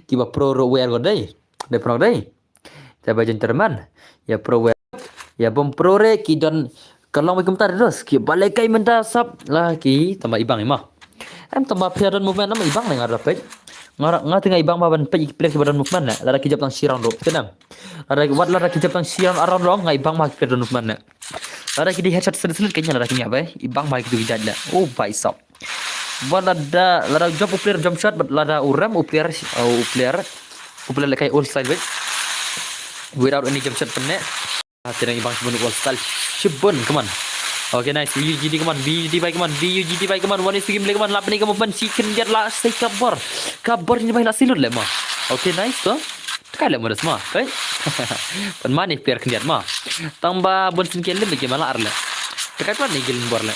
Kita pro wear god day. Dia pro day. Saya gentleman. Ya pro wear. Ya bom pro re ki dan kalau mai komentar terus ki balik kai menda sap lah ki tambah ibang imah. Tambah player dan movement nama ibang nang arap pej. Ngat tengah ibang baban pej player badan movement la ki jap tang sirang do. Tenam. Wat la ki jap tang sirang aram do ngai ibang mah player dan movement. La ki di headshot selit kenya la ki nya bai ibang mah ki dijad la. Oh bai sap. Wala da la job player jump shot la da uram player kai all style bai. Without any jump shot penne. Tidak ibang sebelum wall style Shibun, come on. Okay, nice. VUGD, come on. VUGD baik, come on. VUGD baik, come on. One is the game play, come on. Lap ni kamu pun chicken dia lah. Say kabar. Kabar ni baik nak silut le mah. Okay, nice so. Tekan le mah semua. Right? Penmani player kendiat mah. Tambah bonsin kian lebih gimana arle. Tekan mana ni gilin bor le.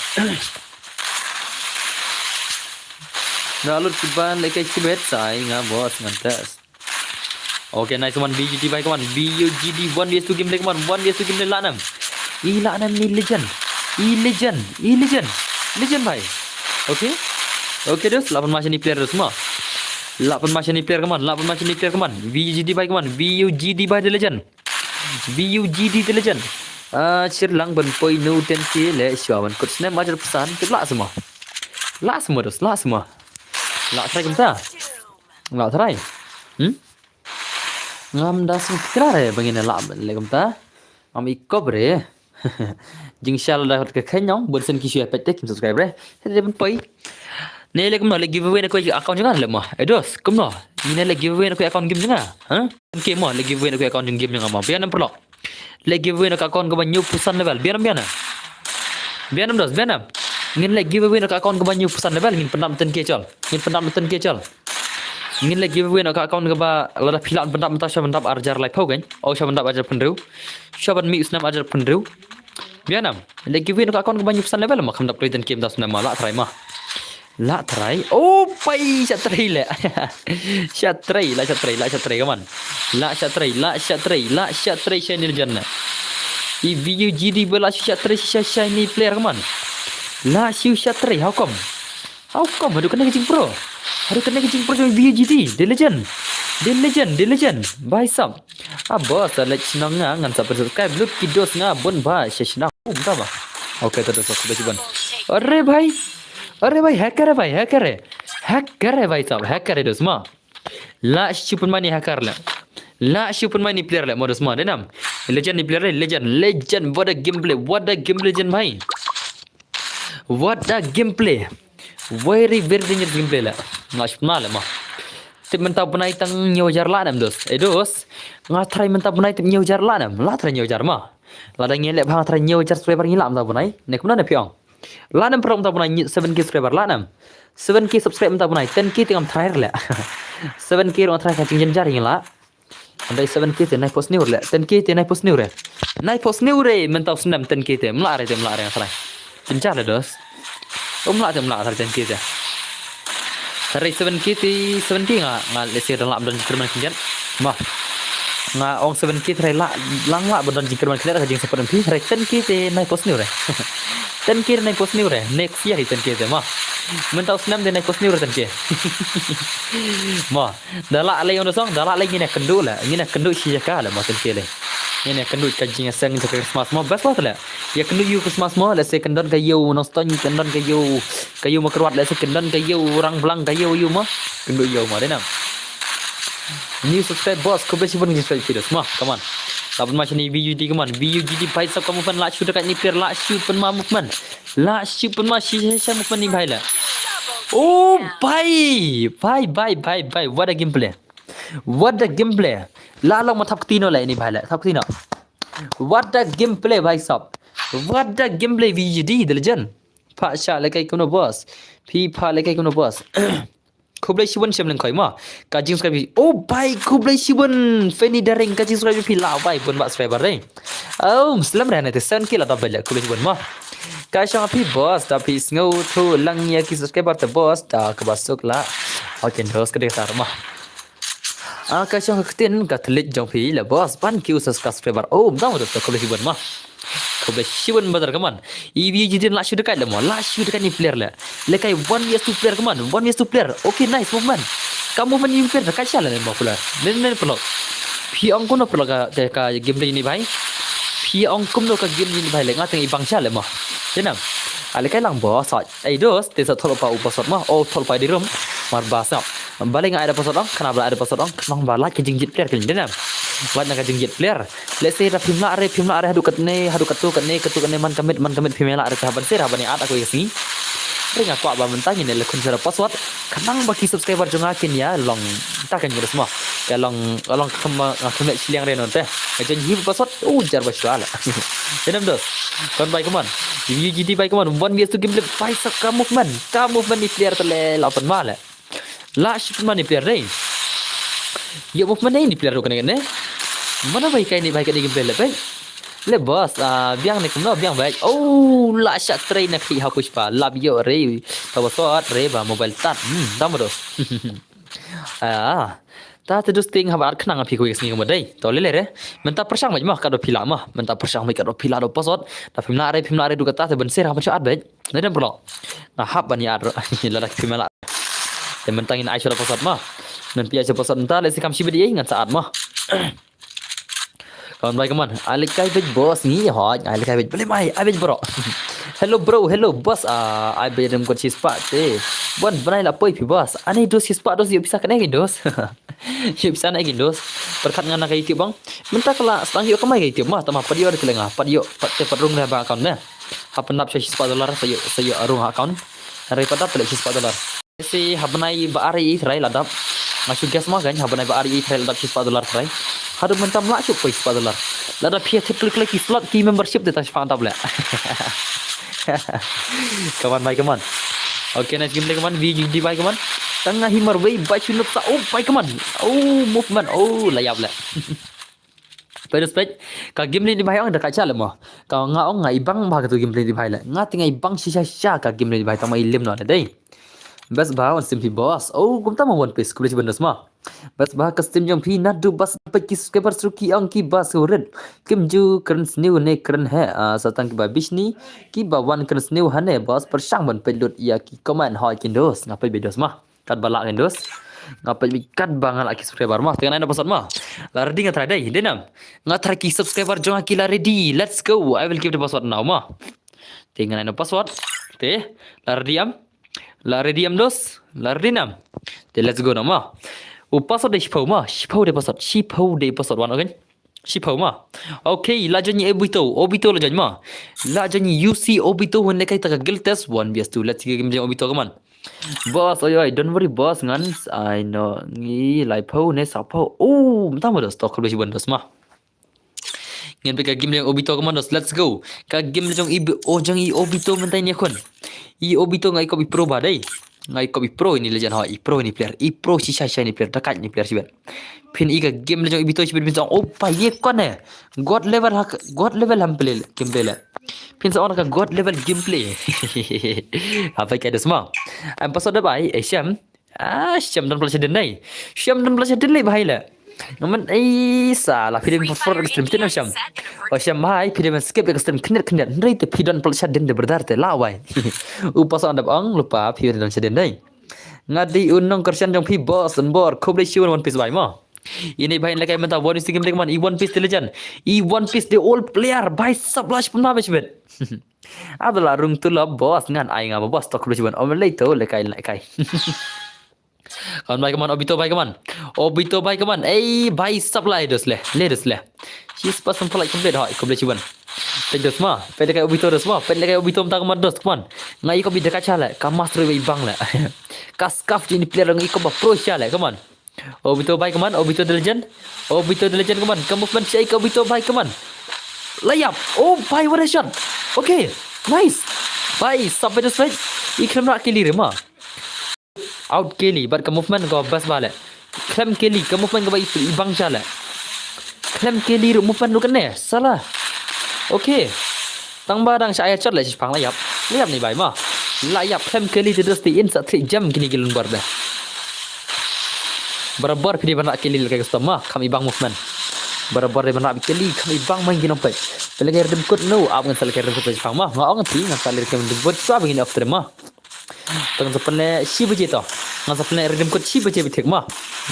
Lalu kiban lekai cibet say ngah bos ngantes. Okay, nice one. VGT baik kawan. VUGD 1vs2 gameplay kawan. 1vs2 gameplay laknam. Laknam ni legend. Legend bhai. Okay. Okay dos. 8 macam ni player dos semua. 8 macam ni player kawan. 8 macam ni player kawan. VGT baik kawan. VUGD bhai the legend. VUGD the legend. Cirlang ban poi no 10k le syawan. Kut snap ajar pesan. Lak semua. Lak semua dos. Lak semua. Lak try kita. Lak try. Ngam dah semua re bangin lak legam ta am ikobre jing shall dah ke kenyong bonsen ki share pet kim subscribe re dia pun pai ne le kum no le giveaway na ko account jangan le mah edos kum no ni le giveaway na ko account game jangan ha ke mah le giveaway na ko account game jangan mah biar nam perlo le giveaway na ko account ko banyu pusan level biar nam dos biar nam ngin le giveaway na ko account ko banyu pusan level ngin pendam ten ke chol ingin lagi giveaway nak account ke ba lada filan pendap mentah syah pendap arjar live ho kan oh syah pendap ajar pendriu syah ban mix nam ajar pendriu bianam lagi giveaway nak account ke banyak pesan level mak pendap play dan game das nama la try mah la try oh pai syah try le syah try kaman la syah try channel janna i VUGD bela syah try syah ni player kaman la syah try how come aduh kena kecing pro VUGD, The Legend. Bye sub. Bos, let's nang ngan subscribe. Look kidos nga bon ba, sesna. Entah ba. Okay, terus aku baca. Arre bhai, hacker hai bhai sab, hacker dos ma. La shupun mani hacker la. La shupun mani player la modus ma denam. Legend ni player legend. What a gameplay legend bhai. What a gameplay. Very dangerous gameplay lah. Nggak lah mah. Tip mentah punai tang nyojar lah nam dos. Dos. Nggak try mentah punai tip nyojar lah nam. Lah try nyojar mah. Lah dah ngelak bang try nyojar subscriber ngilak mentah punai. Nek mana piang. Lah nam perlu mentah punai 7k subscriber lah nam. 7k subscribe mentah punai. 10k tengam terakhir lah. 7k orang terakhir kacing jenjar ngilak. Andai 7k te naik post new lah. 10k te naik post new re. Naik post new re mentah senam 10k te. Melak yang terakhir. Jenjar lah dos. Melak tarjan kita. Tarik 7k ngah lesir dalam dan kerman kian. Mah. nga ong 7k thrai lang la bodon jikir man clear ka jing sepen pi thrai 10k te nai post new re 10k nai post new re next year 10k te ma men tau snam de nai post new re 10k ma dala le yon song dala le ngine kendu shi ka la ma 10k le ini kendu ka jing sang ke Christmas ma bas wat la ya kendu yu Christmas ma la se kendon ka yu noston kendon ka yu makrwat la se kendon ka yu orang belang ka yu ma kendu yu ma denam new subscribe boss ko besi pun subscribe video semua come on dapat macam ni VUD come on VUD pai sab kamu pun la shoot dekat ni player la shoot pun ma movement la shoot pun ma shi movement ni bhai la oh bhai what a gameplay la long ma thap tino la ni bhai la thap tino what a gameplay bhai sab what a gameplay VUD the legend pak sha la kai kono boss phi pha la kai kono boss Kublai Shiwan siam leng koi ma kajing subscribe oh bye Kublai Shiwan Fanny Daring kajing subscribe pi la bye pun bak subscriber deh oh selam dah nanti sen kila tak balik Kublai Shiwan ma kajang api boss tapi ngau tu lang ya ki subscriber te boss dah kebasuk lah oke terus ke desa ma kajang ketin katlik jong pi la boss ban ki subscriber oh dah udah Kublai Shiwan ma Kublai Shiwan betul kaman EV jadi la shoot dekat lemah la shoot dekat ni player la lekai 1vs2 player kaman 1vs2 player okay nice movement kamu movement ni player dekat sial lemah pula nen pelok pi ong kono pelok ka game ni bhai pi ong kum no ka game ni bhai le ngateng ibang sial lemah denam lekai lang bo sat ai dos te sat thol pa upasot ma oh thol pa di room mar basap balik ada pasot ong kenapa ada pasot ong nong bala ke jingjit player ke denam wat nak jingjit player let's say rapim la are hadu kat tu kat ne man kamit pimela are ka ban se ra ban at aku yasi ring aku ba mentang ni le kun sera password kanang baki subscriber jonga kin ya long takan ni semua ya long kema siliang renon teh aja hi password jar baswala denam dos kon bai kaman UGD bai kaman 1vs2 game play bai sak ka movement ni player tele la pan mala la ship man ni player dei ya movement ni player kan ne mana baik ni baik ni game play le boss biang ni kumno biang baik oh la shot train nak hi hapus pa lab yo re tawasot re ba mobile tat damados ta terus ting habar kenang api ko yesni kemadai to le re menta persang mah ka do pila mah menta persang mai ka do pila do posot ta pimna re du kata se ben ser ha chat baik ne bro nah hab ban ya la dak pimala te mentangin ai sura posot mah men pia se posot enta le sikam sibedi ngan saat mah kawan baik kawan alikai bej bos ni hot alikai bej boleh mai abej bro hello boss ai bej dem kot sispa te bon banai la poi pi boss ani dos sispa dos yo bisa kena dos yo bisa naik dos berkat ngana kai YouTube bang minta kala setang yo kamai kai YouTube mah tama padio ada telenga padio patte padrung dah ba account na hapenap sispa dolar sayo arung account daripada pelek sispa dolar si habenai ba ari trai ladap masuk gas mah kan habenai ba ari trai ladap sispa dolar trai hadu mentam la chup $5 lada pia klik ki slot ki membership de tas fanta bla kawan baik kawan okay nice game kawan VGD baik kawan tengah himar baik baik sunut sa oh baik kawan oh movement oh layap la pada spek ka game ni di bahang dekat chala mah ka ngaong ngai bang bah tu game ni di bahai la ngatingai bang sisa ka game ni di bahai tamai lim no dai bas bah on simply boss oh gum tama one piece kulis bendas mah bas bah custom jom phi nadu bas paki subscriber suki ang ki bas red kim ju keren new ne keren hai satang ki ba bishni ki ba wan keren new hane bas persang ban pelut ya ki comment hoi kindos ngapai bedos mah kat balak kindos ngapai bi kat bangal aki subscriber mah tengah ada pasal mah la ready ngatrai dai denam ngatrai ki subscriber jong aki la ready let's go I will give the password now mah tengah ada password te la ready am la ready am dos la ready nam te let's go nama password de shipau de password wan okay shipau ma okay la jani obito la jani ma la jani UC obito hone kai taka guild test 1vs2 let's game jani obito kaman boss oi don't worry boss ngan I know ni lai pau ne sa pau oh mtama dos stock lu bonus ma ngan pe ka game jani obito kaman dos let's go ka game jani obito mentai ni kon obito ngai ko bi pro ba dai ngai ko bi pro ini legend ha pro ini player pro sisa ni player dekat ni player sibet pin iga game legend ibito sibet bin oh pa ye kon ne god level ham play game play la pin sa ona ka god level gameplay apa kai semua am pasal dah bai syam syam dan plus den nai syam dan plus den lai bai la Ngaman salah film for extreme tin Osham hai film skip extreme knet ndai te pidon pelsad den de berdar te lawai. Upas andap ang lupa pidon seden dai. Ngadi unong kersian jong pi boss and bor koble shiwan one piece bai mo. Ini bahin lagi mentah one is game man I one piece the legend. I one piece the old player by sublash pun mabes bet. Adalah rung tu lah boss ngan ai ngapa boss tok koble shiwan omelai to lekai. Kawan baik kaman Obito baik kaman. Obito baik kaman. Baik sub lah dos leh. She's person for like complete hot ko boleh cuban. Dos mah. Pede kai Obito dos mah. Pede kai Obito mentang kaman dos kaman. Ngai ko bi dekat chala. Kamas terus ibang lah. Kaskaf ini player ngai ko ba pro chala kaman. Obito baik kaman. Obito the legend. Obito the legend kaman. Kamu movement cai Obito baik kaman. Layap. Oh, bye what a shot. Okay. Nice. Bye sub dos baik. Ikram rak kili mah. Out Kelly, but movement go bas bale. Clem Kelly, movement go ibang chala. Clem Kelly movement lu kene, salah. Okay. Tang barang saya chat lah pang layap. Layap ni bai mah. Layap Clem Kelly terus di in sat jam kini gilun bar dah. Barabar pilih bana Kelly lagi customer, kami ibang movement. Barabar bana Kelly, kami ibang main gini apa. Pelagi redem kod no, ab ngan salak redem kod pang mah. Ngau ngan ti ngan salak redem kod so begini after mah. Tang sapne si baje to ngan sapne redem kod si baje bitek mah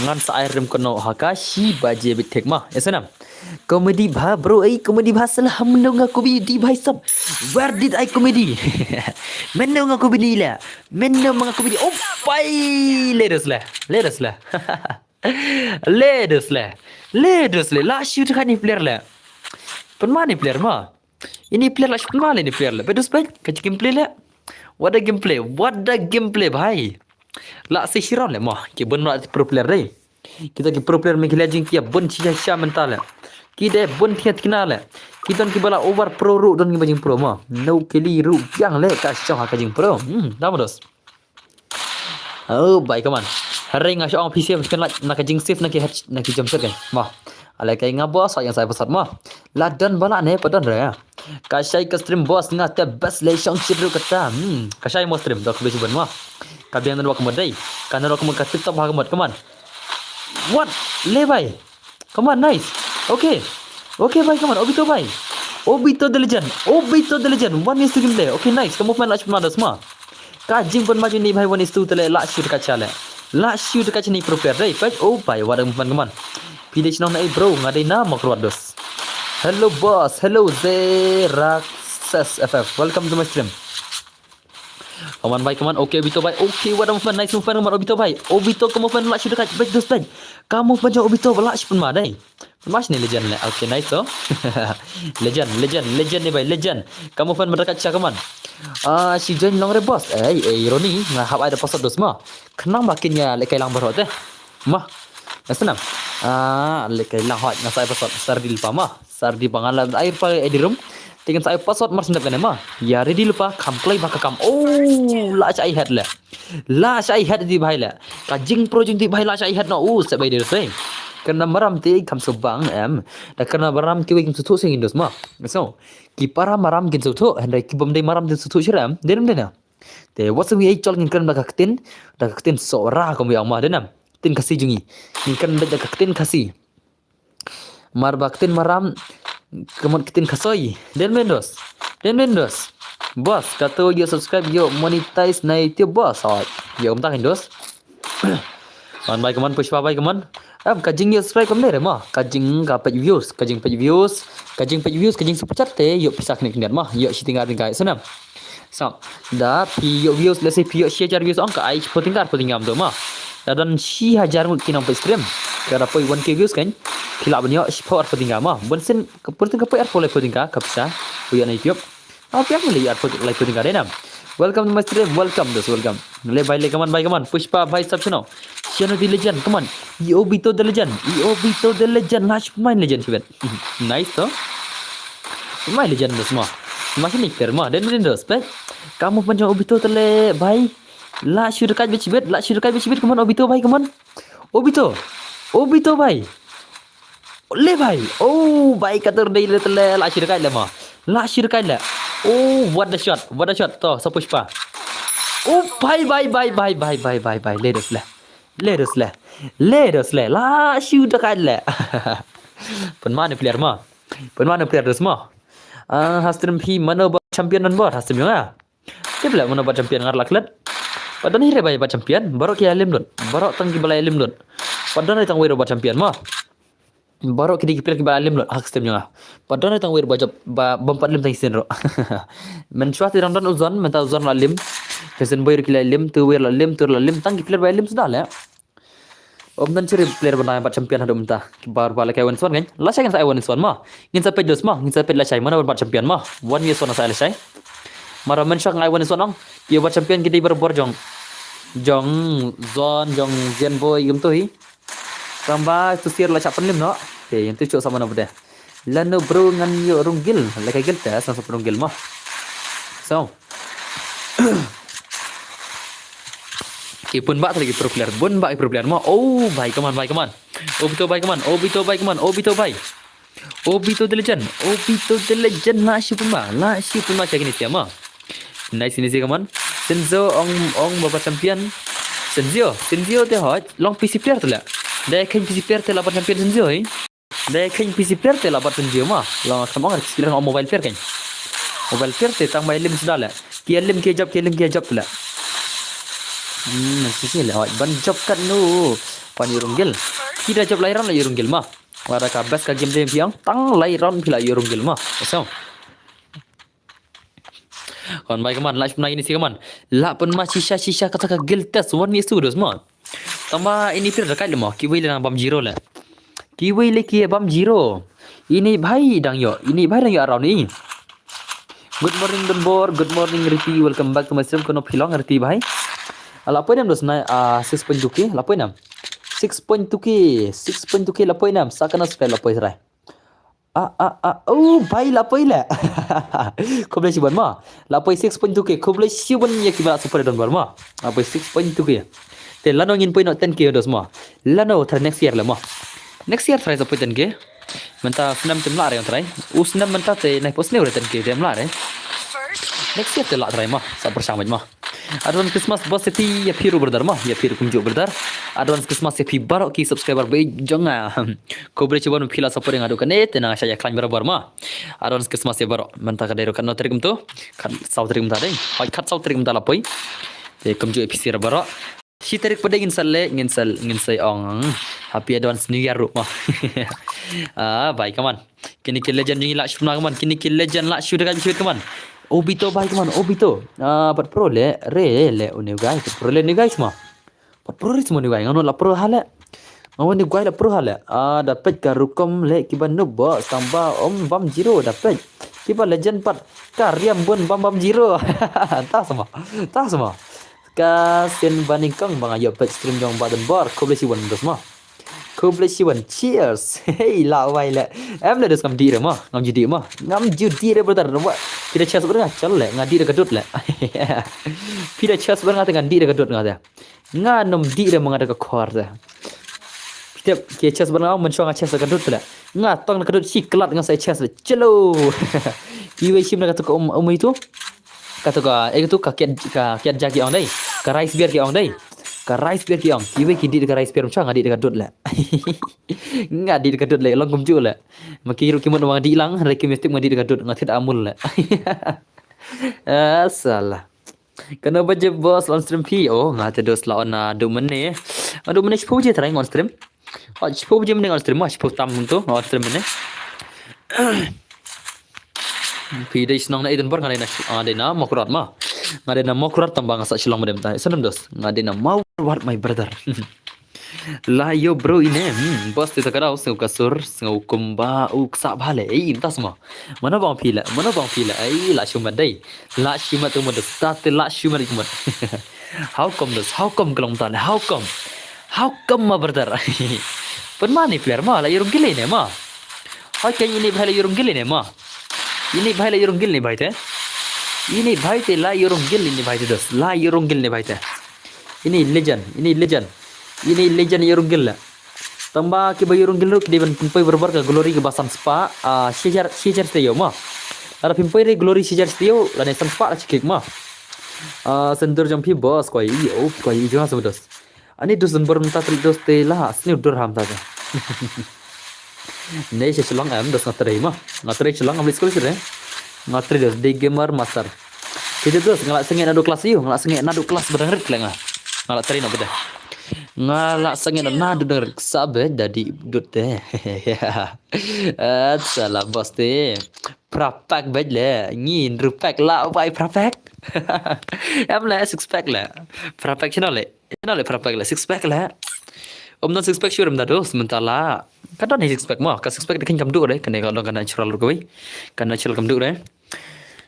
ngan sa air redem kod no haka si baje bitek mah esanam komedi bha bro komedi bha salah menong aku di bhai sab where did I comedy menong aku bini la menong aku bini oh pai ledos la la shoot kan ni player la penmani player mah ini player la shoot mah ni player la bedus bai kacik play la What a gameplay bhai. La se shiron le mah. Ki bon la pro player dai. Kita ki pro player me khela jing ki bon chi mental. Ki de bon thiat kina le. Ki don ki bala over pro ru don ki bajing pro mah. No kili ru yang le ka chong ha ka jing pro. Damos. Oh bhai come on. Hari nga shong PC kan nak jing safe nak jam set kan. Mah. Alai kai nga boss yang saya pesat mah. Ladan bala ne padan re. Kasai ke stream boss ngata best leshong sidru kata. Kasai mo stream dok besi ban mah. Kabian dua kemadai. Kana dua kemad kat top hagamad come on. What? Le bhai. Come on nice. Okay bhai come on. Obito the legend. One is to game play. Okay nice. Kamu main lach pemadas mah. Kajing pun maju ni bhai one is to tele lach shoot kaca le. Lach shoot kaca ni prepare dai. Oh bhai wadang come on. Pilih channel na bro ngadai na makruat dos. Hello boss, hello Zeraxes FF. Welcome to my stream. Kaman bhai, kaman. Okay Obito bhai. Okay, what a movement. Nice movement kaman Obito bhai. Obito ke movement lach dekat back dos back. Kamu movement Obito lach pun madai. Mas ni legend le. Okay, nice so. legend ni bhai, legend. Kamu movement berdekat cha kaman. Si join long re boss. Ironi ngahap ada pasal dos mah. Kenang makinnya lekai lang berhot Mah. Senang. Lekai lang hot ngasai pasal sardil pamah. Sardi pangalan air pa edirum. Tinggal saya password mar sendap kan mah. Ya ready lupa kamplay baka kam. Oh, la chai head la. La chai head di bhai la. Kajing pro jing di bhai la chai head no. Sabai dia sei. Karena maram ti kam subang Da karena maram ki wing sutu sing indos mah. So, ki para maram kin sutu handai ki bomdai maram din sutu shiram. Denam dena. Te wasu wi chol ngin kan baka ketin. Da ketin so ra kom yang mah denam. Tin kasih jungi. Ngin kan da ketin kasih. Mar baktin maram kemot kitin kasoi den mendos boss kata yo subscribe yo monetize na YouTube boss yo tak indos man baik kaman pushpa baik kaman kajing yo subscribe kam le mah kajing ka page views kajing super chat te yo pisah kini mah yo si tinggal senam so da pi yo views let's say pi yo share views angka ai potingam do mah dan si hajar mungkin sampai stream karena poi 1k views kan kilap banyak power potingga mah bonsen kepertin ke PR boleh potingga kapsa punya na YouTube piak boleh ya potingga denam welcome to my stream welcome le bye kaman pushpa bhai sub channel di legend come on Obito the legend last main legend event nice to main legend semua masih nikter mah dan dos baik kamu panjang Obito tele bhai la shoot dekat bicibet kaman Obito bhai kaman Obito bhai le bhai oh bhai katur dai le tele la shoot dekat le mah la shoot dekat le oh what the shot to sa pushpa oh bhai le dos le Let us lah shoot dekat le. Penmana player mah. Penmana player dos mah. Hastem pi mana buat champion dan buat hastem ya. Dia pula mana buat champion ngar laklet. Padahal ni reba buat champion, baru kia lim dun. Baru tangki balai lim dun. Padahal ni tang wira buat champion mah. Baru kita player kita lim dun hastem ya. Padahal ni tang wira buat bempat lim tang isin ro. Mencuat di randan uzon, mentah uzon la lim. Kesen boy kita lim, tu wira lim, tu la lim tangki player balai lim sudah le. Om dan ciri player bernama buat champion ada mentah. Baru balik Iwan Swan kan? Lasai kan saya Iwan Swan mah. Ingin sampai dos mah, ingin sampai lasai mana buat champion mah. 1 year Swan saya lasai. Mara mensyang Iwan Swan ong. Dia buat champion kita berbor jong zon jong zen boy gum tu hi. Tambah tu sir lasai penlim no. Okay, yang tu cok sama nama dia. Lano bro ngan yo runggil. Lekai gil dah sama runggil mah. So. Pun bak lagi pro player. Bun bak pro player mah. Oh, baik kaman. Obito baik kaman. Obito the legend. Lah si pun cak ni siapa? Nice ni kaman. Senzo ong bapa champion. Senzo teh hot long PC player tu lah. Dia kan PC player teh lapan champion Senzo eh. Dia kan PC player teh lapan Senzo mah. Long sama orang kira mobile player kan. Mobile player teh tambah lim sudah lah. Kia lim kia job tu lah. Sisi lah, ban job kan nu, pan yurunggil. Tidak job lahiran lah yurunggil mah. Wara kabas ka game dia piang, tang lahiran pila yurunggil mah. So. Kon baik kaman, live ini sih kaman. La pun mah sisa kata gil test warni sudos mah. Tambah ini pir dekat le mah, kiwai le bam zero lah. Kiwai le kia bam zero. Ini bhai dang yo around ni. Good morning Donbor, good morning Riti, welcome back to my stream. Kono pilong Riti bhai. Lapoi nam dos na 6.2k lapoi nam 6.2k lapoi nam sakana subscribe lapoi serai oh bhai lapoi la koble siban ma lapoi 6.2k koble siban ya kibala super don barma lapoi 6.2k te lano ngin point 10k dos ma lano thar next year la ma next year try sapoi 10k menta snam temla re try usnam menta te nai posne ore 10k temla re next year te la try ma sa bersama ma Advance Christmas bos sepi ya piru berdar mah ya piru kunjuk berdar Advance Christmas sepi barok ki subscriber baik jangan kau boleh coba pila support yang adukan tenang saya klaim berabar mah Advance Christmas ya barok mentah kadai rokan no terigum tu kan sau terigum tadi hai kat sau terigum tala poi te kunjuk episir barok si tarik pada ingin sal ong happy Advance New Year mah baik kaman kini legend ni lah shuna kaman kini legend lah shoot dekat shoot kaman Obito baik kaman Obito pat pro le une guys pat pro le ni guys mah pat pro semua ni guys ngano la pro hale ngano ni guys la pro hale dapat karukom le kiban nubo tambah om bam zero dapat kiban legend pat karyam bun bam zero tak sama ka sen banikang bang ayo pat stream jong badan bar ko boleh siwan dos mah cheers hey lawai la em le dos ngam di mah ngam judi re brother buat tidak cheers berengah cal le ngadi de gadut le tidak cheers berengah dengan di de gadut ngada nganom di re mangada ka khor da tidak ke cheers berengah menchong cheers gadut le ngatong gadut si kelat dengan saya cheers le celo kiwe sim kata ko itu kata ko ka kiat jagi on dai ka rice beer ki on dai ka rice beer ki on kiwe ki di ka rice beer macam ngadi de gadut le ngadi de gadut le long kumju le makiru ki mon wang di lang reki mesti ngadi de gadut ngatit amul le salah kenapa je bos on stream pi oh ngata dos la on do mene sepu je try on stream sepu je mending on stream sepu tam tu on stream mene pi dai senang na iden bor ngadai na makurat ma ngadai na makurat tambang asa silong medem tai senam dos ngadai na mau what my brother lah yo bro ini bos tu sekarang sengau kasur sengau kumba uksa bale entah semua mana bang pila la cuma dai la cuma tu mod start la cuma di mod how come kelong tan how come ma brother permani player ma la yurung gile ne ma hai ini bhai la yurung gile ne ma ini bhai la yurung gile ne bhai te ini bhai te la yurung gile ne bhai te dos la yurung gile ne bhai te ini legend yurunggil lah. Tambah ke bayu yurunggil ki devan pimpai berbar ke glory ke basam spa sejar steo mah. Ada pimpai re glory sejar steo la ne spa la cikik mah. Sendur jam pi bos koi ijo ha sebedos. Ani dos dan baru minta dos tela asni udah ham tadi. Nei selang am dos ngateri selang ambil sekolah sih ngateri dos di gamer master. Kita dos ngalak sengit nadu kelas yuk ngalak sengit nadu kelas berdengar keleng ngalak teri nak beda. Ngalak sengit nadu dengar sabe jadi dut deh. Salah bos deh. Prapak bedle ngin rupak la vai prapak. Em là six pack là prapak channel le prapak là six pack là. Om non six pack sure mda dos mentala. Kadang ni six pack mah, ka six pack dekan kam du deh, kan kalau kan natural lu koi. Kan natural kam du deh.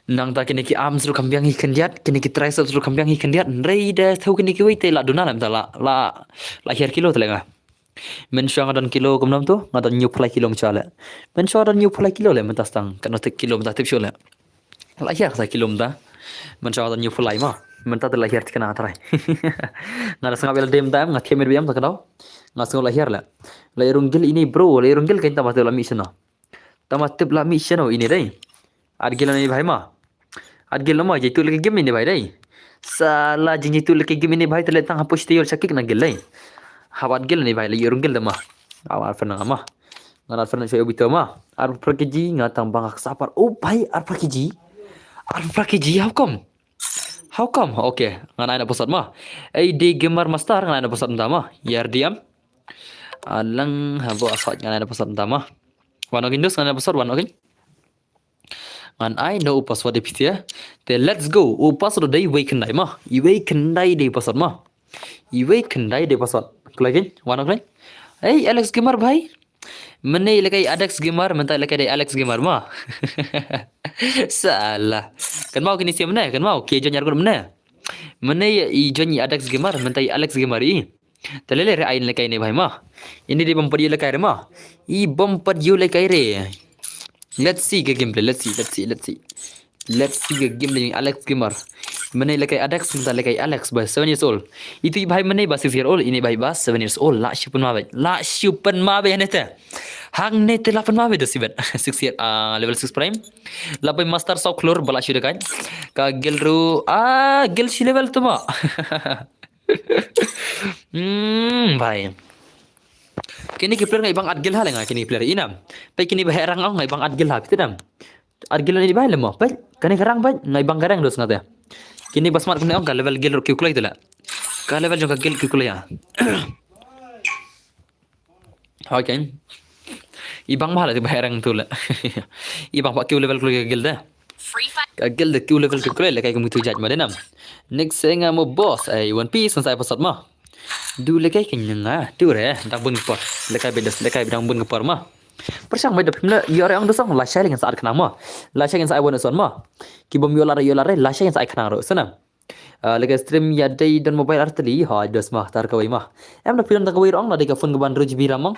Nang ta kini ki arms lu kambiang hi kendiat, kini ki triceps lu kambiang hi kendiat. Rei deh thau kini ki wei te la duna lam ta la hier kilo telenga. Men syang adan kilo kumnam tu, ngadan new play kilo mcale. Men syang adan new play kilo le mentas tang, kan otek kilo mta tip syole. La hier sa kilo mta. Men syang adan new play mah. Menta tu la hier tikana atrai. Ngada sanga bel dem tam ngat kemer biam takadau. Ngasung la hier la. La irunggil ini bro, la irunggil kain tamat la mission no. Tamat tip la mission no ini deh. Adgil ni bhai ma. Adgil ma jitu lagi game ini bhai deh. Salah jitu lagi game ini bhai tele tang hapus tiyor sakik na gil deh. Hawat gil ni bhai la irunggil dah mah. Awal fena mah. Ngana fena shoy ubito mah. Ar perkiji ngatang bangak sapar. Oh bhai ar perkiji. Ar perkiji how come? Okay, ngana na pusat mah. Di gamer master ngana na pusat mah. Yar diam. Alang habo asat ngana na pusat mah. Wanogin dos ngana pusat wanogin. And I know password dipit ya. Then let's go. Password day waken day mah. Waken day day password mah. Waken day day password. Kelagin wanogin. Alex gamer bhai. Mene lekai Alex gamer mentai lekai day Alex gamer mah. Salah. Kan mau kini siapa mana? Kan mau kejo nyar kur mana? Mana i joni Alex gamer mentai Alex gamer i. Telele re ain lekai ni bhai mah. Ini di bumper yu lekai re mah. I bumper yu lekai re. Let's see ke gameplay. Let's see ke gameplay Alex gamer. Mana lekai Alex mentai lekai Alex by 7 years old. Itu i bhai mana ba 6 years old. Ini bhai ba 7 years old. La syupan ma be nete. Hang ne te 8 ma be do sibet 6 year level 6 prime labai master sau klor bala shi dekai ka gel ru gel shi level tu ma bhai kini ki player ngai bang adgel hal ngai kini player inam pe kini bah rang ngai bang adgel ha pitadam adgel ni bhai lemo pe kani garang bhai ngai bang garang dos ngate kini basmat kuni ka level gel ru kulai tela ka level jo ka gel kulai ya okay ibang mahala di bayarang tu lah. Ibang pak Q level kuliah gil dah. Gil dah Q level kuliah lah kayak kamu tu judge mana nam. Next saya ngamu boss One Piece saya pasal mah. Du lekai kenyang tu dah bun kepar. Lekai bedas lekai bidang bun kepar mah. Persang beda pimla yo orang dosang la sharing saat kena mah. La sharing saya bonus on mah. Ki bom yo lare la sharing saya kena ro sana. Lega stream ya day dan mobile arteli ha dos mah tar kawai mah em na pidan kawai rong na deka phone gaban ruj biram mang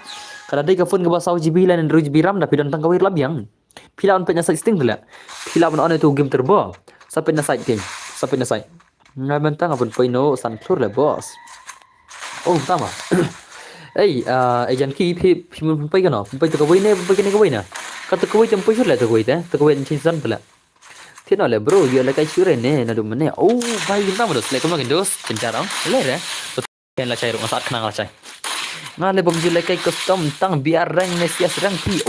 kada deka phone gaba sau jibi lan ruj biram da pidan kawai labiang pilan pe na site sting dela pilan on itu game terbo sampai na site game sampai na site na bentang apun poino san flor le boss oh tama agent ki pi pai kana pai to kawai ne pai kene kawai na kata kawai jam pai sur le to kawai ta to kawai chin san dela thế nào là bro giờ là cái chữ này nè là đúng nè vai chúng ta mà được lại có một cái dos pencarang lấy đấy kan là chạy rồi sát khang là chạy nga le bom lại cái custom tăng biar rank nesias rank pi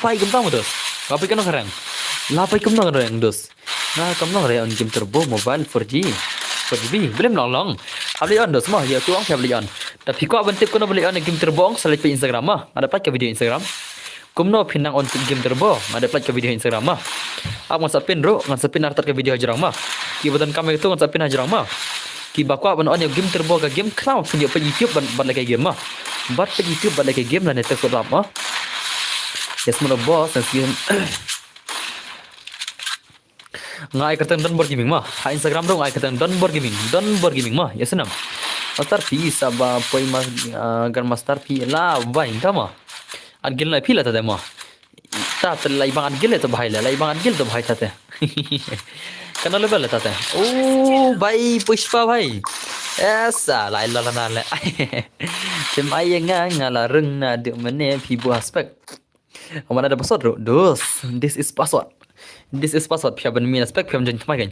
vai chúng ta mà được apa kan orang la pai kum nang rank dos nga kum nang rank game turbo mobile 4G 4GB belum long habli on dos mah ya tuang habli on tapi kok bentuk kono beli on game turbo select pe Instagram mah ada pakai video Instagram kumno pinang on game turbo ada ke video Instagram mah aku ngasapin bro ngasapin artat ke video hajarang mah ki badan kamera itu ngasapin hajarang mah ki bakwa ban on game turbo ke game cloud tunjuk pe YouTube ban lagi game mah bat pe YouTube ban lagi game lah net ke lama mah ya semua boss game ngai katan don board gaming mah ha Instagram dong ngai katan don board gaming mah ya senam master pi saba poi mas gar master pi la bain tama adgil na pila tade mah tat lai bang adgil to bhai la lai bang adgil to bhai tate kana level tate bhai pushpa bhai esa lai la na le sem ai ngala rung na de mane pi bu aspect amana ada password dos this is password pia ban min aspect pia jan thmai gain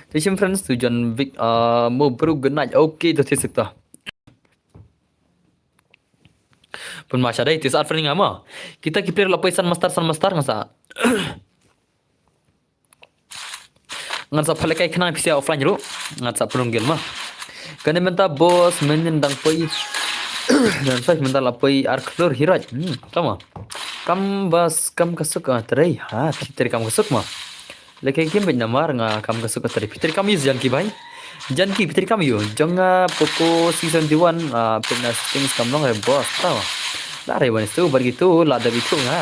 to friends to jan big mo bro good night okay to this Pun masya dai tis arfring ama. Kita kipir lapai san mastar ngasa. Ngasa phalekai khana pisia offline ru. Ngasa penunggil mah. Kane menta bos menyendang poi. Dan saya menta lapai arklur hirat. Tama. Kam kasuk terai. Ha, piteri kam kasuk mah. Lekai kim ben namar nga kam kasuk terai. Piteri kam is janki bhai. Janki piteri kam yo. Jonga poko season 1 pena things kam long bos. Tama. Lari one itu begitu lah ada itu nga.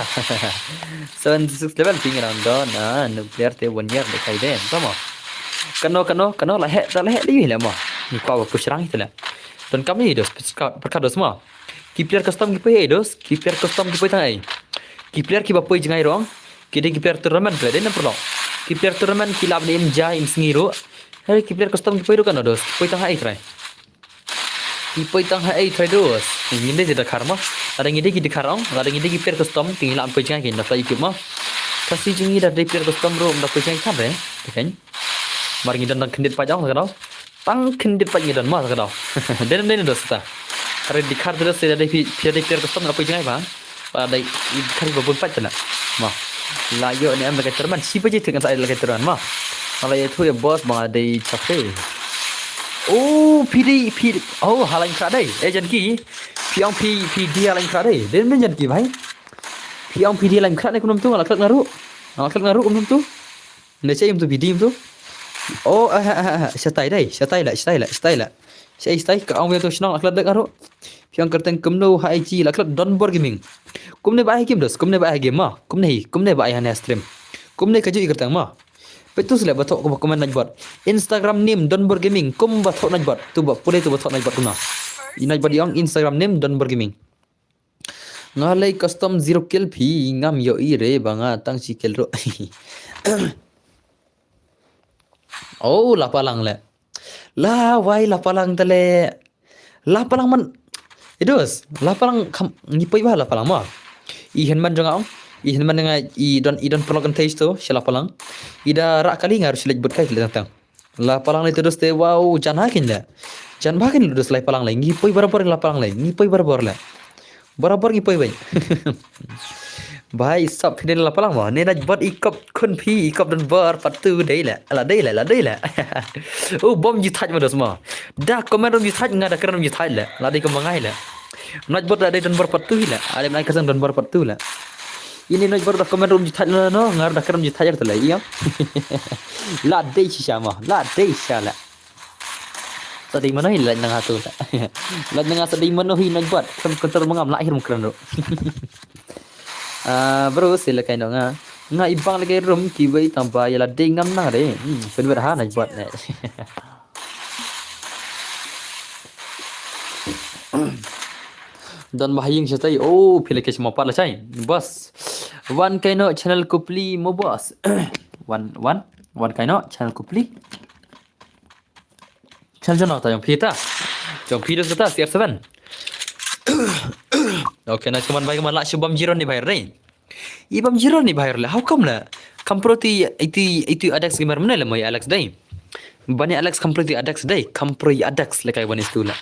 76 level ping around don nuclear te 1 year dekai den sama. Kano lah he li lah mah. Ni kau push rang itu lah. Dan kami dos perkara semua. Kipler custom kipai dos, kipler custom kipai tangai. Kipler ki bapai jengai rong. Kide kipler tournament le den perlo. Kipler tournament kilab ni imja im singiro. Hari kipler custom kipai kan dos. Kipai tangai try. Kipai tangai try dos. Ini dia karma. Ada ngide ki dikarang, ada ngide ki player custom tinggal ampai jangan kin dapat YouTube mah. Kasih jengi dah dari player custom room dapat jangan kan re. Kan? Mari ngidan dan kendit pajang sakadau. Tang kendit pajang ngidan mah sakadau. Den dos ta. Kare dikar terus dari player custom dapat jangan bang. Ada dikar babon pajang lah. Mah. Layo ni am dekat terman. Si paje dengan saya dekat terman mah. Kalau itu ya bos bang ada cafe. Oh, PD. Oh, halain kadai. Janki. Piang PD lain kadai. Den men janki bhai. Piang PD lain kadai kunum tu alak ngaru. Alak ngaru kunum tu. Nece im tu PD im tu. Oh, setai lah. Saya ka ang tu senang alak ngaru. Piang kerteng kumno IG alak Donbor gaming. Kumne ba game dos, kumne ba game mah. Kumne ba hanya stream. Kumne kaju kerteng mah. Betul sila batok ko komen najbot. Instagram name Donbor gaming. Kum batok najbot. Tu ba pulai tu batok najbot kuna. Najbot yang Instagram name Donbor gaming. Ngalai custom 0 kill phi ngam yo ire banga tang si kill ro. Oh lapalang le. La wai lapalang tale. Lapalang man. Idus, lapalang ngipai ba lapalang ma. Ihan man janga Ihan man nga idon perlogan taste tu lapalang. Ida rak kali ngar silaj bot kai tang. Lapalang le terus te wow janakin le. Jan bakin lu dos lapalang le ngipai barabar lapalang le. Ngipai barabar le. Barabar ngipai bai. Bhai sab phine lapalang ma ne naj bot ikop kun phi ikop dan bar patu dei le. Ala dei le. Oh bom ji thaj ma dos ma. Da comment rom ji thaj nga da kram ji thaj le. La dei ko mangai le. Naj bot da dei dan bar patu le. Ale nai kasang dan bar patu le. Ini naj bot da comment rom ji thaj no ngar da kram ji thaj le iya. La dei sha ma. La dei sha la. Tadi mana hilang nang hatu la. La nang tadi mana hi naj bot kam kotor mangam lahir mukran ro. Bro silakan dong nga ibang lagi room kibai tambah ya lading ngam nang re sebenarnya nak buat ne dan bahayang satai oh pilih ke semua parla cai bos one kaino channel kupli mo bos one kaino channel kupli channel jono ta yang pita jom video kita CR7 Okay, na kaman baik malak shubam jiron ni bayar rai. Ibam jiron ni bayar lah. How come lah? Kamproti itu Adax gamer mana lah mai Alex dai. Bani Alex kamproti Adax dai. Kamproi Adax lekai bani itu lah.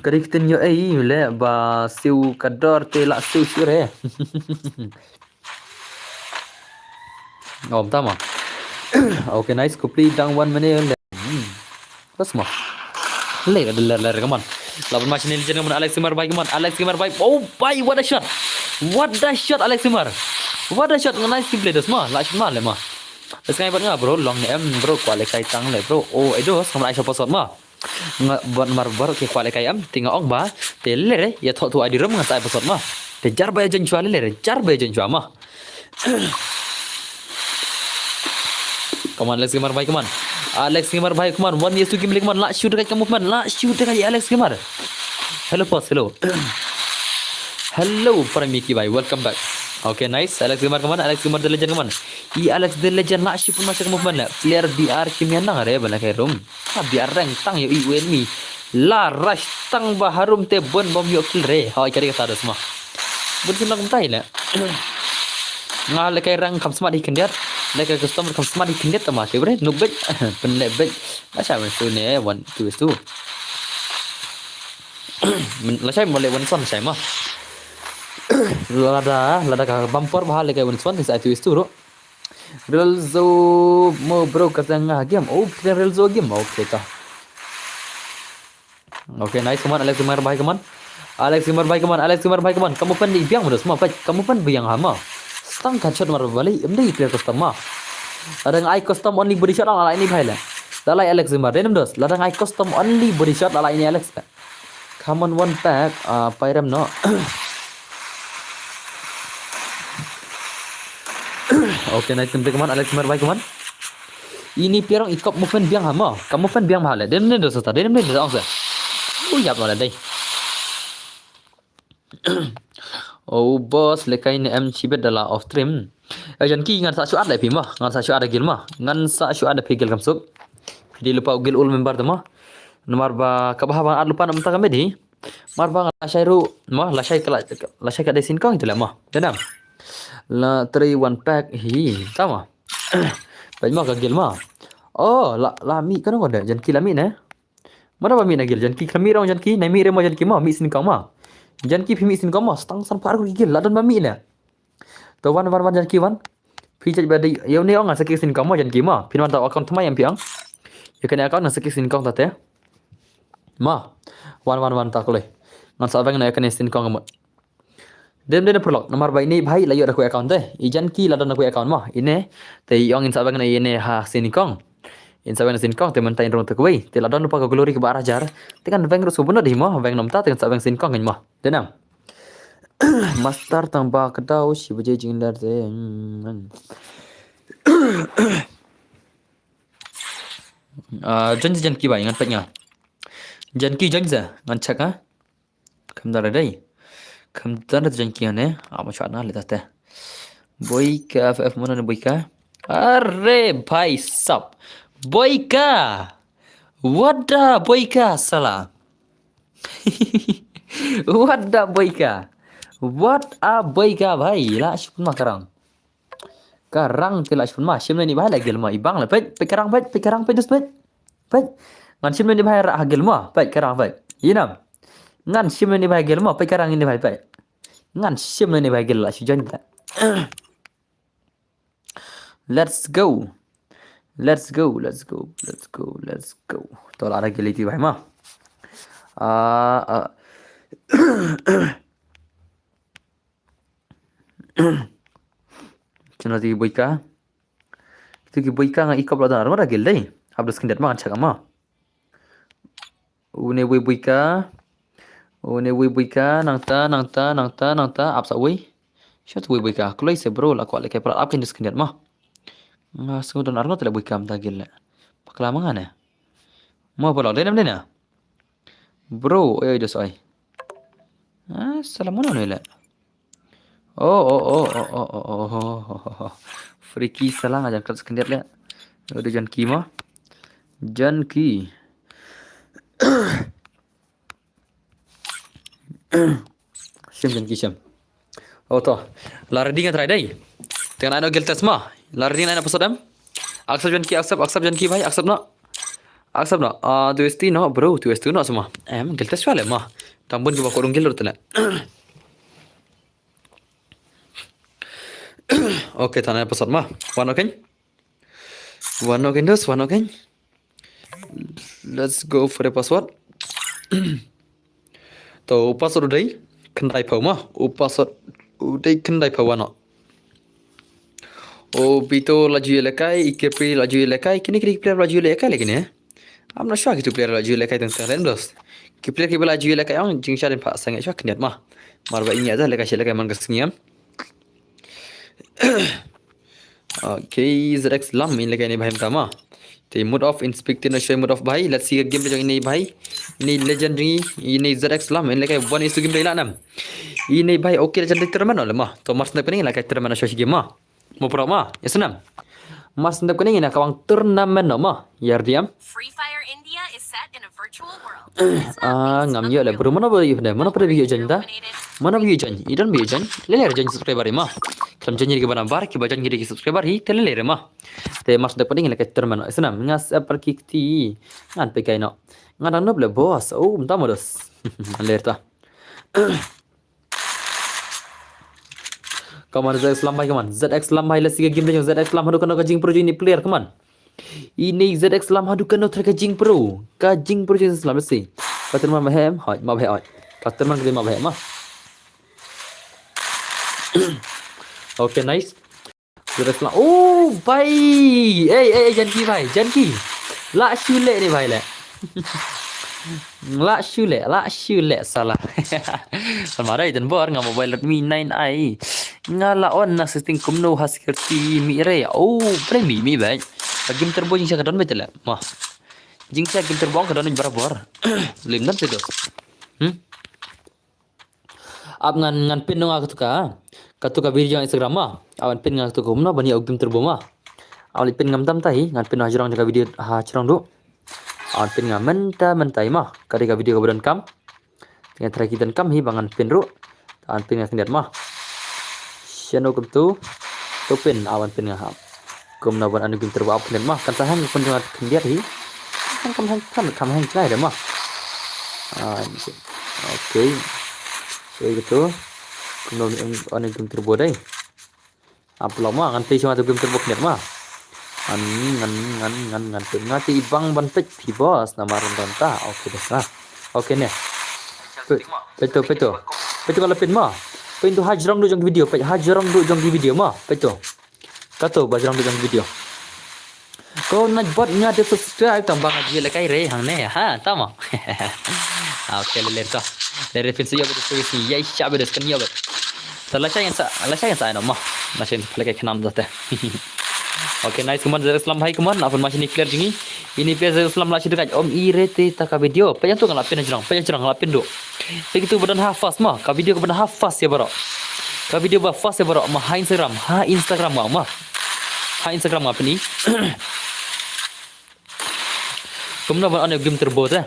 Kari kita nyo le ba siu kadar te la siu sure. Oh, tama. Okay, nice. Kupli dang 1 minute. Bas mah. Ler kaman. Lawan macam ni jangan Alex Gamer baik. Oh, baik what a shot. Alex Gamer. What a shot nice play das mah. Last mah le mah. Sekarang buat ngah bro, long em bro kualikai tang le bro. Oh, itu sama Aisyah pasot mah. Buat marbar ke kualikai am tinggal ong ba. Teler ya thok tu adi ram ngai pasot mah. Te jar bay jen chua le jar bay jen chua mah. Come on, Alex Gamer baik come on. Alex Gamer bhai come on 1 years to game like man la shoot dekat movement la shoot dekat Alex Gamer hello boss hello para Mickey bhai welcome back okay nice Alex Gamer come on Alex Gamer the legend come on Alex the legend la shoot pun masuk movement la player BR kimia nang are bala kai room BR rank tang yo win me la rush tang baharum te bon bom yo kill re ha kari kata das mah betul nak tai la ngal kai rank kam smart ikan like customer kam smart ikindet tama ke bre nubet penlebet macam tu ne 1 2 2 Lasai mulai Winson saya mah. Lada ka bumper bahal kayak Winson di saat itu ro. Relzo mau bro katanya game. Oh, kita Relzo game. Oke kah. Oke, nice teman Alex Zimmer baik teman. Alex Zimmer baik teman. Alex Zimmer baik teman. Kamu pun di biang mudah semua baik. Kamu pun biang hama. Stang kacot mar balik. Ini player custom mah. Ladang I custom only body shot ala ini baik lah. Lalai Alex Zimmer. Denim dos. Ladang I custom only body shot ala ini Alex. Come on one pack. Pairam no. Oke, nice teman Alex Zimmer baik teman. Ini player ikop movement biang hama. Kamu pun biang mahal. Denim dos ta. Denim dos angsa. Oh, ya malah dai. Oh bos lekai ni cibet dalam off stream. Jangan ki ngan sa syuat lai pi mah, ngan sa syuat ada gil mah, ngan sa syuat ada pegel kamsuk. Di lupa gil ul member tu mah. Nomor ba kabah lupa nak mentang kami di. Mar ba lasairu mah lasai ka desin kau itu lah mah. Denam. La 3 1 pack hi, sama. Baik mah ka gil mah. Oh, mi kan ada jangan ki lami ne. Mana ba mi na gil jangan ki kami rong jangan ki, nai mi remo jangan ki mah mi sin kau mah. Jangan ki phimi sin kau mah, stang san par gil la don ba mi ne. To wan jangan ki wan. Phi chat ba dei yau ne ong sakik sin kau mah jangan ki mah. Pin wan ta account thamai yang piang. Ya kan account na sakik sin kau ta te. Ma. Wan ta kolai. Ngan sa bang na kan sin kau ngamut. Dem prolog nomor ba ini bhai layu aku account te. Ijan ki la don aku account mah. Ine te yong in sa bang na ine ha sin kau. In sa bang sin kau te mentain rong te kuai. Te la don lupa ka glory ke barah jar. Te kan bang ru subun di mah bang nom ta te sa bang sin kau ngan mah. Denam. Master tambah kedau si bejai jingdar te. Janji ki bai ngan petnya. Janki janza ngan chak ha. Kamdar dai. Kamdar janki ne. Macam mana letak te. Boy ka FF mana ne boy ka? Arre bhai sab. Boy ka. Wada boy ka salah. Wada boy ka. What a boy ka bhai la shun ma karang tila shun ma shim ni bhai la gel ma ibang la pe karang pe dus pe ngan shim ni bhai ra gel ma pe karang pe yinam ngan shim ni bhai gel ma pe karang ni bhai pe ngan shim ni bhai gel la shi jan ta. Let's go to la ra gel ti bhai ma Cina ti boy ka. Itu ki boy ka ngan ikop la dar mara gel dai. Habis kendat ma chaka ma. Une boy ka. Nang ta apsa boy. Shot boy ka. Kulai se bro la ko le kai pra ap kendas kendat ma. Ngasung don arno tela boy ka mta gel la. Pakla mangana. Mau bola denam dena. Bro, ayo dos ai. Salamun ne la. Oh. Freaky salah aja kat sekendiat lihat. Ada janki mah. Janki. Syam. Oh toh. Lari dengan try dai. Dengan ada gel test mah. Lari dengan apa sedam? Accept janki, accept janki bhai, accept no. Tu esti no bro, tu esti no semua. Gel test wala mah. Tambun ke bakor gel rutla. Oke, tanah password mah. One okay. Let's go for the password. To password dai kendai phau mah. Password dai kendai phau ano. Bito laju lekai, IKP laju lekai. Kini player laju lekai lagi ni. I'm not sure gitu player laju lekai tentang rendos. Player kita laju lekai ang jing syadin pak sangat syak kendiat mah. Marba ini aja lekai lekai man kesniam. Okay, ZX lam ini lagi ni bhai mtama. Te mood off inspecting na show mood off bhai. Let's see game jang ini bhai. Ini legendary, ini ZX lam ini lagi one is game dah nam. Ini bhai okay legendary terman lah mah. To mas nak ni lagi terman show game mah. Mau pro mah? Ya senam. Mas nak ni nak kawang turnamen mah. Yar diam. Free Fire India is set in a virtual world. Ngam ya lah bro mana boleh dah. Mana pada video janda? Mana video jan? Idan video jan. Leler jan subscriber mah. Kelam janji ke bana bar ki bajan giri ki subscriber hi tele mah. Te mas dapat ingin lekat terman senam ngas perkikti ngan pe kaino. Ngadang nob le bos. Oh, bentar modus. Alerta. Come on, ZX lambai, come on. ZX lambai, let's see a game dengan ZX lam hadu kena kajing pro ini player, come on. Ini ZX lam hadu kena kajing pro. Kajing pro jenis lam, let's see. Katerman mahem, hoi, mabhe hoi. Katerman kali mabhe mah. Okay, nice. ZX lam. Oh, bhai. Janki bhai, janki. La shule ni bhai le. La shule salah. Samarai dan bor ngam mobile Redmi 9i. Ngala on na setting kumno haskerti mi re. Oh, premi mi bhai. Game turbo jing sa kadon betul lah. Mah. Jing sa game turbo kadon barabar. Limdan se dos. Ab ngan pin nang aku ka video Instagram mah. Awan pin ngan tu kumno bani game turbo mah. Awal pin ngam tam tai ngan pin hajrang jaga video hajrang do. Awan pin ngam mentai mah. Kari ka video ka kam. Dengan terakhir dan kam hi bangan pin ru. Awan pin ngam lihat mah. Siano kum tu pin awan pin ngam. Kum na ban anu game turbo up mah kan sahan pun dengan kendiat hi. Kan kam hang cai dah mah. Okay. So gitu. Kum na anu game turbo dai. Apa lama ngan pe cuma tu game turbo kendiat mah. Ngan pin ngati ibang ban pet pi bos nama rentanta. Okay dah sah. Okay ne. Betul. Kalau pin mah. Pin tu hajrang du jong video, hajrang du jong video mah. Betul. Kata hajrang du jong video. Kau nak buat nya de subscribe tambah aja lekai re hang ne ha, tama. Okay le tu. Dari pin siya betul sih. Ya isya betul kan ya betul. Selesai yang sa nama. Masih lekai kenam dah teh. Okay, nice kuman dari Islam hai kuman. Apa masih ni clear jingi. Ini pia dari Islam lah dekat om irete tak video. Pia tu ngalapin aja ngalapin do. Begitu badan hafaz mah. Ka video ke badan hafaz ya bro. Ka video hafaz ya bro. Mah Instagram mah. Ha Instagram apa ni? Kumna ban on game turbo teh.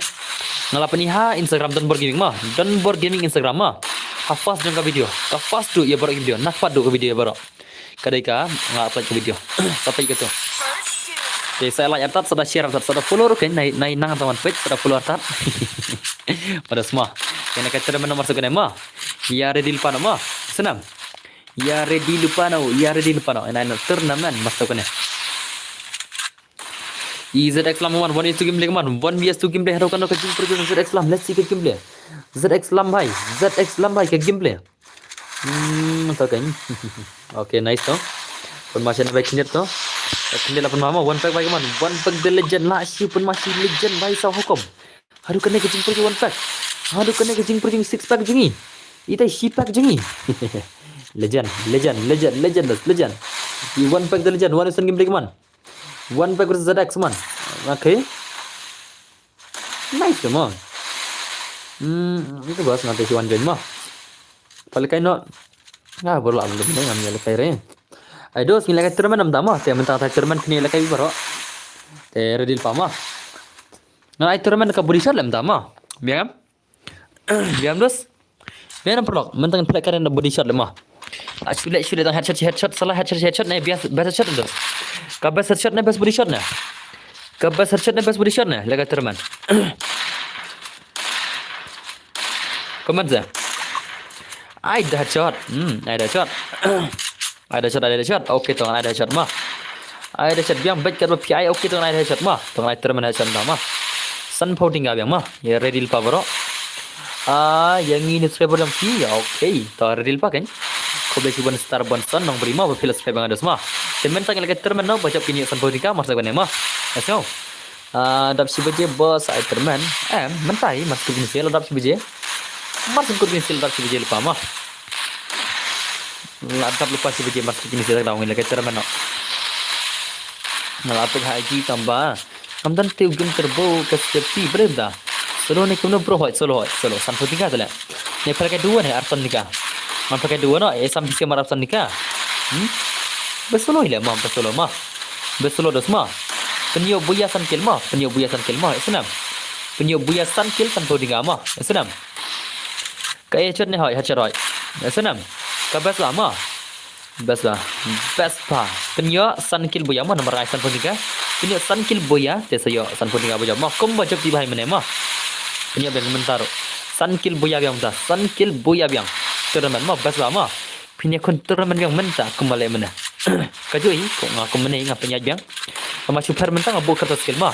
Ngalapin ni ha Instagram dan gaming mah. Dan gaming Instagram mah. Hafaz jang ka video. Ka fast do ya bro video. Nafat do ka video ya bro. Kadai ka upload ke video. Sampai gitu. Okay, saya like atat, sudah share atat, sudah follow kan naik nang teman page, sudah follow atat. Pada semua. Yang nak kata nomor masuk ke nama. Ya ready lupa nama. Senam. Ya ready lupa nama. Ini turnamen masuk ke nama. ZX Lam 1 is to game play man. 1 BS to game play. Haro kan ke game play ZX Lam. Let's see ke game play. ZX Lam bhai ke game play. Tahu kan? Okay, nice tu. Pun masih nak baik kendir tu. Kendir lah pun mama. One pack baik man. One pack the legend lah. Si pun masih legend baik sah hukum. Haru kena kecing pergi one pack. Haru kena kecing pergi 6 pack jengi. Ita si pack jengi. Legend. Di one pack the legend. One instant game play man. One pack versus ZX man. Okay. Nice tu man. Itu bahas nanti si one game mah. Paling kain nak. Baru lah belum ni ngambil lekai re. Aduh, sini lekai turman nam dama. Saya mentang tak turman kini lekai baru. Redil pama. Nah, turman ke body shot lam dama. Biar dos. Biar nam perlu. Mentang lekai na body shot lemah. Sulit tang headshot salah headshot ni biasa best shot dos. Ka best headshot ni best body shot ni. Lekai turman. Komen je. Ada headshot. Ada shot. Okay, tuan ada shot mah. Ada shot biang baik kalau PI okay tuan ada shot mah. Tuan ada termen headshot mah. Sun pouting biang mah. Ya ready pa bro. Yang ini subscriber yang pi. Okay, tuan ready pa kan. Kau beli cuban star bonson nong beri mah berpilih subscriber yang ada semua. Temen tak lagi termen no baca kini sun pouting ka masa gane mah. Let's go. Dap si beje bos ai termen. Mentai masuk kini sel dap si beje. Masuk ke sini silap si bijil pama. Lantap lupa si bijil masuk kini silap daungan lagi cara mana. Ngelapik haji tambah. Kamdan tiu game turbo ke safety berenda. Solo ni kuno pro hoi solo. Sampai tiga tu lah. Ni pakai dua ni arsan nikah. Man pakai dua no. Sam bisa mar arsan nikah. Besolo ile mam besolo mah. Besolo dos mah. Penyo buyasan kill mah. Senam. Penyo buyasan kill sampai tiga mah. Senam. Kaya headshot ni hoi. Senam. Kabas lama. Best lah. Best pa. Penyo san kil boya mo nomor san pun tiga. Penyo san kil boya te sayo san pun tiga boya mo kom baca di bahai mene mo. Penyo bang mentaro. San kil boya biang ta. San kil boya biang. Tournament mo best lah mo. Penyo kon tournament biang menta kembali mana. Kajui ko ngaku mene ngapa penyo biang. Sama super menta ngabu kertas skill mo.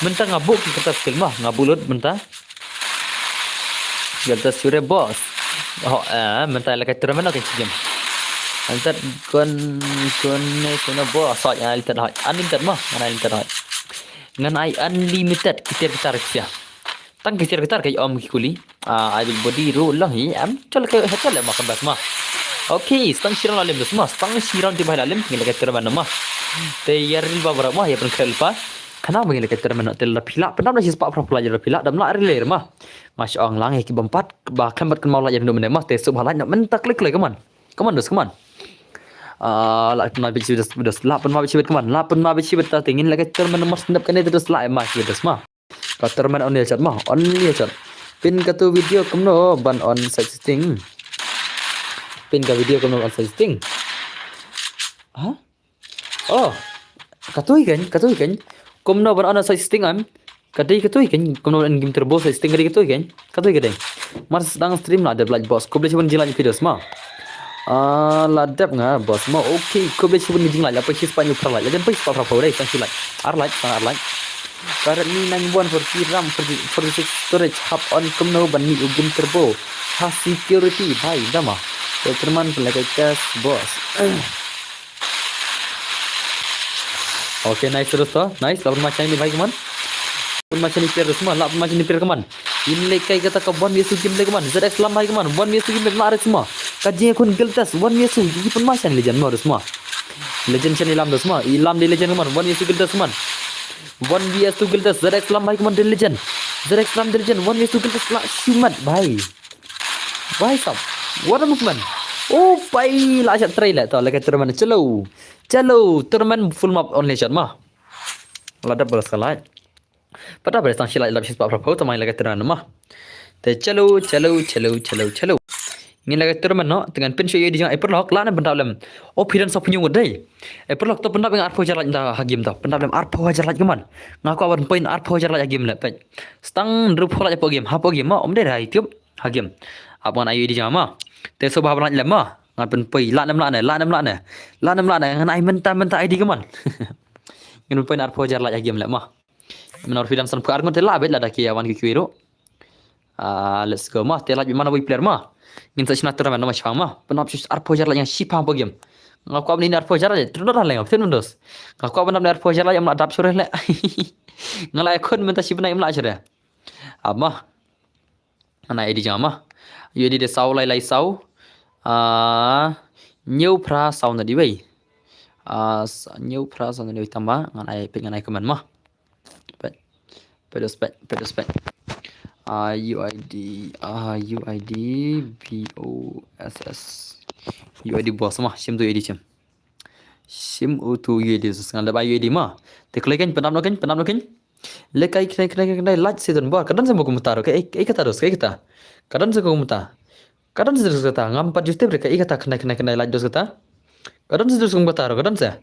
Menta ngabu kertas skill mo. Ngabulut menta. Kertas sure boss. Oh, menta lekat tournament no kan jam. Antar kon kono bo asal yang unlimited mah mana unlimited ngan ai unlimited kita reksia tang kita kai om kuli I will body roll lah hi am chal ke hatal makan bas mah okay stang siran alim dus mah stang siran di bahal alim ngila keter mana mah te yaril babra mah ya pen kelpa kana mengila keter mana tel pila penam lah sispa pro pelajar pila dam la riler mah masya Allah lang ki bempat bahkan bat kan mau la jadi mah te subhanallah nak mentak klik lagi kaman dus kaman lah pernah bici bedas lah pernah bici kaman lah pernah bici betas tingin lagi termen nomor sendap kan itu terus lah emas bedas mah kau termen on chat mah on chat pin katu video kumno ban on setting pin ka video kumno on setting hah oh katu ikan kumno ban on setting am kadai katu ikan kumno on game turbo setting katu ikan mas sedang stream lah ada belajar bos kau boleh cuba jalan video semua ladap nga bos mo okay ko be sibun jing la pa his pa new pra la dan pa his pa pra dai thank you like like currently 91 for the storage hub on kumno ban ni ugim turbo ha security bhai dama teman pelagak test bos okay nice terus to nice lawan macam ni bhai kaman macam ni player semua lap macam ni player kaman in lekai kata ka bon yesu game le kaman ZX lam bhai kaman bon yesu game la semua kajian kun geltas one yesu ji pun macam legend mo semua legend channel lam semua ilam di legend kaman one yesu geltas kaman one yesu geltas ZX lam bhai kaman di legend ZX lam di legend one yesu geltas la shumat bhai sab what a movement oh bhai la chat trailer to lekai tournament chalo tournament full map on legend mah lada bolas kalah pada pada stang silai lapis pak prapo tamai lekai tournament mah te chalo ngin laga terman no dengan pen shoy di jang eperlok la na benda lam o phiran sa punyung dei eperlok to benda bang arpo jarlat da hagim ta benda lam arpo jarlat geman ngaku awan point arpo jarlat hagim la pe stang dru phola po game hapo game ma om de rai tiup hagim abon ayu di jang ma te so ba bran lam ma ngan pen poi la nam la na ngan ai menta id geman ngin point arpo jarlat hagim la ma menor fidan san puar ngon te la bet la da ki awan ki kwiro let's go ma te la bi mana boy player ma ngin sa china tournament no macam mah penap sus arpo jarla yang sipang po game ngaku abni arpo jarla terus dah leng ten mundos ngaku abna arpo jarla yang adap sore le ngalai kon menta sipna im la chere amma ana edi jama yedi de sau lai sau new pra sau na di wei new pra sau na di tamba nganai komen mah pedos pet UID BOSS UID bos mah sim tu UID sim tu UID sekarang dah UID mah teklai kan penam kan lekai kena like season bar kadang sama komentar ke kata dos kata kadang sama komentar kadang terus kata ngampat juste mereka kata kena like dos kata kadang terus komentar kadang saya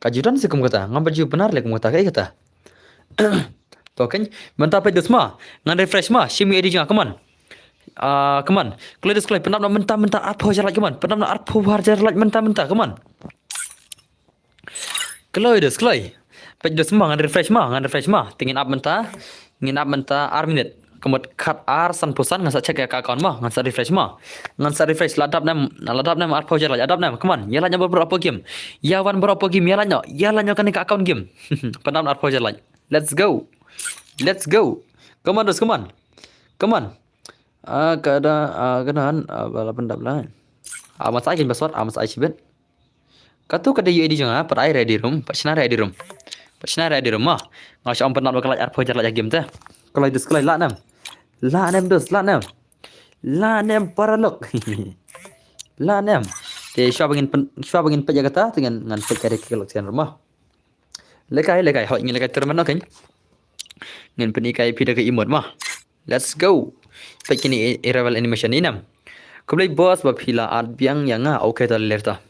kajudan sih kata ngampat ju benar le komentar kata to kan mentah pe semua ngan refresh mah shimi edi jang kaman kaman kalau display penam mentah arpo jarak kaman penam arpo jarak mentah kaman kalau display pe semua ngan refresh mah tingin up mentah r minute kemut cut r san pusan ngan sa check ya account mah ngan sa refresh ladap nam arpo jarak adap nam kaman ya lanya berapa game ya wan berapa game ya lanya kan ke account game penam arpo jarak let's go come on kanan balapan dablan amat saya password amat saya sibet katu kada UID jangan per air ready room pasna ready room mah ngasih om penat bakal arpo jar la game teh kalau display la nam paralok la nam te shop ingin pejaga ta dengan ngan pekare kelok sian rumah lekai hot ingin lekai termen kan ngin penikai pida ke imut mah let's go pekini arrival animation ni nam kublai boss ba phila art biang yang okay ta lerta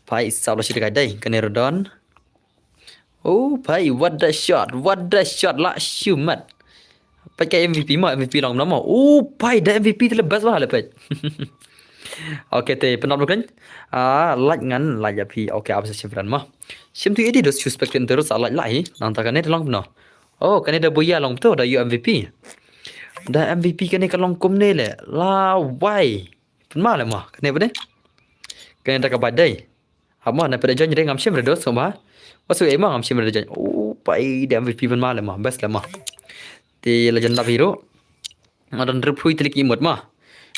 भाई साहब lo sudah gadai kena Rodon. Oh भाई what the shot lah Shumat. Pakai MVP mah MVP long nama. Oh भाई dah MVP terlepas lah lepas. Okay te penap lu kan? Like ngan like ya pi. Okay apa sih simpan mah. Sim tu ini dos suspect terus like lai. Nanti kan ini long benar. Oh kan ini dah boya long betul dah MVP. Dah MVP kan ini kalau kum ni le. La why? Penmal le mah. Kan ini apa ni? Kan ini dah kabadai. Ama nak pada janji ngam sim redos sama. Wasu emang ngam sim redos. Oh pai dah MVP penmal le mah. Best le mah. Ti legend of hero. Ngadan rupui telik imut mah.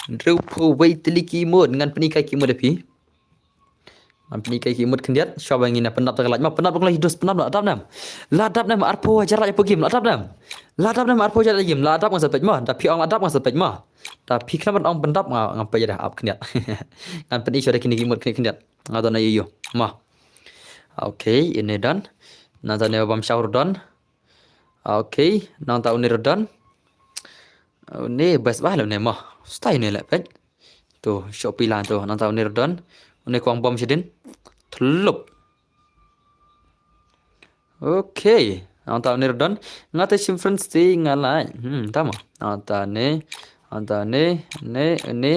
Rupui telik imut dengan penikai imut api. Penikai imut kendiat. Siapa yang ingin penap terkelaj mah. Penap terkelaj dos penap lah. Adab nam. Ladap nam arpo jarak apa game. Ladap nam. Ladap nam arpo jarak game. Ladap ngan sepej mah. Tapi orang ladap ngan sepej mah. Tapi kenapa orang pendap ngapa je dah up kendiat. Ngan penikai sudah kini imut kendiat. Ngadan ayo mah. Okay, ini dan. Nanti ni bam syaur dan. Okay, nanti ini dan. Ni best bah lah ni mah. Style ni lah pet. Tu Shopee lah tu. Nanti ini dan. Ini kuang bom sedin. Telup. Okay. Nanti ini dan. Ngata simpan si ngalai. Tama. Nanti ni.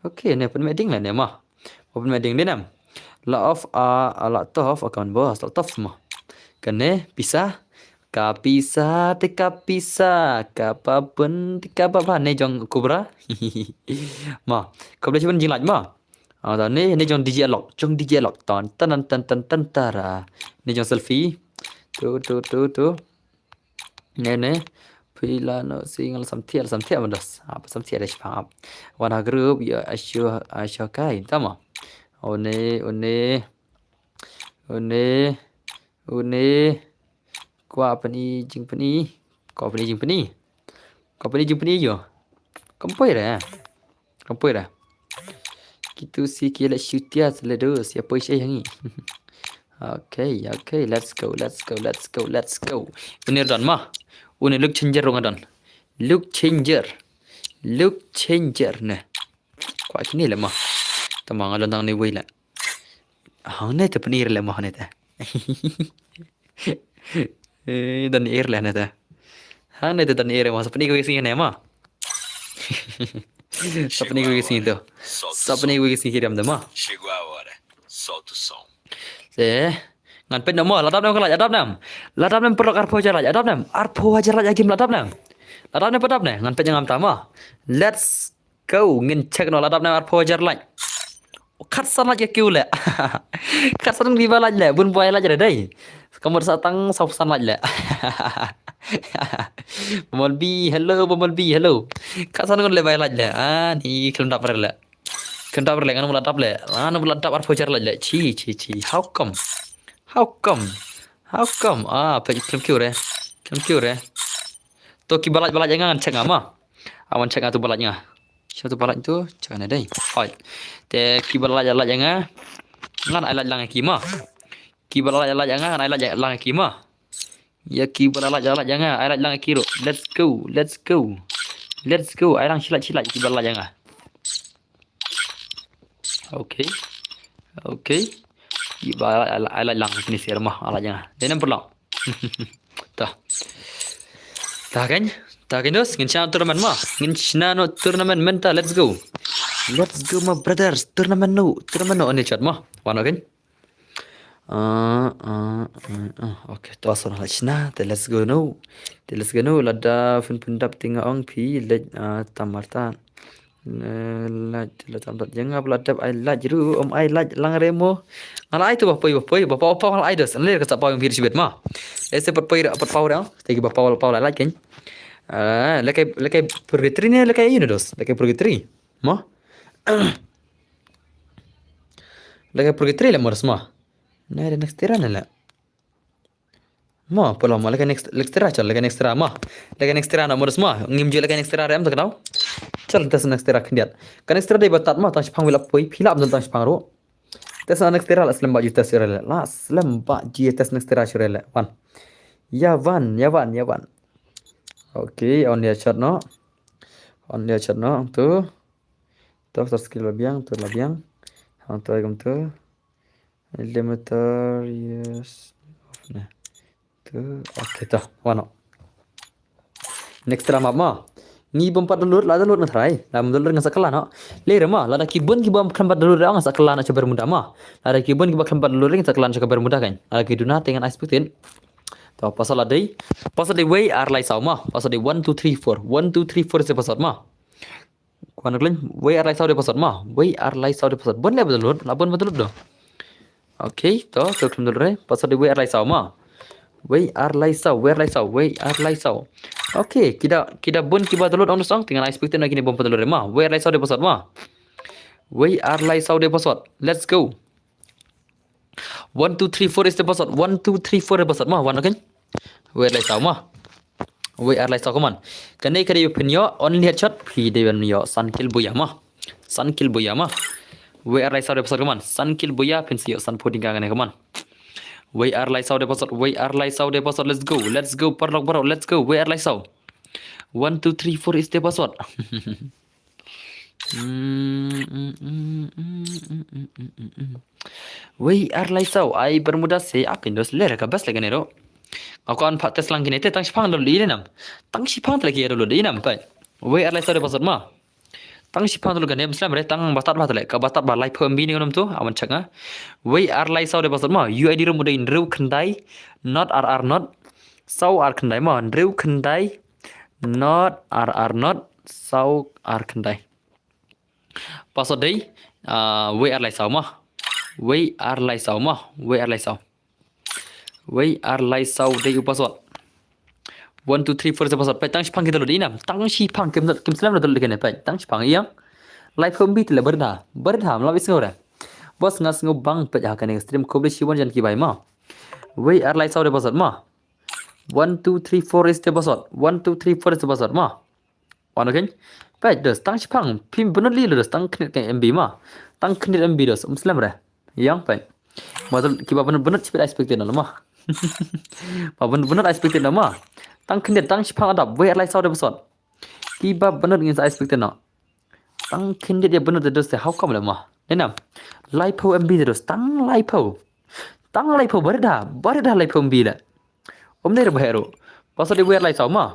Okay, ni pun meeting lah ni mah. Pun meeting ni nam. La of tof akan bos. La tof semua. Kene pisah. Kapisa kapapun kapapa ni jong kubra. Ma, kau boleh cuba jilat ma. Ni jong DJ lock, ton tara. Ni jong selfie. Tu. Ni. Pila no single samtiar mandas. Apa samtiar dah faham. Wana group ya asyo kai, tama. One. Kau apa ni jing pani yo. Kompoi dah. Gitu sih kira syutia seledo siapa isya yang ni. Okay, let's go. Ini dan mah. Ini look changer rong dan. Look changer ne. Kau kini lah mah. Tamang alon tang ni wei lah. Hang ni tu penir lah mah ni ta. Dan air lah nada. Hang ni tu dan air mah. Sapni kau kisih ni mah. Sapni kau kisih tu. Sapni kau kisih kiram tu mah. Chegou a hora. Solta o som. Ngan pen nama ladap nam kelaj adap nam. Ladap nam perlu arpo jarak adap nam. Arpo jarak lagi ladap nam. Ladap nam pedap ngan pen ngam tama. Let's go ngin check no ladap nam arpo jarak. Kat sana je kiu le. Kat sana di bala le bun boy la je dai. Kamar satang sau san la le. Bumblebee hello. Kat sana ngon le bay la le. Ni kelum dap le. Kenapa berlenggan mula tap le? Anu mula tap arpo jar le. Ci. How come? Pergi film kiu re. Tu ki balat jangan cek ama. Awan cek tu balatnya. Siapa tu balat tu? Cek ana dai. Hoi. Te ki balat jangan. Ngan ai lang ki ma. Ki balat jangan ai lang ki ma. Ya ki balat jangan ai lang ki ro. Let's go. Ai lang silat ki balat jangan. Okay. Iba ala lang ni sir mah ala jangan. Denam perlu. Tah kan dos ngin chana tournament mah. Ngin chana no tournament menta let's go my brothers. Tournament no ni chat mah. Wana kan? Okay, tu asal lah chana. Let's go no. Lada pun tinggal ong pi let tamartan. Laj tambat jangan beladap ai laj ru ai laj lang remo ngala ai tu bapa hal ai dos le ka sapa yang virus bet ma ese pat pau dah tegi bapa pau laj kan lekai purgatory ni lekai ini dos lekai purgatory ma lekai purgatory le mors ma na next tira la ma pola ma lekai next tira ma lekai next tira na mors ma ngimje lekai next tira ram tak tahu चल तस नेक्स्ट तेरा खंडियात कनेक्ट तेरा दे बतात मा तंस फांग विला पोई फिला अब तंस फांग रो तस नेक्स्ट तेरा असलम बाजी तस रे ला असलम बाजी तस नेक्स्ट तेरा शुरे ले वन ओके ऑन या चरनो तो स्किल labiang हम तो एकदम तो Limiter yes. Nah, tu okay tu. Wano. Next drama ma. Ni bompat dulur la dulur na thrai. La dulur ngasa kala no. Le ma la ki bun ki bom khambat dulur ang ngasa kala na chabar muda ma. La ki bun ki bom khambat dulur ngasa kala na chabar muda kan. La ki duna tengan ice putin. To pasal adai. Pasal de way ar lai saw ma. Pasal de 1 2 3 4. 1 2 3 4 se pasal ma. Kuan klen way ar lai saw de pasal ma. Way ar lai saw de pasal. Bun le dulur. La bun dulur do. Okay, to klem dulur pasal de way ar lai saw ma. Way ar lai saw, way ar lai saw. Okay, kita bun kiba dulur on song tinggal ice putin lagi ni bom dulur ma. Way ar lai saw de pasal ma. Way ar lai saw de pasal. Let's go. 1 2 3 4 is the password. 1 2 3 4 the password ma. One okay. Wait lai sao ma. Wait ar lai sao come on. Kanai kari pinyo only headshot phi de yo sun kill buya ma. Sun kill buya ma. Wait ar lai sao the password come on. Sun kill buya pin si sun pudding ka ngane come on. Wait ar lai sao the password. Wait ar lai sao the password. Let's go. Let's go parlok baro. Let's go. Wait ar lai sao. 1 2 3 4 is the password. Wei ar lai sao ai bermuda se akin dos lera ka bas lagi nero. Aku an pak tes langkin itu tang sipang dulu ini nam. Tang sipang lagi dulu ini nam pai. Wei ar lai sao de pasal ma. Tang sipang dulu kan Muslim re tang batat lek ka batat ba lai phom bi ni nam tu awan changa. Wei ar lai sao de pasal ma. UID ro muda in reu khandai not ar not sao ar khandai ma reu khandai not ar not sao ar khandai. Password day wei ar lai sao ma. Wei ar lai sao ma. Wei ar lai sao. Wei ar lai sao day password. 1 2 3 4 password. Pai tang sipang kita dulu inam. Tang sipang kim selam dulu kan pai. Tang sipang yang live home beat le berda. Berda melalui sengora. Bos ngas ngo bang pai akan stream koble siwan jan ki bai ma. Wei ar lai sao day password ma. 1 2 3 4 is the password. 1 2 3 4 is the password ma. One okay. Pai dos tang sipang pim benar li dos tang knet ke MB ma. Tang knet MB dos Muslim re. Yang pai. Madal kiba benar cepet expected nama. Ba benar expected nama. Tang knet tang sipang adap wei lai sao de pasot. Kiba benar ngin expected na. Tang knet dia benar dos how come lama. Nenam. Lai po MB dos tang lai po. Tang lai po berda lai po MB la. Ne bahero. Pasal dia wei lai sao ma.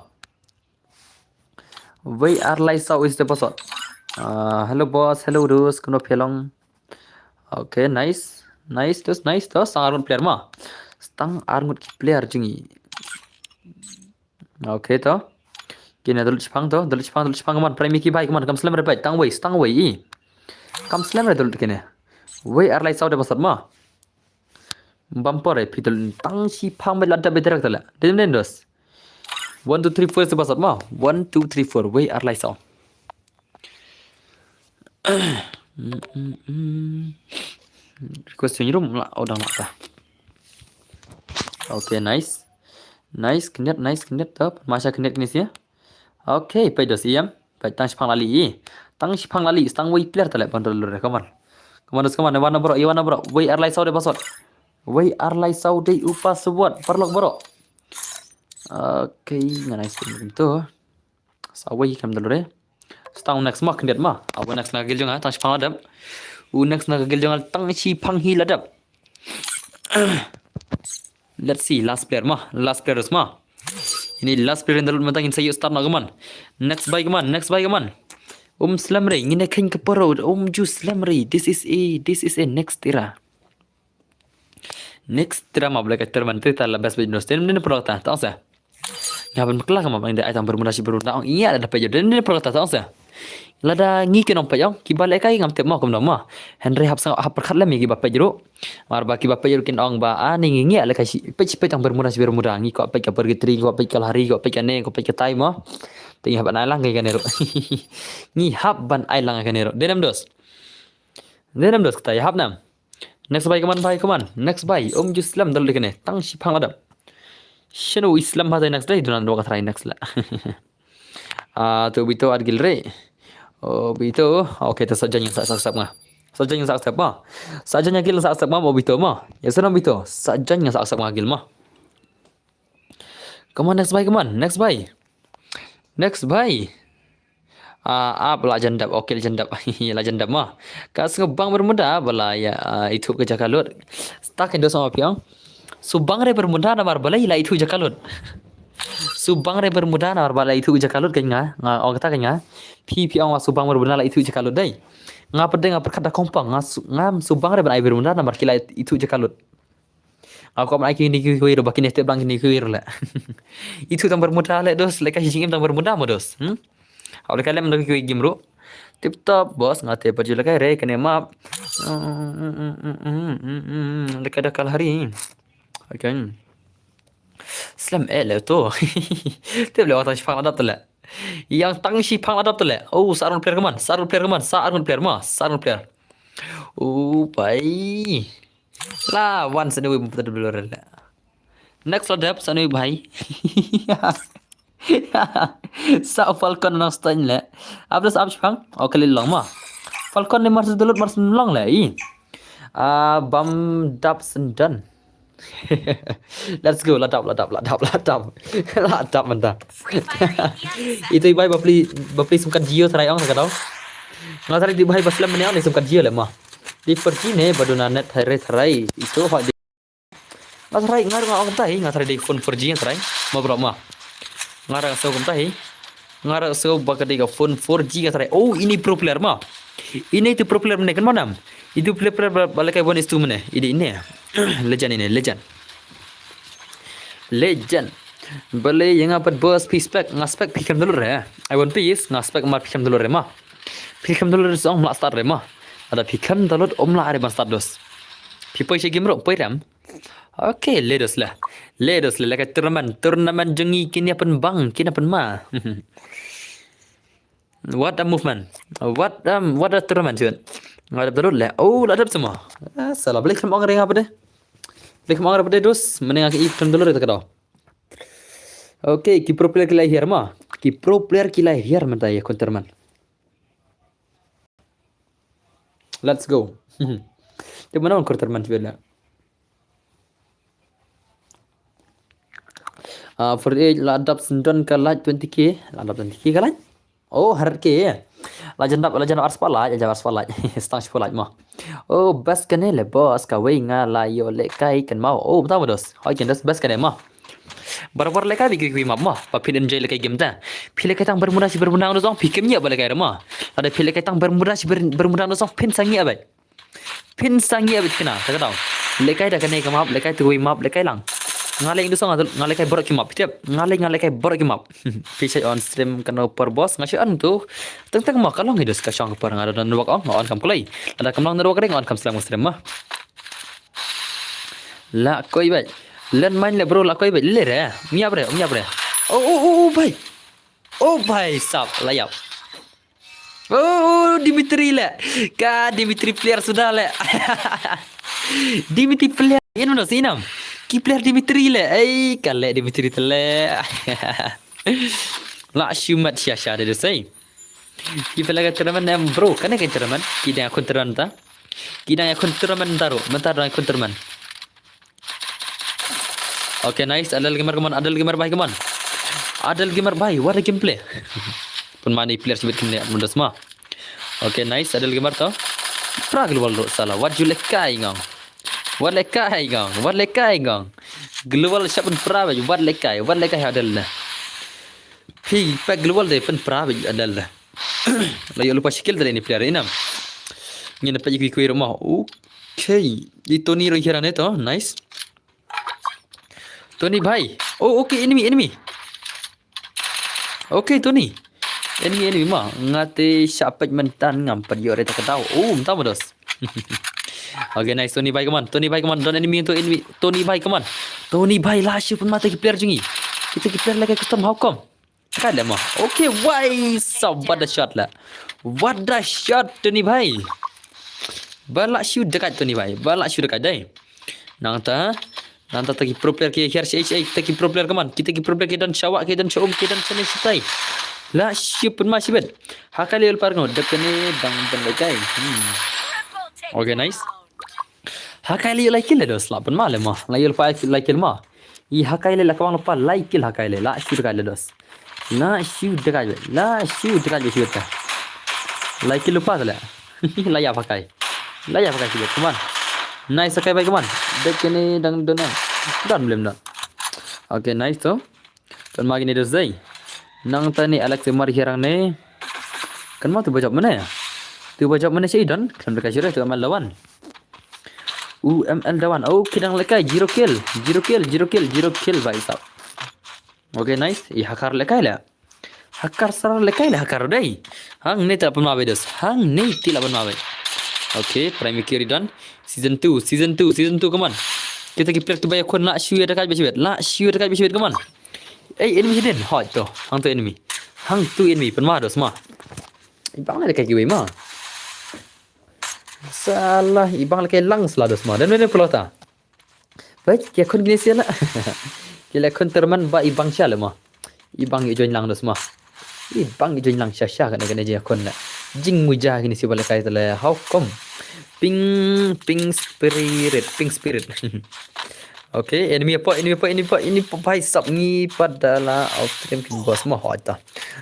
Wei ar lai sao is the password. Hello boss, hello Rus, kuno pelong. Okay, nice. Nice, tos arun player ma. Stang arun player jingi. Okay to. Kini dulu Jepang man. Prime ki baik man. Kam slam repai. Tang wei i. Kam slam re dulu kini. Wei ar lai sao de password ma. Bumper re pitul tang si pang me ladda bederak tala. Den dos. 1 2 3 4 is the password ma. 1 2 3 4 wei ar lai sao. Question room lah odang nak. Okay, nice. Nice knet top. Masya knet ni sia. Okay, pai dos iam. Pai tang sipang lali. Tang sipang lali stang wei player tala pandol re kaman. Kaman wana bro. Wei ar lai sao de password. Wei ar lai sao de password. Parlok bro. Okay, nice tu. Sawai kam dulu re. Stang next mak knet ma. Awan next nak gil jong tang sipang adap. Next nak gil jong tang sipang hi ladap. Let's see last player ma. Ini last player dalam mentang ini saya start nak kaman. Next by kaman. Slam re ini kain keparo. Ju slam re. This is a next era. Next era ma boleh kata menteri tak best by nostalgia ni produk tak tahu saya. Ngapain kelak kamu ini item bermuda bermuda. Ini ada pejah dan ini produk tak tahu saya. Lada ngi ke nompa yang kibale kai ngam te mo kom nama Henry hap perkhat lami ki bapai jero mar ba ki bapai jero kin ong ba ani ngi ale kai pe tang bermuda ngi ko pe ka pergi tri ko pe ka hari ko pe ka ne ko pe ka tai mo te hab an lang kai kanero ngi hab ban ai lang kanero denam dos kai hab nam next by kaman next by Islam dal dekene tang si phang adam sheno Islam ha next day dunan do ka try next la to bito adgil re. Oh begitu. Okey tu saja yang saya subscribe mah. Saja yang subscribe mah. Saja yang gil subscribe mah mau begitu mah. Ya senang begitu. Saja yang subscribe mah gil mah. Come on next buy. Next buy. Pula jendap. Okey jendap. Yalah jendap mah. Kas ngebang bermuda bala ya itu ke jakalut. Tak endo sama piang. Subang re bermuda na bala ila itu jakalut. Subang re bermuda na bala itu jakalut kan nga orang kata kan pi piang wa subang bermuda la itu jakalut dai. Nga pede nga perkata kompang nga subang re bermuda na kila itu jakalut. Aku am aiki ni kuir bakin este bang ni kuir la. Itu tang bermuda la dos lekas jingim tang bermuda mo dos. Awal kali mendak kuir gimro. Tip top bos ngate baju lekai re kene map. Lekai dah kalah hari. Kan. Slam le tu. Tip le waktu sifang adap tu le. Yang tang sifang adap tu le. Oh, sarun player keman, sarun player keman, sarun player mah, sarun player. Oh, bai. Lah, once anyway betul dulu le. Next adap sanui bhai. Sa Falcon nang stain le. Abdas ab sifang. Oh, kali long mah. Falcon ni mars dulu mars long le. Bam dap sendan. Let's go, ladap. Ladap mentah. Itu ibai bapli sumkan jio serai ong sakadau. Ngasari di ibai baslam meniang ni sumkan jio le mah. Di pergi ne baduna net serai itu hak di. Ngasari ngar ngau tahi ngasari di phone 4G serai. Mau berapa mah? Ngar so kum tahi. Ngar so bakadi ka phone 4G serai. Oh, ini pro player mah. Ini itu pro player mana kan manam? Itu player balakai bon istu mana? Ini. Legend ini, legend. Bale yang apa bos pispek ngaspek pikam dulu re. I want peace ngaspek mar pikam dulu re mah. Pikam dulu re song mla start re mah. Ada pikam dulu omla are ban start dos. Pipo se game ro poiram. Okay, ledos lah. Lekai turnamen jengi kini apan bang, kini apan ma. What a movement. What a tournament tuan. Ngadap dulu lah. Oh, ladap semua. Salah balik sama orang apa deh? Balik sama orang apa deh dos? Menengah ke iklan dulu itu kado. Okay, ki pro player kilai here mah. Ki pro player kilai here mentah ya counterman. Let's go. Di mana on counterman juga? 48 ladap sendon kalah 20k, ladap 20k kalah. Oh, harap ke. Lajan ars pala, stang pala mah. Oh, best kan le bos kawai ngala yo lekai kan mau. Oh, betul dos. Hai kan dos best kan mah. Bar lekai bigi mah mah. Papin enjoy lekai game ta. Pile kai tang bermuda si bermuda dos pikem nya balekai mah. Ada pile kai tang bermuda si bermuda dos pin sangi abai. Pin sangi abai kena, tak tahu. Lekai dah kena ke map, lekai tu map, lekai lang. Ngalai Indo song ngalai kai borok kimap tiap ngalai kai borok kimap pisai on stream kena per bos ngasih an tu tentang mak kalau ngidus ka syang per ngada dan wak on kam kulai ada kamlang dan wak on kam stream mah la koi bai len main le bro la koi bai le re mia bre oh bai sap layap oh Dimitri le ka Dimitri player sudah le Dimitri player ini no sinam ki player Dimitri le kale Dimitri tele la shumat syasha de sei ki player tournament em bro kan ke tournament ki dah tournament ta ki dah tournament taro mentar dah tournament okay nice adal gamer bhai what a gameplay pun mani player sebut kini mundas mah okay nice adal gamer to pragl wal salah what you lekai ngong What lekai gang. Global siap pun perabai. What lekai adalah. Pi pak global deh pun perabai adalah. Lalu lupa skill tadi ni player ini. Ni nampak jadi kuih rumah. Okay. Di Tony rohiran itu, nice. Tony bhai. Oh okay enemy. Okay Tony. Enemy mah. Ngate siapa mentan ngamper yo reta ketau. Oh entah bodos. Okay nice Tony bhai come on don't enemy to enemy Tony bhai come on Tony bhai last pun mata ki player jungi kita ki player lagi custom how come kan dah mah okay why so what the shot Tony bhai balak shoot dekat Tony bhai dai nang ta ki pro player ki here kita ki pro player come on kita ki pro player ki dan syawak ki dan syom ki dan channel sitai la shoot pun masih bet hakali par no dekne dang pendekai okay nice Hakai like le dos la pun male mah. Layul pa like mah. I hakai le lakawang pa like hakai le la shoot kai le dos. La shoot dekat je. La shoot dekat je shoot dah. Like lupa tu lah. Layak pakai. Layak pakai shoot. Come on. Nice pakai baik come on. Dek ni dang dona. Dan belum dah. Okay, nice tu. Tuan magi ni dosai. Nang tani Alex mari hirang ni. Kan mau tu baca mana ya? Tu baca mana sih dan? Kan mereka syurah tu amal lawan. UML lawan. Oh, kidang lekai 0 kill. 0 kill, 0 kill, 0 kill bhai sahab. Okay, nice. Ye hakar lekai lah. Hakar sarang lekai lah hakar dai. Hang ni tak pun mabe dos. Hang ni tidak pun mabe. Okay, primary carry done. Season 2, come on. Kita pergi player tu bayar kon nak shoot dekat bashwet. Nak shoot dekat bashwet come on. Enemy hidden. Hot tu. Hang tu enemy. Hang tu enemy pun mah dos mah. Ibang ada kaki mah. Salah ibang lekai lang selados mah. Dan mana pula ta? Baik, ya kon gini siala. Kila kon terman ba ibang siala mah. Ibang join lang dos mah. Ibang join lang syah kan je kon la. Jing mujah gini si balakai tala. How come? Ping spirit. Okay, enemy apa? Ini pai sub ni padahal outstream kill boss mah hota.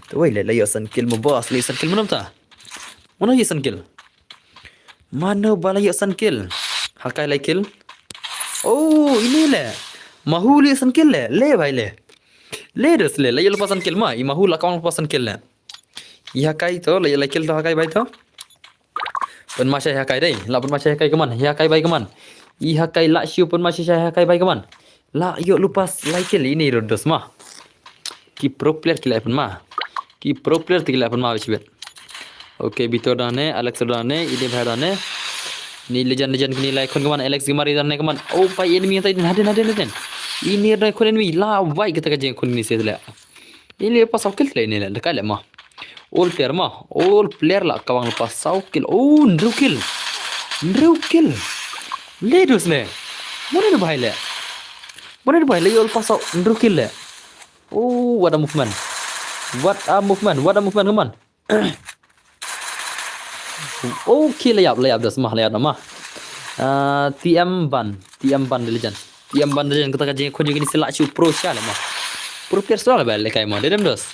Tu wei le yosan kill mo boss, le yosan kill mana ta? Mana yosan kill? Mana bala yosan kill? Hakai lai kill. Oh, ini le. Mahu le yosan kill le. Le bhai le. Le dos le. Le lepasan kill mah. I mahu la kawan lepasan kill le. I hakai tu le kill tu hakai bhai tu. Pun masih hakai dai. La pun masih hakai keman. Hakai bhai keman. I hakai la siu pun masih saya hakai bhai keman. La yuk lupas like kill ini rodos mah. Ki pro player kila pun mah. Ki pro player kila pun mah bishbet. Okay, Bitor dane, Alex dane, ini bhai dane. Ni legend kini like kon keman Alex Gimari dane keman. Oh, pai enemy tadi haden. Ini dane kon enemy la wai kita kaje kon ni sedla. Ini lepas kill ini la dekat le mah. All player la kawang lepas kill. Oh, Drew kill. Ledus le. Mana tu bahai le? Yol pasau Drew kill le. Oh, what a movement. What a movement come on. Okay, layap dah semah layap nama. TM ban legend. TM ban legend kita kaji kon juga ni selak shoot pro sya le mah. Pro player soal ba le kai mah. Dedem dos.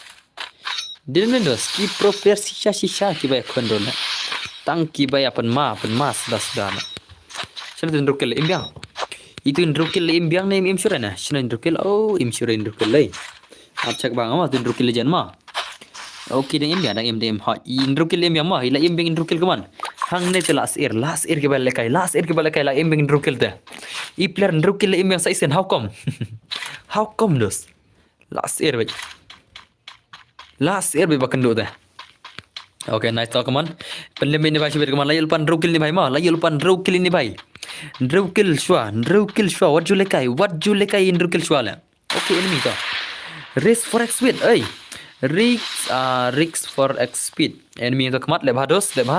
Ki pro player sisha ki ba kon dol. Tang ki ba apan mas dah. Siapa tu Indrukil imbiang? Itu Indrukil imbiang ni imsyuran nah. Siapa Indrukil? Oh, imsyuran Indrukil lay. Cek bang ama tu Indrukil legend mah. Okay, dang imbiang ha. Indrukil imbiang mah. Ila imbiang Indrukil keman. Hang ni tu last year ke balik kai la imbiang Indrukil tu. I player Indrukil imbiang saisen how come? How come dos? Last year bakan do tu. Okay, nice talk come on. Penlim ni bhai sibir come on. Layul pan Indrukil ni bhai mah. Ni bhai. Drew kill shwa. What you lekai Drew shwa la. Okay, enemy to. Race for X speed. Rigs for X speed. Enemy to kamat lebha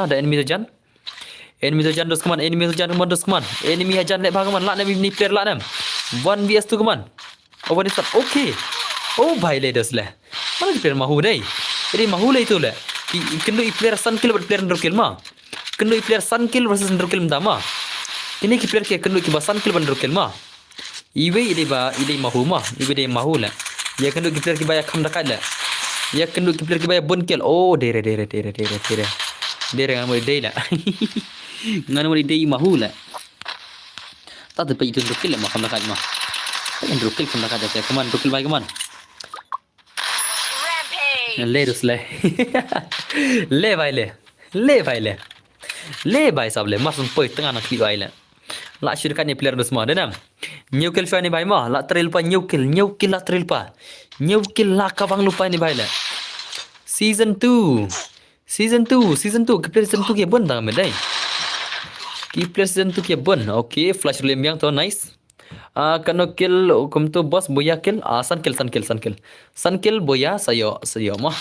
da enemy to jan. Dos kaman. Enemy to jan dos kaman. Enemy jan lebha kaman. La ni player la nam. 1vs2 kaman. Over this one. Okay. Oh bhai le dos le. Mana player mahu dai. Jadi mahu le itu le. Kendo player sun kill player Drew kill mah. Kendo player sun kill versus Drew kill mah. Ini ki player ke kendo ki basan kill bandar kill mah. Iwe ile mahu mah. Iwe de mahu la. Ya kendo ki player ki baya kham dekat la. Ya kendo ki player ki baya bon kill. Oh dere. Dere ngan mo de la. Ngan mo de mahu la. Tak tepat itu kill mah kham dekat mah. Bandar kill kham dekat ja. Come on, kill bhai come on. Le dus le. Le bhai sab le. Masuk poi tengah nak klik bhai la. La syurkan ni player dos mah denam. New kill ni bhai mah la trail pa new kill la trail pa. New kill la kawang lupa ni bhai la. Season 2 ki player season 2 ke bon tang me dai. Ki player season 2 ke bon. Okay, flash rule yang to nice. Kano kill kum tu boss boya kill. Sun kill boya sayo mah.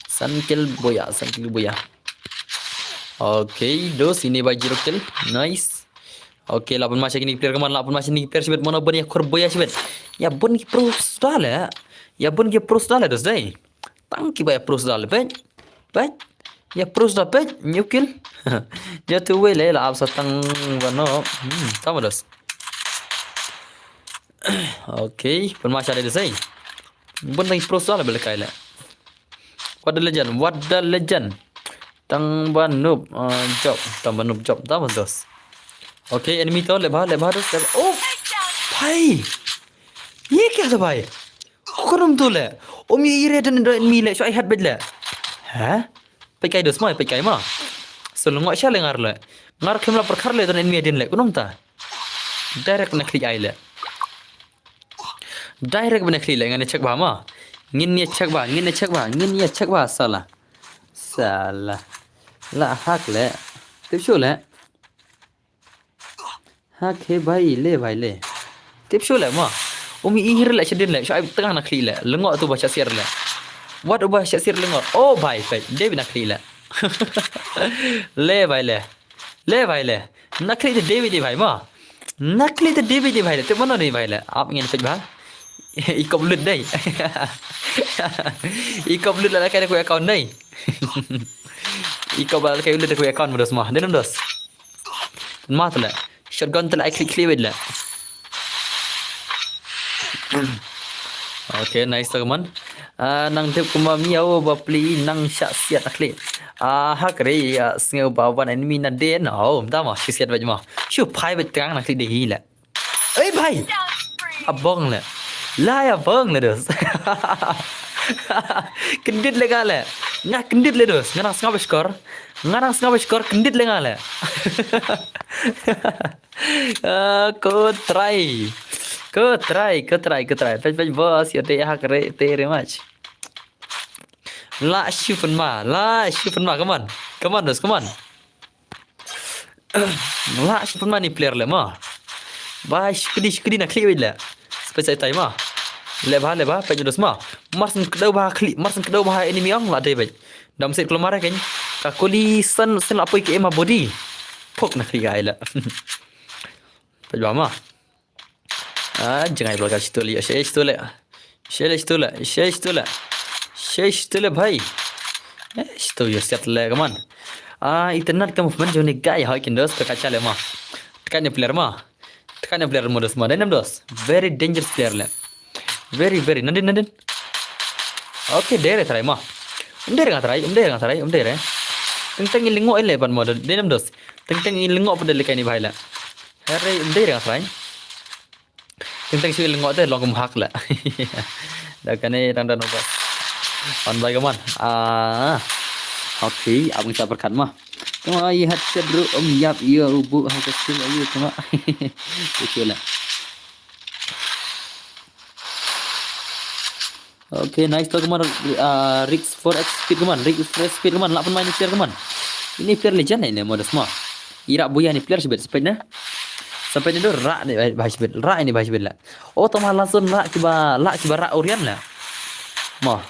Sun kill boya. Okay, dos ini bhai 0 kill. Nice. Okay, lapun masih ni player keman lapun masih ni player sibet mana bon ya khor boya sibet. Ya bon ki pro style. Dos dai. Tang ki ba pro style bet. Ya pro style bet new kill. Jatuh wele la ab satang bano. Sama dos. Okay, pun masih ada dosai. Benda yang pro soal boleh kaya lah. What the legend? What the legend? Tang banub job. Tang banub job. Tahu dos. Okay, enemy तो ले बाहर दोस्त ओ भाई ये क्या था भाई करम तो ले om ये रे dan enemy le so I had bed le ha pakai dos mai pakai ma selo ngok sha le ngar kemla perkar le dan enemy din le kunum ta direct na klik ai le direct bena klik le ngane check ba ma ngin ye check ba salah la hak le tip shu le hak he भाई ले tip shu le ma umi ihir le chedin le so ai tengah nak klik le lengok tu baca sir le what ubah sir lengok oh भाई dia nak klik le ले भाई ले nak klik tu David भाई ma nak klik tu David भाई le tu mana ni भाई le आप ingin pej bang ikop lut dai ikop lut la kai aku account dai ikop la kai lut aku account mudah semua dan dos mat le shotgun tu la klik wed le okay nice teman nang tip kuma miau ba pli nang syak siat akli hak re sneu ba wan enemy na de no ta ma siat ba ma shu phai ba tang na klik de hi le ei bhai abong le la ya bong le dos kendit le gale ngah kendit le dos ngarang skor kendit le ngale ko try pej bos ya te hak re te re match la shifun ma come on dos come on la shifun ma ni player le ma ba shkidi na klik le spesial time ma le ba pej dos ma marsen kedau ba klik marsen kedau ba enemy ang la de pej dam set keluar kan ka kuli sen la poi ke ma body pok na klik ai le pej ba ma jangan belakang situ lihat situ le भाई situ yo set le kaman internet ka movement jo ni gai ha kin dos ka chale ma tekan player modus ma dan dos very dangerous player le very nandin okay dere try ma dere teng lingo ele ban model dan dos teng lingo pada le kai ni bhai la hare dere try tentang sih lengok tu long hak lah. Dah kan ni dan obat. On baik kawan. Okay, abang tak berkat mah. Cuma ai hat sedru yap ya ubu hak kecil ayu cuma. Betul lah. Okay, nice tu kawan. Rix 4x speed kawan. Rix 4x speed kawan. 8 main player kawan. Ini player legend ini modus mah. Irak buya ni player sebet speednya. Sampai ni tu rak ni bahas bed lah. Oh tamah langsung rak kiba rak Orion lah. Mah.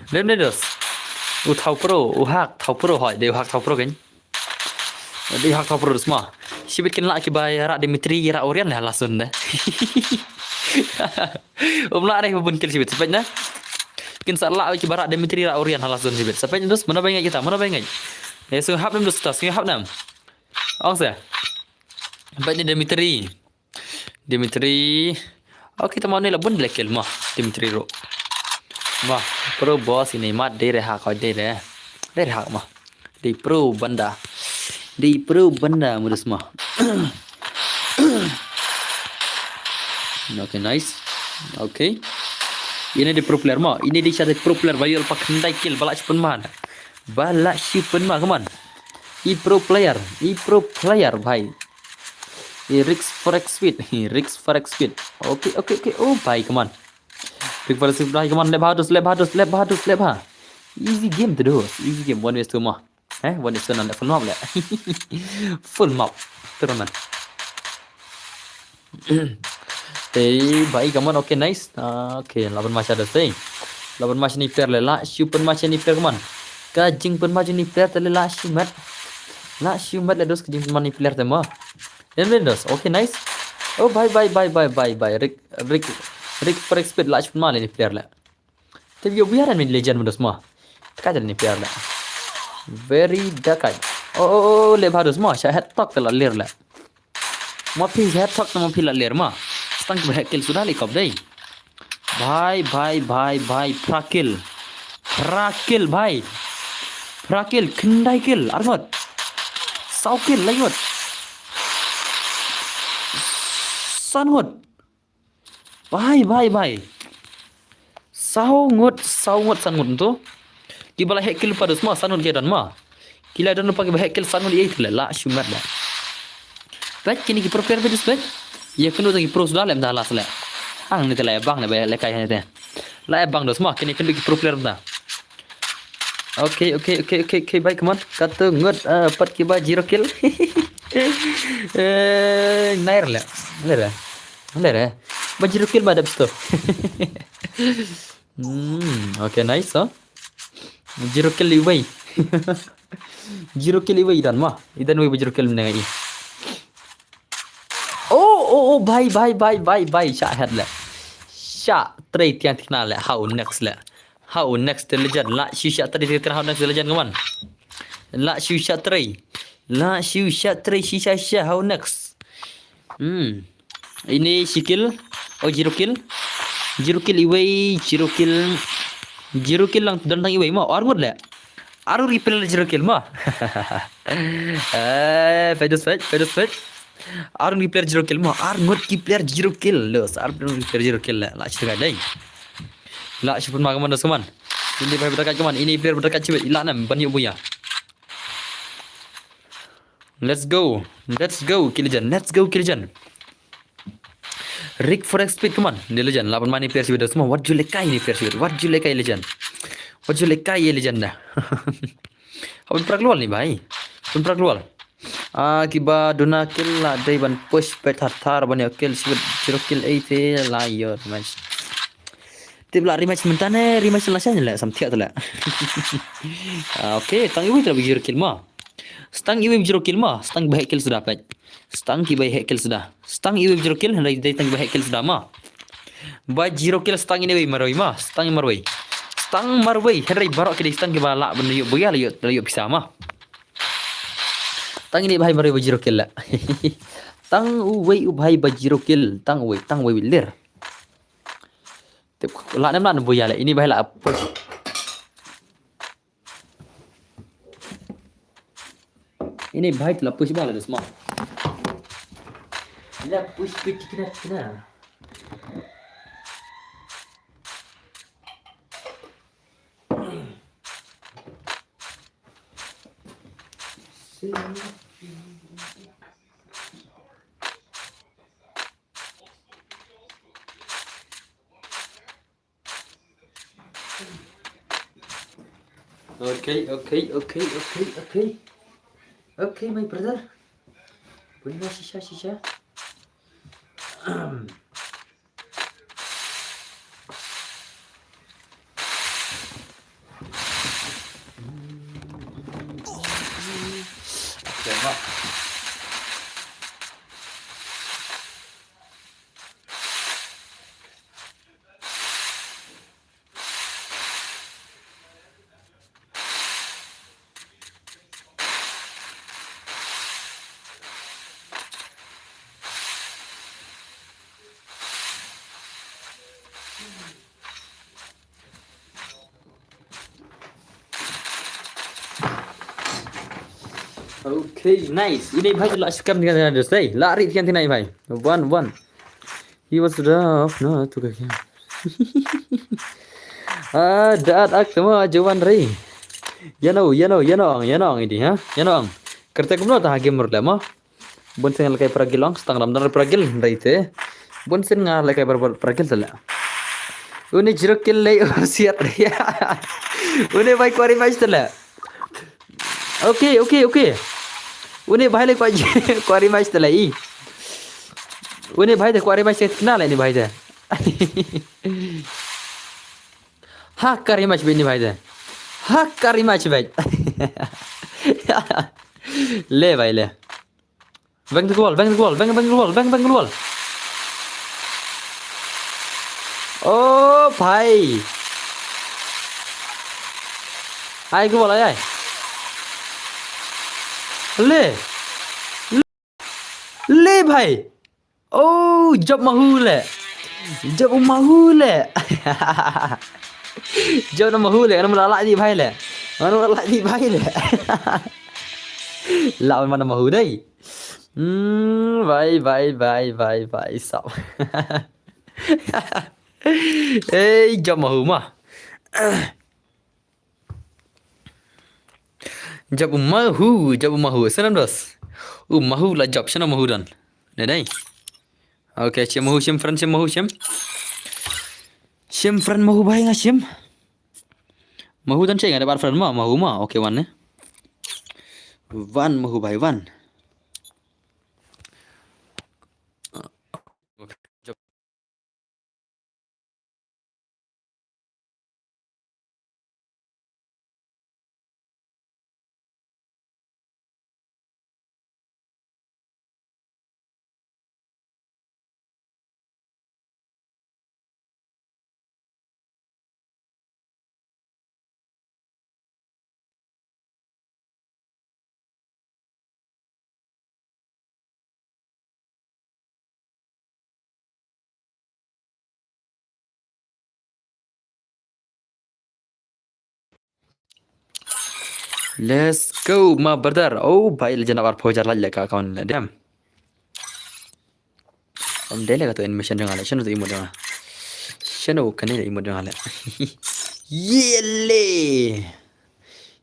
Lem ni dos. Thau pro, hak thau pro hoi, dia hak thau pro kan. Dia hak thau pro semua. Sibit kin rak kiba rak Dimitri rak Orion lah langsung dah. Rak ni pun kill sibit sampai nah. Kin salak kiba rak Dimitri rak Orion langsung sibit. Sampai ni dos mana baingat kita, mana baingat. So hap nam dos tas, hap nam. Ong saya. Sampai ni Dimitri. Okay, kita mau ni lah pun black kill mah Dimitri ro. Mah, pro boss ini mat dia reha kau dia reha mah. Di pro benda mudah mah. Okay, nice. Okay. Ini di pro player mah. Ini di satu pro player bayar pak kendai kill balak siapa mana? Kaman. I pro player bhai. Rix 4x speed. Okay. Oh, bhai, come on. Rix 4x speed, bhai, come on. Lep hadus. Easy game tu dos. Easy game. 1vs2 mah. 1vs2 nanti full map le. Full map. Terus man. Bhai, come on. Okay, nice. Okay, 8 match ada sih. 8 match ni player le. La super match ni player, come on. Kajing pun match ni player tele la shumat le dos kajing pun ni player tema. Dos. Okay, nice. Oh, bye. Rick for expert large mal ni player la. Tapi yo biaran min legend mudah semua. Tekan ni player la. Very dekat. Oh, le baru semua. Saya head talk telah lir la. Mau pi head talk nama pi la lir mah. Stang kill sudah likop dai. भाई Prakil भाई Prakil kendai kill armot Saukil langot Sangot भाई Saungot sangut tu Kibala hekil pada semua sanut ke dan ma Kila dan lupa kibala hekil sanut ye itu la shumat la Baik kini ki prepare bedus baik Ya kenu lagi pro sudah lem dah las la Hang ni telah bang le lekai hanya teh la bang dos semua kini kenu ki prepare dah Okay, baik kawan. Kata ngot pat kiba 0 kill. Nair lah. Lera. Ba 0 kill ba ada betul. Okay, nice ha. 0 kill iway. 0 kill iway dan mah. Idan way ba 0 kill menengai. Oh, bye. Shot head lah. Shot tray tiang tikna lah. How next lah. How next the legend la shisha tadi how next the legend kawan la shisha tray shisha how next ini sikil 0 kill iway 0 kill lang dandang iway ma armor la aru replay 0 kill ma fedus aru replay 0 kill ma armor ki player 0 kill los aru replay 0 kill la shita dai La syukur mak kaman kaman. Ini player berdekat kaman. Ini player berdekat cewek. Ilak nam bani buya. Let's go Kilijan. Rick for speed kaman. Ni legend. Lapan mani player cewek semua. What you lekai ni player cewek. What you lekai legend dah. Habis pernah keluar ni bhai. Pernah keluar. Kiba dona kill la dai ban push pet thar bani kill cewek 0 kill 8 la yor match. Tibla rematch mentane rematch langsung lah samtiak tu lah. Okay, tang iwi tak bagi kill mah. Stang iwi 0 kill mah. Stang baik kill sudah pat. Stang ki baik kill sudah. Stang iwi 0 kill hendak tang baik kill sudah mah. Baik 0 kill stang ini maroi mah. Stang maroi hendak barok ke stang ki balak benda yuk boya yuk bisa mah. Tang ini bahai maroi 0 kill lah. Tang uwi bahai 0 kill. Tang uwi lir. Lak nam boya lah. Ini bahai lah apa? Ini bahai tu lah push bala dah semua. Ini lah push kena. Okay, my brother. Punya shisha. Okay, nice. Ini bhai lah scam dengan ada say. Lari kian tinai bhai. One. He was rough. No, tu kaya. Daat ak semua jawan rai. You know ini ha. You know. Kerta kumno ta game merlama. Bun sen lakai peragil long, stang ram dar peragil rai te. Bun sen nga lakai peragil tala. Uni 0 kill lay siat rai. Uni bhai kwari match tala. Okay. Uni भाई ले क्वारी मैच तो लाई uni भाई तो क्वारी मैच कितना लेनी भाई थे हाँ करी मैच भी नहीं भाई थे हाँ करी मैच भाई ले भाई ले bang the goal oh भाई ai goal ai ले भाई ओ जब महूल है Jawab mahule. Jawab mahule, ana melalak di bhai le. Ana melalak di bhai le. Lão mà nằm hư đây. Vậy vậy vậy vậy vậy sao? Ê, cho mà hư mà. Jab mahu senam dos. Mahu là job senam mahu dan. Đây đây. Ok, chem mahu chem friend chem mahu chem. Chem friend mahu bhai nga chem. Mahu dan ceng ada bar friend ma mahu ma. Ok wan ne. Van mahu bhai van. Let's go, my brother. Oh, bhai le jana bar phojar la leka kawan le dam. Om dele ka to animation jang ala shano to imo jang. Shano kani le imo jang ala. Yele.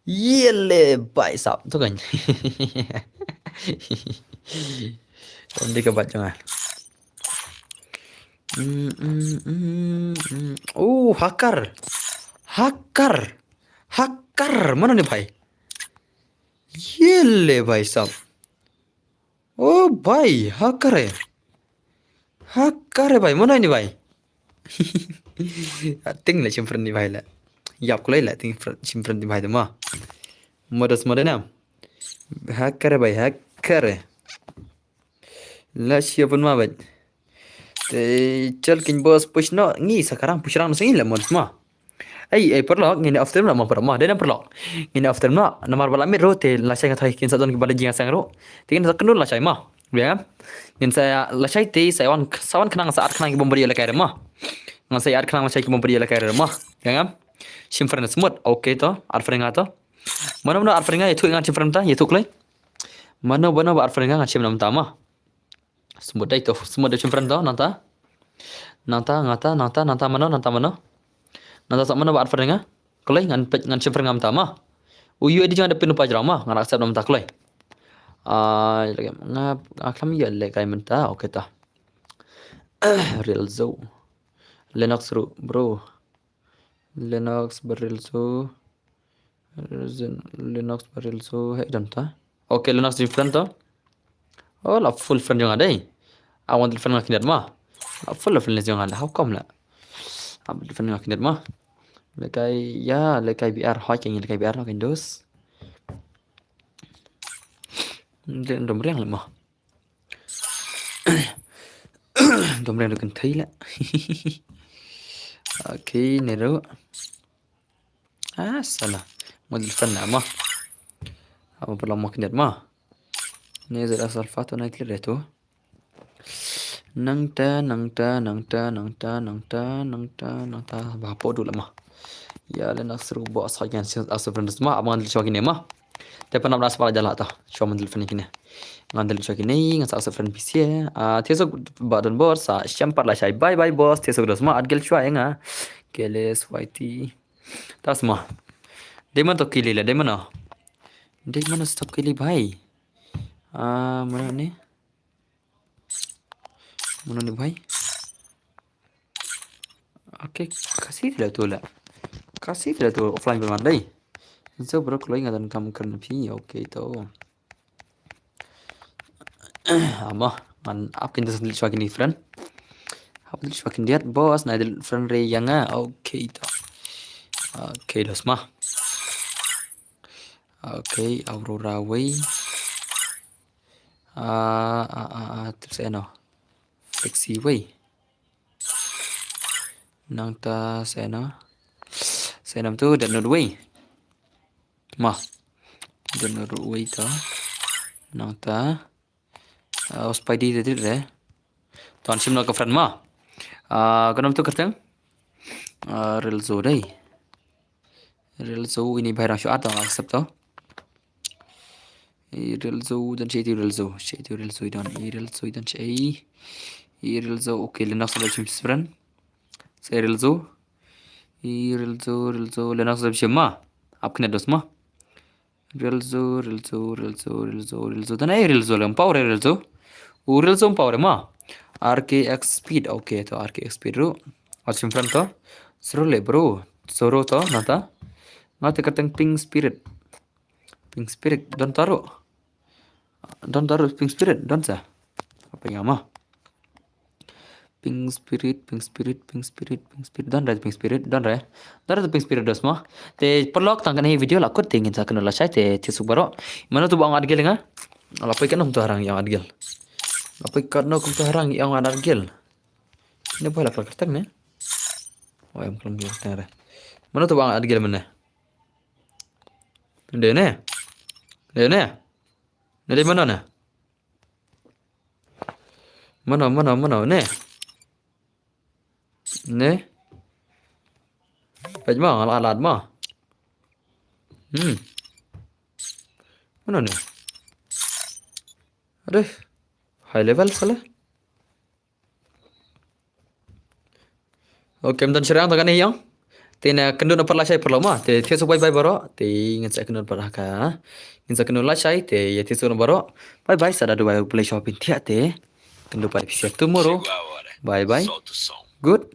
Yele bhai sab to kan. Om de ka bat jang. Oh, hacker. Hacker. Mana ni bhai? ये ले भाई साहब ओ भाई hacker है भाई mana ini भाई ting là chim friend ni भाई là dọc lấy lại ting chim friend ni भाई đó mà modus modernam hacker है भाई hacker है là siapa nama भाई te chal kin bos push no ngi sekarang push rang sini lah modus mah perlo ngini after na mah perlo dia perlo ngini after na namar bala mit ro te la sai thai kin sa don ki bala jinga sang ro tin sa kenul la sai mah ya ngin saya la sai te sai wan sawan khnang saat khnang ki bombari la kai mah ngang sai ar khnang la sai ki bombari la kai mah ya sim friend smut okay to ar friend to mana ar friend ya thu ngan sim friend ta ya thuk lai mana ar friend ngan sim nam ta mah smut dai to smut sim friend to nanta mana nanta sak mana ar friend nga klai ngan sim friend ngam ta mah uyu edi jangan depin upah drama ngan accept nam ta klai lagi ngap aklam ya le kai menta okay ta real zo Linux ru bro Linux barrel so Linux barrel so hai dan ta okay Linux different to oh la full friend yang ada I want friend ngak kinat mah full friend yang ada how come la ab friend ngak kinat mah lekai biar hoi keng lekai biar kan dos den dom riang mah dom riang được thấy là okay này rồi salah model fan mah apa perlu mau kinat mah نزل الصلفات وناكل ريتو nangta bapo dulu mah ya le nak seru bawa sajan asu friends mah abang andil coki mah tapi pernah merasa pada jalan tah cuma andil friend kini ngandil coki ni ngas asu friend PC tiesok badan bos syempar lah syai bye bos tiesok dos mah adgel cua ya nga keles whitey tas mah demon to kili lah demon stop kili bhai mana ni भाई oke kasih tidak tu offline bermain deh so bro kalau ingat dan kamu kena pi oke itu amah man apkin tu sendiri semakin different apa tu semakin lihat bos nah ada friend re yang oke itu oke dos mah oke Aurora way terus eno flexi way nang ta senam tu dan way mah dan way ta nang ta spidey tadi deh tuan sim nak friend mah Cái nôm tôi cất tiếng. Rilzo đây. Rilzo ini bayar show atau accept to. Rilzo dan cai Rilzo dan Rilzo dan cai. Rilzo oke Linux sudah cuma seberan. Saya Rilzo. Rilzo Linux sudah cuma. Apa kena dos mah? Rilzo dan Rilzo yang power Rilzo. Rilzo power mah. RKX speed oke to RKX speed ru. Acim front to. Seru le bro. Soro to nata. Ngate kateng ping spirit. Ping spirit don taruh. Don taruh ping spirit don sa. Apa yang mah? Ping spirit don rai ping spirit don rai ping spirit dos mah te perlok tangkan hi video lakut tingin sa kena lasai te tisuk baro mana tu bang adgel nga lapai kan tu harang yang adgel lapai kan kum tu harang yang adgel ini boleh lakar kertang ne oh em kelam dia tang mana tu bang adgel mana de ne dari mana ne mana ne ne Pej mah alat mah mana ne aduh high level salah oke dan serang tangan yang tina kendun per lasai per lama te tisu bye bye baro te ingin saya kendun per haka ingin saya kendun lasai te ya tisu baro bye bye sada dua play shopping tiap te kendun per siap tomorrow Chegou a hora. bye bye Solta o som. good